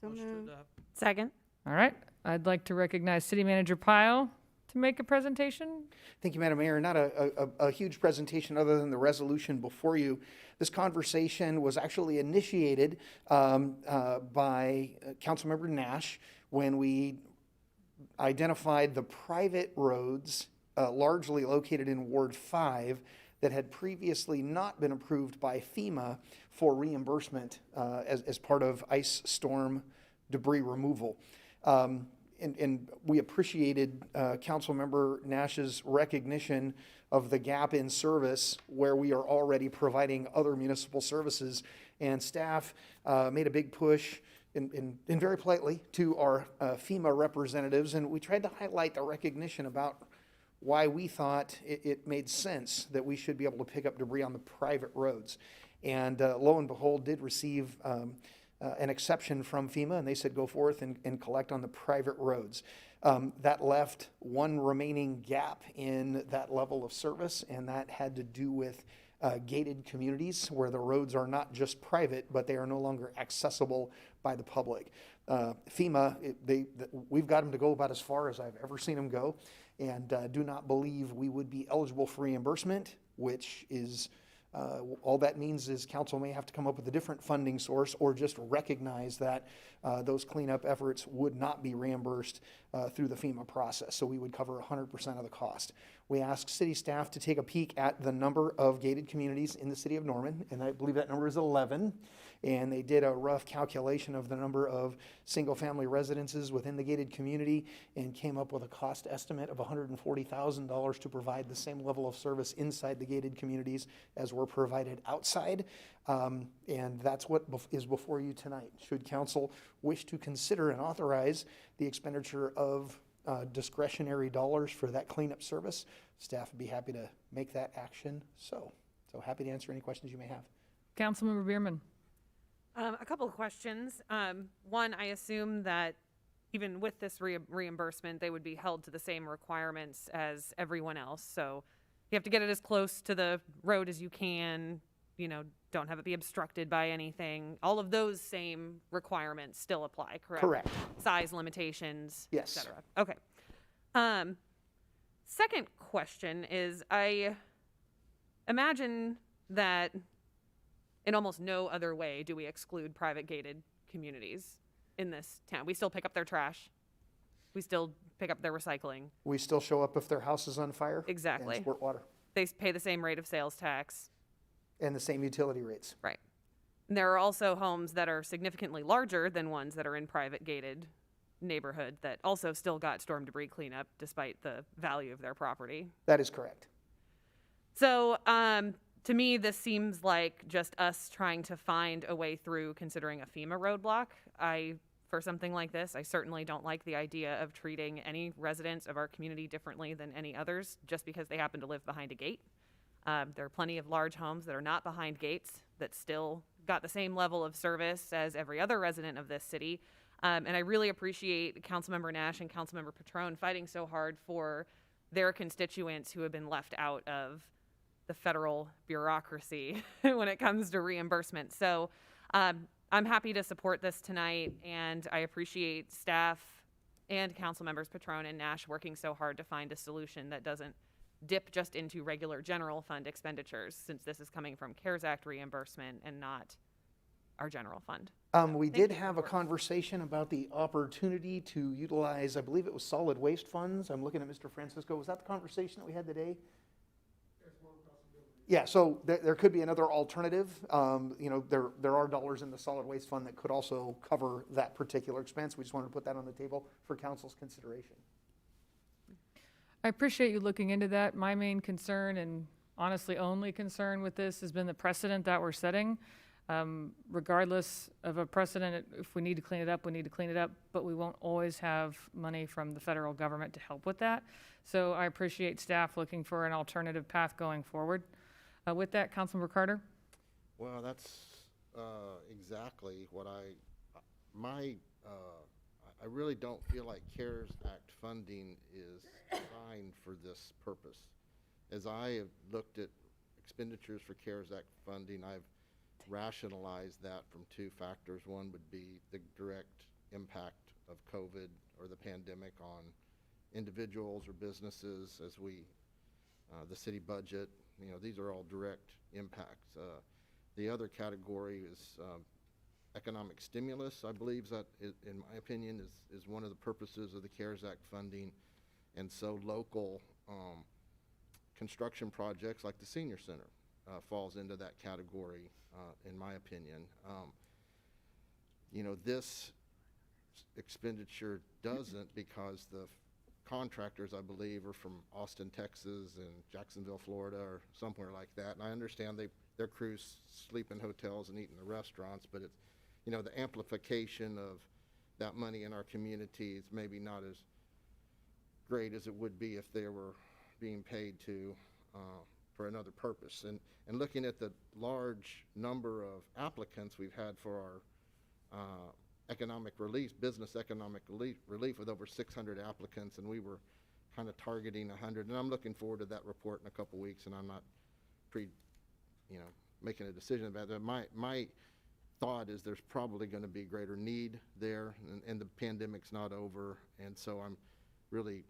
So moved. Second. All right. I'd like to recognize City Manager Pyle to make a presentation. Thank you, Madam Mayor. Not a huge presentation other than the resolution before you. This conversation was actually initiated by Councilmember Nash when we identified the private roads largely located in Ward 5 that had previously not been approved by FEMA for reimbursement as part of ice storm debris removal. And we appreciated Councilmember Nash's recognition of the gap in service where we are already providing other municipal services. And staff made a big push, and very politely, to our FEMA representatives. And we tried to highlight the recognition about why we thought it made sense that we should be able to pick up debris on the private roads. And lo and behold, did receive an exception from FEMA, and they said go forth and collect on the private roads. That left one remaining gap in that level of service, and that had to do with gated communities where the roads are not just private, but they are no longer accessible by the public. FEMA, we've got them to go about as far as I've ever seen them go, and do not believe we would be eligible for reimbursement, which is all that means is council may have to come up with a different funding source or just recognize that those cleanup efforts would not be reimbursed through the FEMA process. So we would cover 100% of the cost. We asked city staff to take a peek at the number of gated communities in the city of Norman, and I believe that number is 11. And they did a rough calculation of the number of single-family residences within the gated community and came up with a cost estimate of $140,000 to provide the same level of service inside the gated communities as were provided outside. And that's what is before you tonight. Should council wish to consider and authorize the expenditure of discretionary dollars for that cleanup service, staff would be happy to make that action. So happy to answer any questions you may have. Councilmember Bierman. A couple of questions. One, I assume that even with this reimbursement, they would be held to the same requirements as everyone else. So you have to get it as close to the road as you can, don't have it be obstructed by anything. All of those same requirements still apply, correct? Correct. Size limitations, Yes. et cetera. Okay. Second question is, I imagine that in almost no other way do we exclude private gated communities in this town. We still pick up their trash. We still pick up their recycling. We still show up if their house is on fire. Exactly. And squirt water. They pay the same rate of sales tax. And the same utility rates. Right. There are also homes that are significantly larger than ones that are in private gated neighborhood that also still got storm debris cleanup despite the value of their property. That is correct. So, to me, this seems like just us trying to find a way through considering a FEMA roadblock. I for something like this. I certainly don't like the idea of treating any residents of our community differently than any others just because they happen to live behind a gate. There are plenty of large homes that are not behind gates that still got the same level of service as every other resident of this city. And I really appreciate Councilmember Nash and Councilmember Patron fighting so hard for their constituents who have been left out of the federal bureaucracy when it comes to reimbursement. So I'm happy to support this tonight, and I appreciate staff and council members Patron and Nash working so hard to find a solution that doesn't dip just into regular general fund expenditures, since this is coming from CARES Act reimbursement and not our general fund. We did have a conversation about the opportunity to utilize, I believe it was solid waste funds. I'm looking at Mr. Francisco. Was that the conversation that we had today? Yeah, so there could be another alternative. You know, there are dollars in the solid waste fund that could also cover that particular expense. We just wanted to put that on the table for council's consideration. I appreciate you looking into that. My main concern, and honestly only concern with this, has been the precedent that we're setting. Regardless of a precedent, if we need to clean it up, we need to clean it up, but we won't always have money from the federal government to help with that. So I appreciate staff looking for an alternative path going forward. With that, Councilmember Carter? Well, that's exactly what I really don't feel like CARES Act funding is designed for this purpose. As I have looked at expenditures for CARES Act funding, I've rationalized that from two factors. One would be the direct impact of COVID or the pandemic on individuals or businesses as the city budget. You know, these are all direct impacts. The other category is economic stimulus, I believe, that, in my opinion, is one of the purposes of the CARES Act funding. And so local construction projects like the senior center falls into that category, in my opinion. You know, this expenditure doesn't, because the contractors, I believe, are from Austin, Texas, and Jacksonville, Florida, or somewhere like that. And I understand their crews sleep in hotels and eat in the restaurants, but it's, you know, the amplification of that money in our community is maybe not as great as it would be if they were being paid to for another purpose. And looking at the large number of applicants we've had for our economic relief, business economic relief, with over 600 applicants, and we were kind of targeting 100. And I'm looking forward to that report in a couple weeks, and I'm not making a decision about that. My thought is there's probably going to be greater need there, and the pandemic's not over, and so I'm really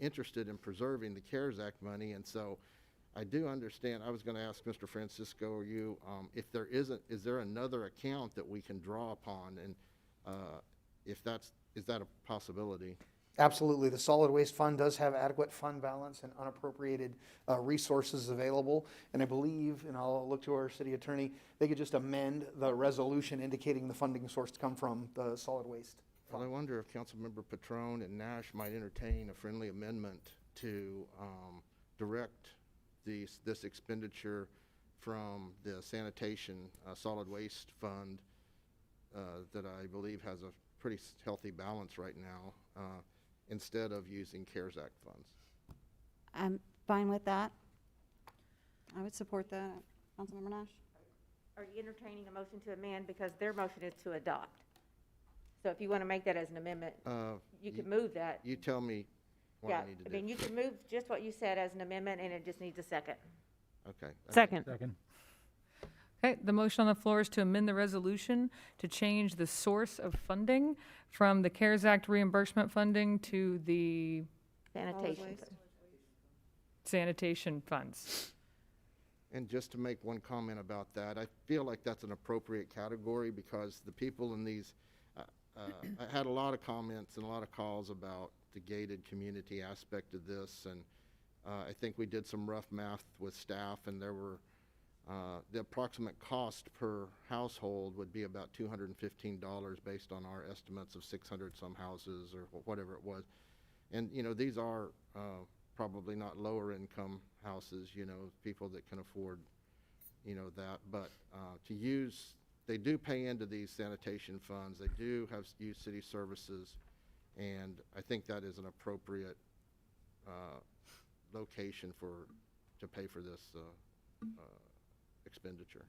interested in preserving the CARES Act money. And so I do understand. I was going to ask Mr. Francisco or you, if there isn't, is there another account that we can draw upon, and is that a possibility? Absolutely. The solid waste fund does have adequate fund balance and unappropriated resources available. And I believe, and I'll look to our city attorney, they could just amend the resolution indicating the funding source to come from the solid waste fund. Well, I wonder if Councilmember Patron and Nash might entertain a friendly amendment to direct this expenditure from the sanitation solid waste fund that I believe has a pretty healthy balance right now, instead of using CARES Act funds. I'm fine with that. I would support that. Councilmember Nash? Are you entertaining a motion to amend, because their motion is to adopt? So if you want to make that as an amendment, you can move that. You tell me what Yeah, I need to I do. mean, you can move just what you said as an amendment, and it just needs a second. Okay. Second. Okay, the motion on the floor is to amend the resolution to change the source of funding from the CARES Act reimbursement funding to the Sanitation. sanitation funds. And just to make one comment about that, I feel like that's an appropriate category, because the people in these, I had a lot of comments and a lot of calls about the gated community aspect of this, and I think we did some rough math with staff, and there were the approximate cost per household would be about $215 based on our estimates of 600 some houses or whatever it was. And, you know, these are probably not lower income houses, you know, people that can afford, you know, that. But to use they do pay into these sanitation funds. They do use city services, and I think that is an appropriate location to pay for this expenditure.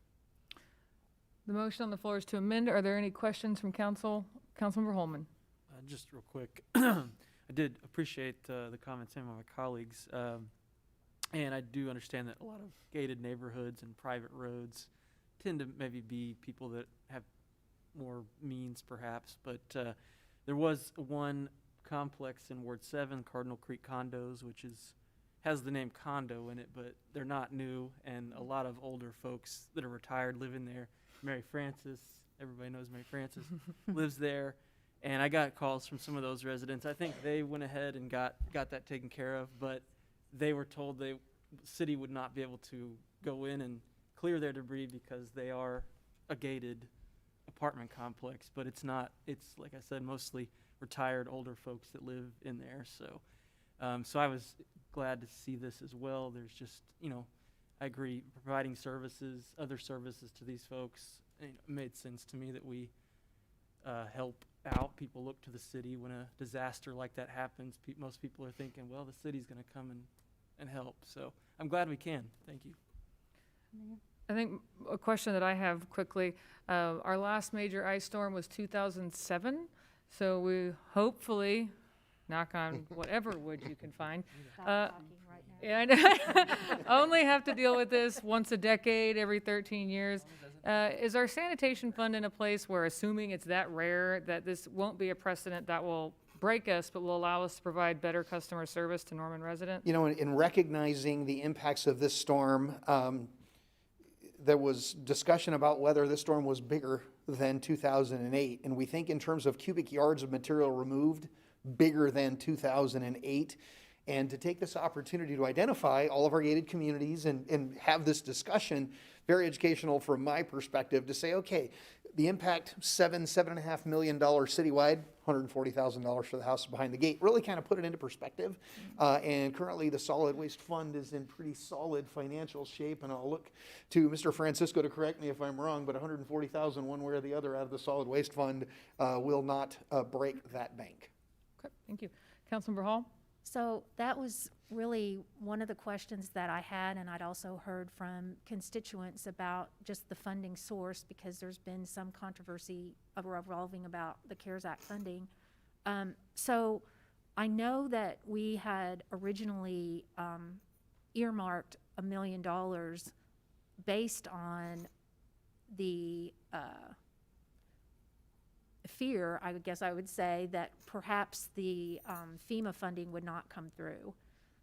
The motion on the floor is to amend. Are there any questions from council? Councilmember Holman. Just real quick, I did appreciate the comments from my colleagues, and I do understand that a lot of gated neighborhoods and private roads tend to maybe be people that have more means, perhaps. But there was one complex in Ward 7, Cardinal Creek Condos, which has the name condo in it, but they're not new, and a lot of older folks that are retired live in there. Mary Frances, everybody knows Mary Frances, lives there. And I got calls from some of those residents. I think they went ahead and got that taken care of, but they were told the city would not be able to go in and clear their debris because they are a gated apartment complex. But it's not, it's like I said, mostly retired older folks that live in there. So, so I was glad to see this as well. There's just, I agree, providing services, other services to these folks, it made sense to me that we help out. People look to the city when a disaster like that happens. Most people are thinking, well, the city's going to come and help. So I'm glad we can. Thank you. I think a question that I have quickly, our last major ice storm was 2007. So we hopefully, knock on whatever wood you can find, yeah, I know. Only have to deal with this once a decade, every 13 years. Is our sanitation fund in a place where, assuming it's that rare, that this won't be a precedent that will break us, but will allow us to provide better customer service to Norman residents? In recognizing the impacts of this storm, there was discussion about whether this storm was bigger than 2008. And we think in terms of cubic yards of material removed, bigger than 2008. And to take this opportunity to identify all of our gated communities and have this discussion, very educational from my perspective, to say, okay, the impact, $7.5 million citywide, $140,000 for the house behind the gate, really kind of put it into perspective. And currently the solid waste fund is in pretty solid financial shape. And I'll look to Mr. Francisco to correct me if I'm wrong, but $140,000 one way or the other out of the solid waste fund will not break that bank. Okay, thank you. Councilmember Hall? So that was really one of the questions that I had, and I'd also heard from constituents about just the funding source, because there's been some controversy revolving about the CARES Act funding. So I know that we had originally earmarked $1 million based on the fear, I guess I would say, that perhaps the FEMA funding would not come through.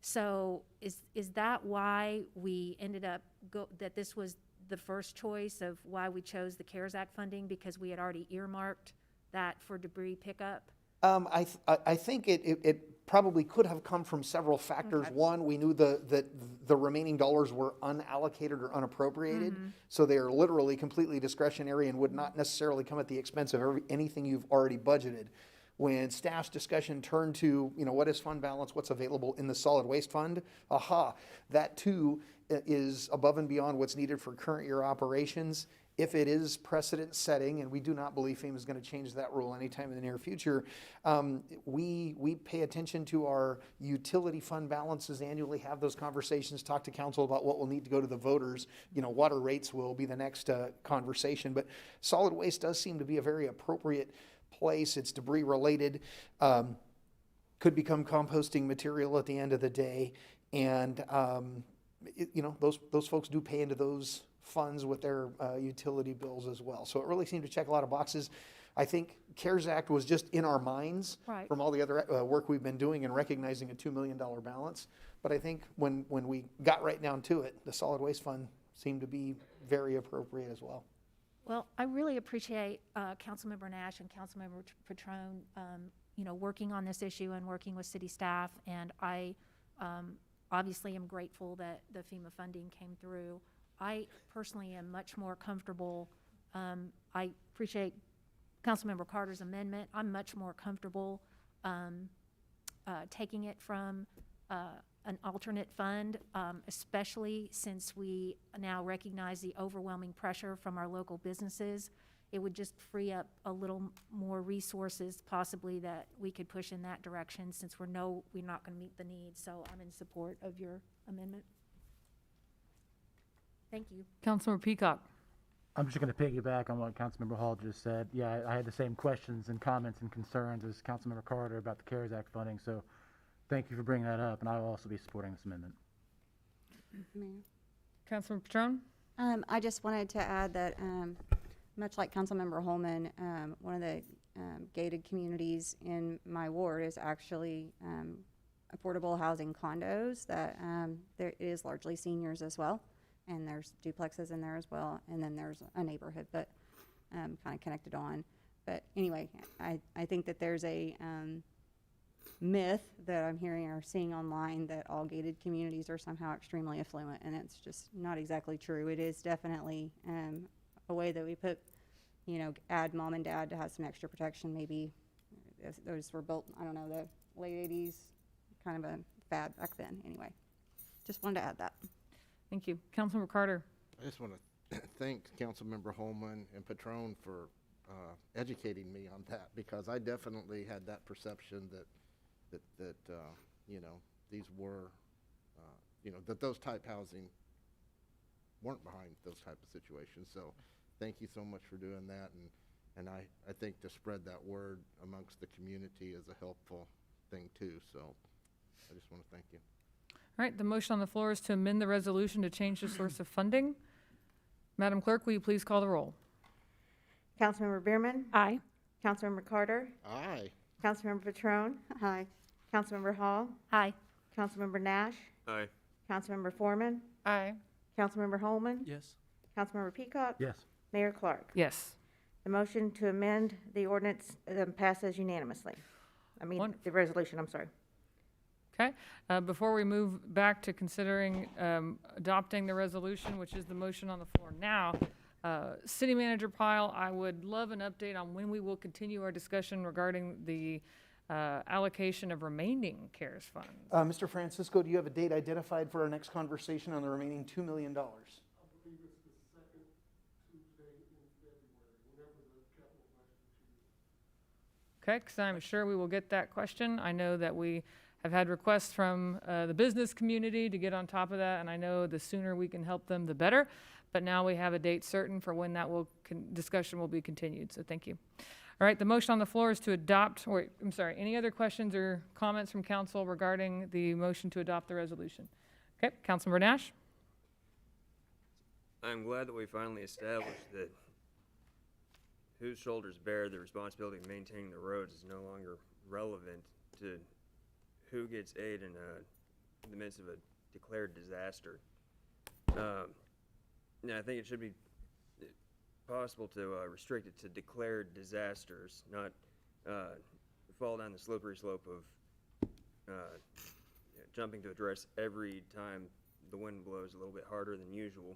So is that why we ended up, that this was the first choice of why we chose the CARES Act funding, because we had already earmarked that for debris pickup? I think it probably could have come from several factors. Okay. One, we knew that the remaining dollars were unallocated or unappropriated, so they are literally completely discretionary and would not necessarily come at the expense of anything you've already budgeted. When staff's discussion turned to, what is fund balance, what's available in the solid waste fund, that too is above and beyond what's needed for current year operations. If it is precedent setting, and we do not believe FEMA is going to change that rule anytime in the near future, we pay attention to our utility fund balances annually, have those conversations, talk to council about what will need to go to the voters. Water rates will be the next conversation, but solid waste does seem to be a very appropriate place. It's debris related, could become composting material at the end of the day, and those folks do pay into those funds with their utility bills as well. So it really seemed to check a lot of boxes. I think CARES Act was just in our minds from all the other work we've been doing and recognizing a $2 million balance. But I think when we got right down to it, the solid waste fund seemed to be very appropriate as well. Well, I really appreciate Councilmember Nash and Councilmember Petrone, working on this issue and working with city staff. And I obviously am grateful that the FEMA funding came through. I personally am much more comfortable. I appreciate Councilmember Carter's amendment. I'm much more comfortable taking it from an alternate fund, especially since we now recognize the overwhelming pressure from our local businesses. It would just free up a little more resources possibly that we could push in that direction since we're not going to meet the needs. So I'm in support of your amendment. Thank you. Councilmember Peacock. I'm just going to piggyback on what Councilmember Hall just said. Yeah, I had the same questions and comments and concerns as Councilmember Carter about the CARES Act funding, so thank you for bringing that up, and I will also be supporting this amendment. Mayor. Councilmember Patron? I just wanted to add that, much like Councilmember Holman, one of the gated communities in my ward is actually affordable housing condos that there is largely seniors as well, and there's duplexes in there as well, and then there's a neighborhood, but kind of connected on. But anyway, I think that there's a myth that I'm hearing or seeing online that all gated communities are somehow extremely affluent, and it's just not exactly true. It is definitely a way that we put, add mom and dad to have some extra protection. Maybe those were built, I don't know, the late 80s, kind of a fad back then. Anyway, just wanted to add that. Thank you. Councilmember Carter? I just want to thank Councilmember Holman and Patron for educating me on that, because I definitely had that perception that these were, that those type housing weren't behind those type of situations. So thank you so much for doing that. And I think to spread that word amongst the community is a helpful thing too. So I just want to thank you. All right, the motion on the floor is to amend the resolution to change the source of funding. Madam Clerk, will you please call the roll? Councilmember Bierman? Aye. Councilmember Carter? Aye. Councilmember Patron? Aye. Councilmember Hall? Aye. Councilmember Nash? Aye. Councilmember Foreman? Aye. Councilmember Holman? Yes. Councilmember Peacock? Yes. Mayor Clark? Yes. The motion to amend the ordinance passes unanimously. The resolution, I'm sorry. Okay. Before we move back to considering adopting the resolution, which is the motion on the floor now, City Manager Pyle, I would love an update on when we will continue our discussion regarding the allocation of remaining CARES funds. Mr. Francisco, do you have a date identified for our next conversation on the remaining $2 million? Okay, because I'm sure we will get that question. I know that we have had requests from the business community to get on top of that, and I know the sooner we can help them, the better. But now we have a date certain for when that discussion will be continued, so thank you. All right, the motion on the floor is to adopt, any other questions or comments from council regarding the motion to adopt the resolution? Okay, Councilmember Nash? I'm glad that we finally established that whose shoulders bear the responsibility of maintaining the roads is no longer relevant to who gets aid in the midst of a declared disaster. I think it should be possible to restrict it to declared disasters, not fall down the slippery slope of jumping to address every time the wind blows a little bit harder than usual.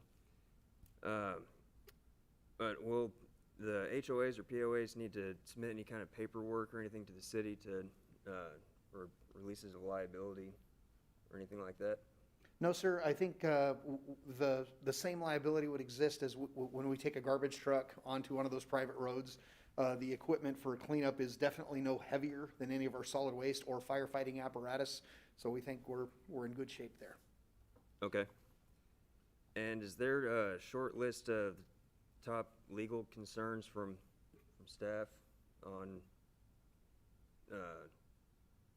But will the HOAs or POAs need to submit any kind of paperwork or anything to the city to or releases of liability or anything like that? No, sir. I think the same liability would exist as when we take a garbage truck onto one of those private roads. The equipment for cleanup is definitely no heavier than any of our solid waste or firefighting apparatus, so we think we're in good shape there. Okay. And is there a short list of top legal concerns from staff on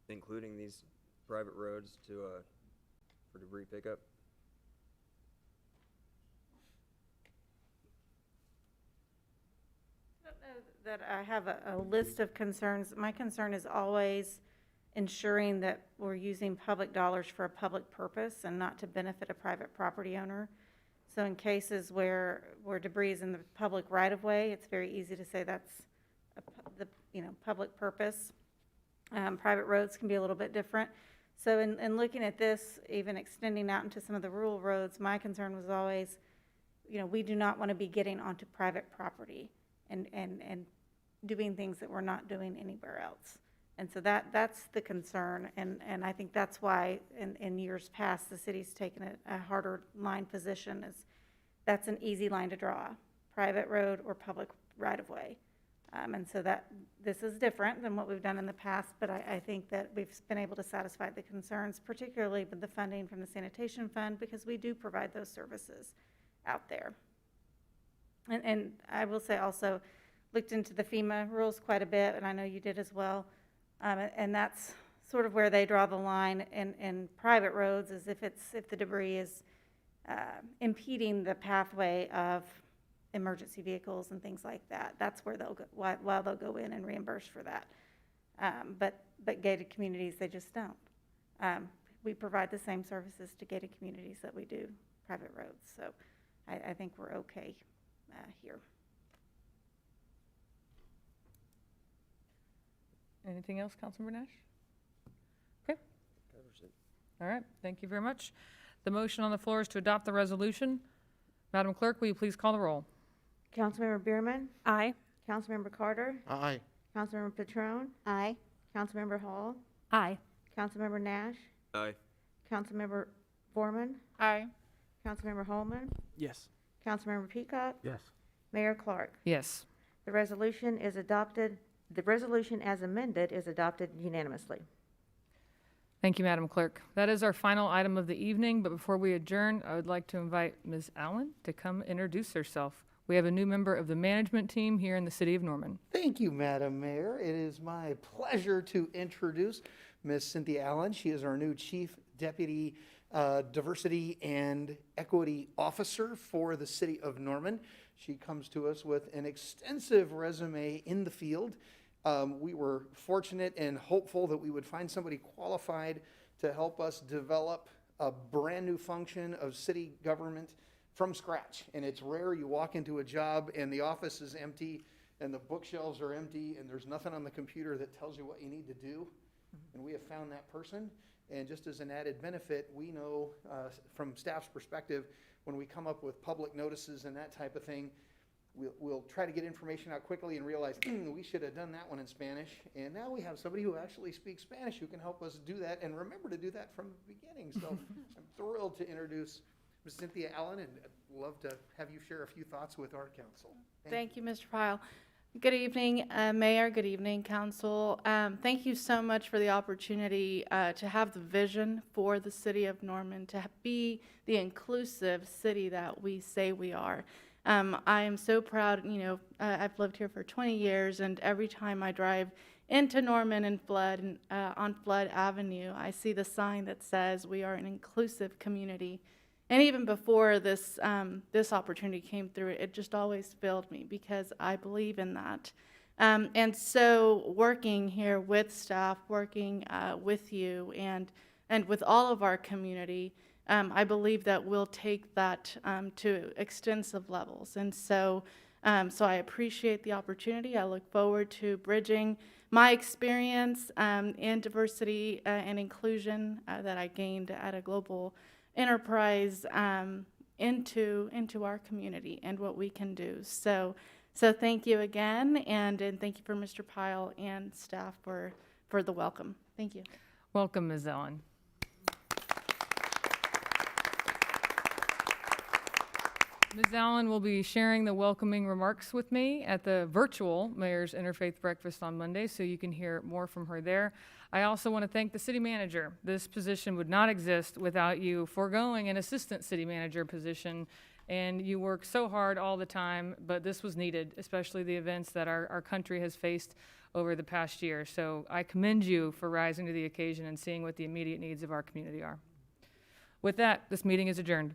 including these private roads for debris pickup? I don't know that I have a list of concerns. My concern is always ensuring that we're using public dollars for a public purpose and not to benefit a private property owner. So in cases where debris is in the public right-of-way, it's very easy to say that's the public purpose. Private roads can be a little bit different. So in looking at this, even extending out into some of the rural roads, my concern was always, we do not want to be getting onto private property and doing things that we're not doing anywhere else. And so that's the concern, and I think that's why in years past, the city's taken a harder line position, is that's an easy line to draw, private road or public right-of-way. And so this is different than what we've done in the past, but I think that we've been able to satisfy the concerns, particularly with the funding from the sanitation fund, because we do provide those services out there. And I will say also, looked into the FEMA rules quite a bit, and I know you did as well. And that's sort of where they draw the line in private roads, is if the debris is impeding the pathway of emergency vehicles and things like that. That's where they'll go in and reimburse for that. But gated communities, they just don't. We provide the same services to gated communities that we do private roads. So I think we're okay here. Anything else, Councilmember Nash? Okay. All right, thank you very much. The motion on the floor is to adopt the resolution. Madam Clerk, will you please call the roll? Councilmember Bierman? Aye. Councilmember Carter? Aye. Councilmember Petrone? Aye. Councilmember Hall? Aye. Councilmember Nash? Aye. Councilmember Foreman? Aye. Councilmember Holman? Yes. Councilmember Peacock? Yes. Mayor Clark? Yes. The resolution is adopted. The resolution as amended is adopted unanimously. Thank you, Madam Clerk. That is our final item of the evening, but before we adjourn, I would like to invite Ms. Allen to come introduce herself. We have a new member of the management team here in the city of Norman. Thank you, Madam Mayor. It is my pleasure to introduce Ms. Cynthia Allen. She is our new Chief Deputy Diversity and Equity Officer for the city of Norman. She comes to us with an extensive resume in the field. We were fortunate and hopeful that we would find somebody qualified to help us develop a brand new function of city government from scratch. And it's rare you walk into a job and the office is empty and the bookshelves are empty and there's nothing on the computer that tells you what you need to do. And we have found that person. And just as an added benefit, we know from staff's perspective, when we come up with public notices and that type of thing, we'll try to get information out quickly and realize we should have done that one in Spanish. And now we have somebody who actually speaks Spanish who can help us do that and remember to do that from the beginning. So I'm thrilled to introduce Ms. Cynthia Allen, and I'd love to have you share a few thoughts with our council. Thank you, Mr. Pyle. Good evening, Mayor. Good evening, Council. Thank you so much for the opportunity to have the vision for the city of Norman, to be the inclusive city that we say we are. I am so proud, I've lived here for 20 years, and every time I drive into Norman and Flood, on Flood Avenue, I see the sign that says we are an inclusive community. And even before this, this opportunity came through, it just always filled me because I believe in that. And so working here with staff, working with you and with all of our community, I believe that we'll take that to extensive levels. And so I appreciate the opportunity. I look forward to bridging my experience in diversity and inclusion that I gained at a global enterprise into our community and what we can do. So thank you again, and thank you for Mr. Pyle and staff for the welcome. Thank you. Welcome, Ms. Allen. Ms. Allen will be sharing the welcoming remarks with me at the virtual Mayor's Interfaith Breakfast on Monday, so you can hear more from her there. I also want to thank the city manager. This position would not exist without you foregoing an assistant city manager position, and you work so hard all the time, but this was needed, especially the events that our country has faced over the past year. So I commend you for rising to the occasion and seeing what the immediate needs of our community are. With that, this meeting is adjourned.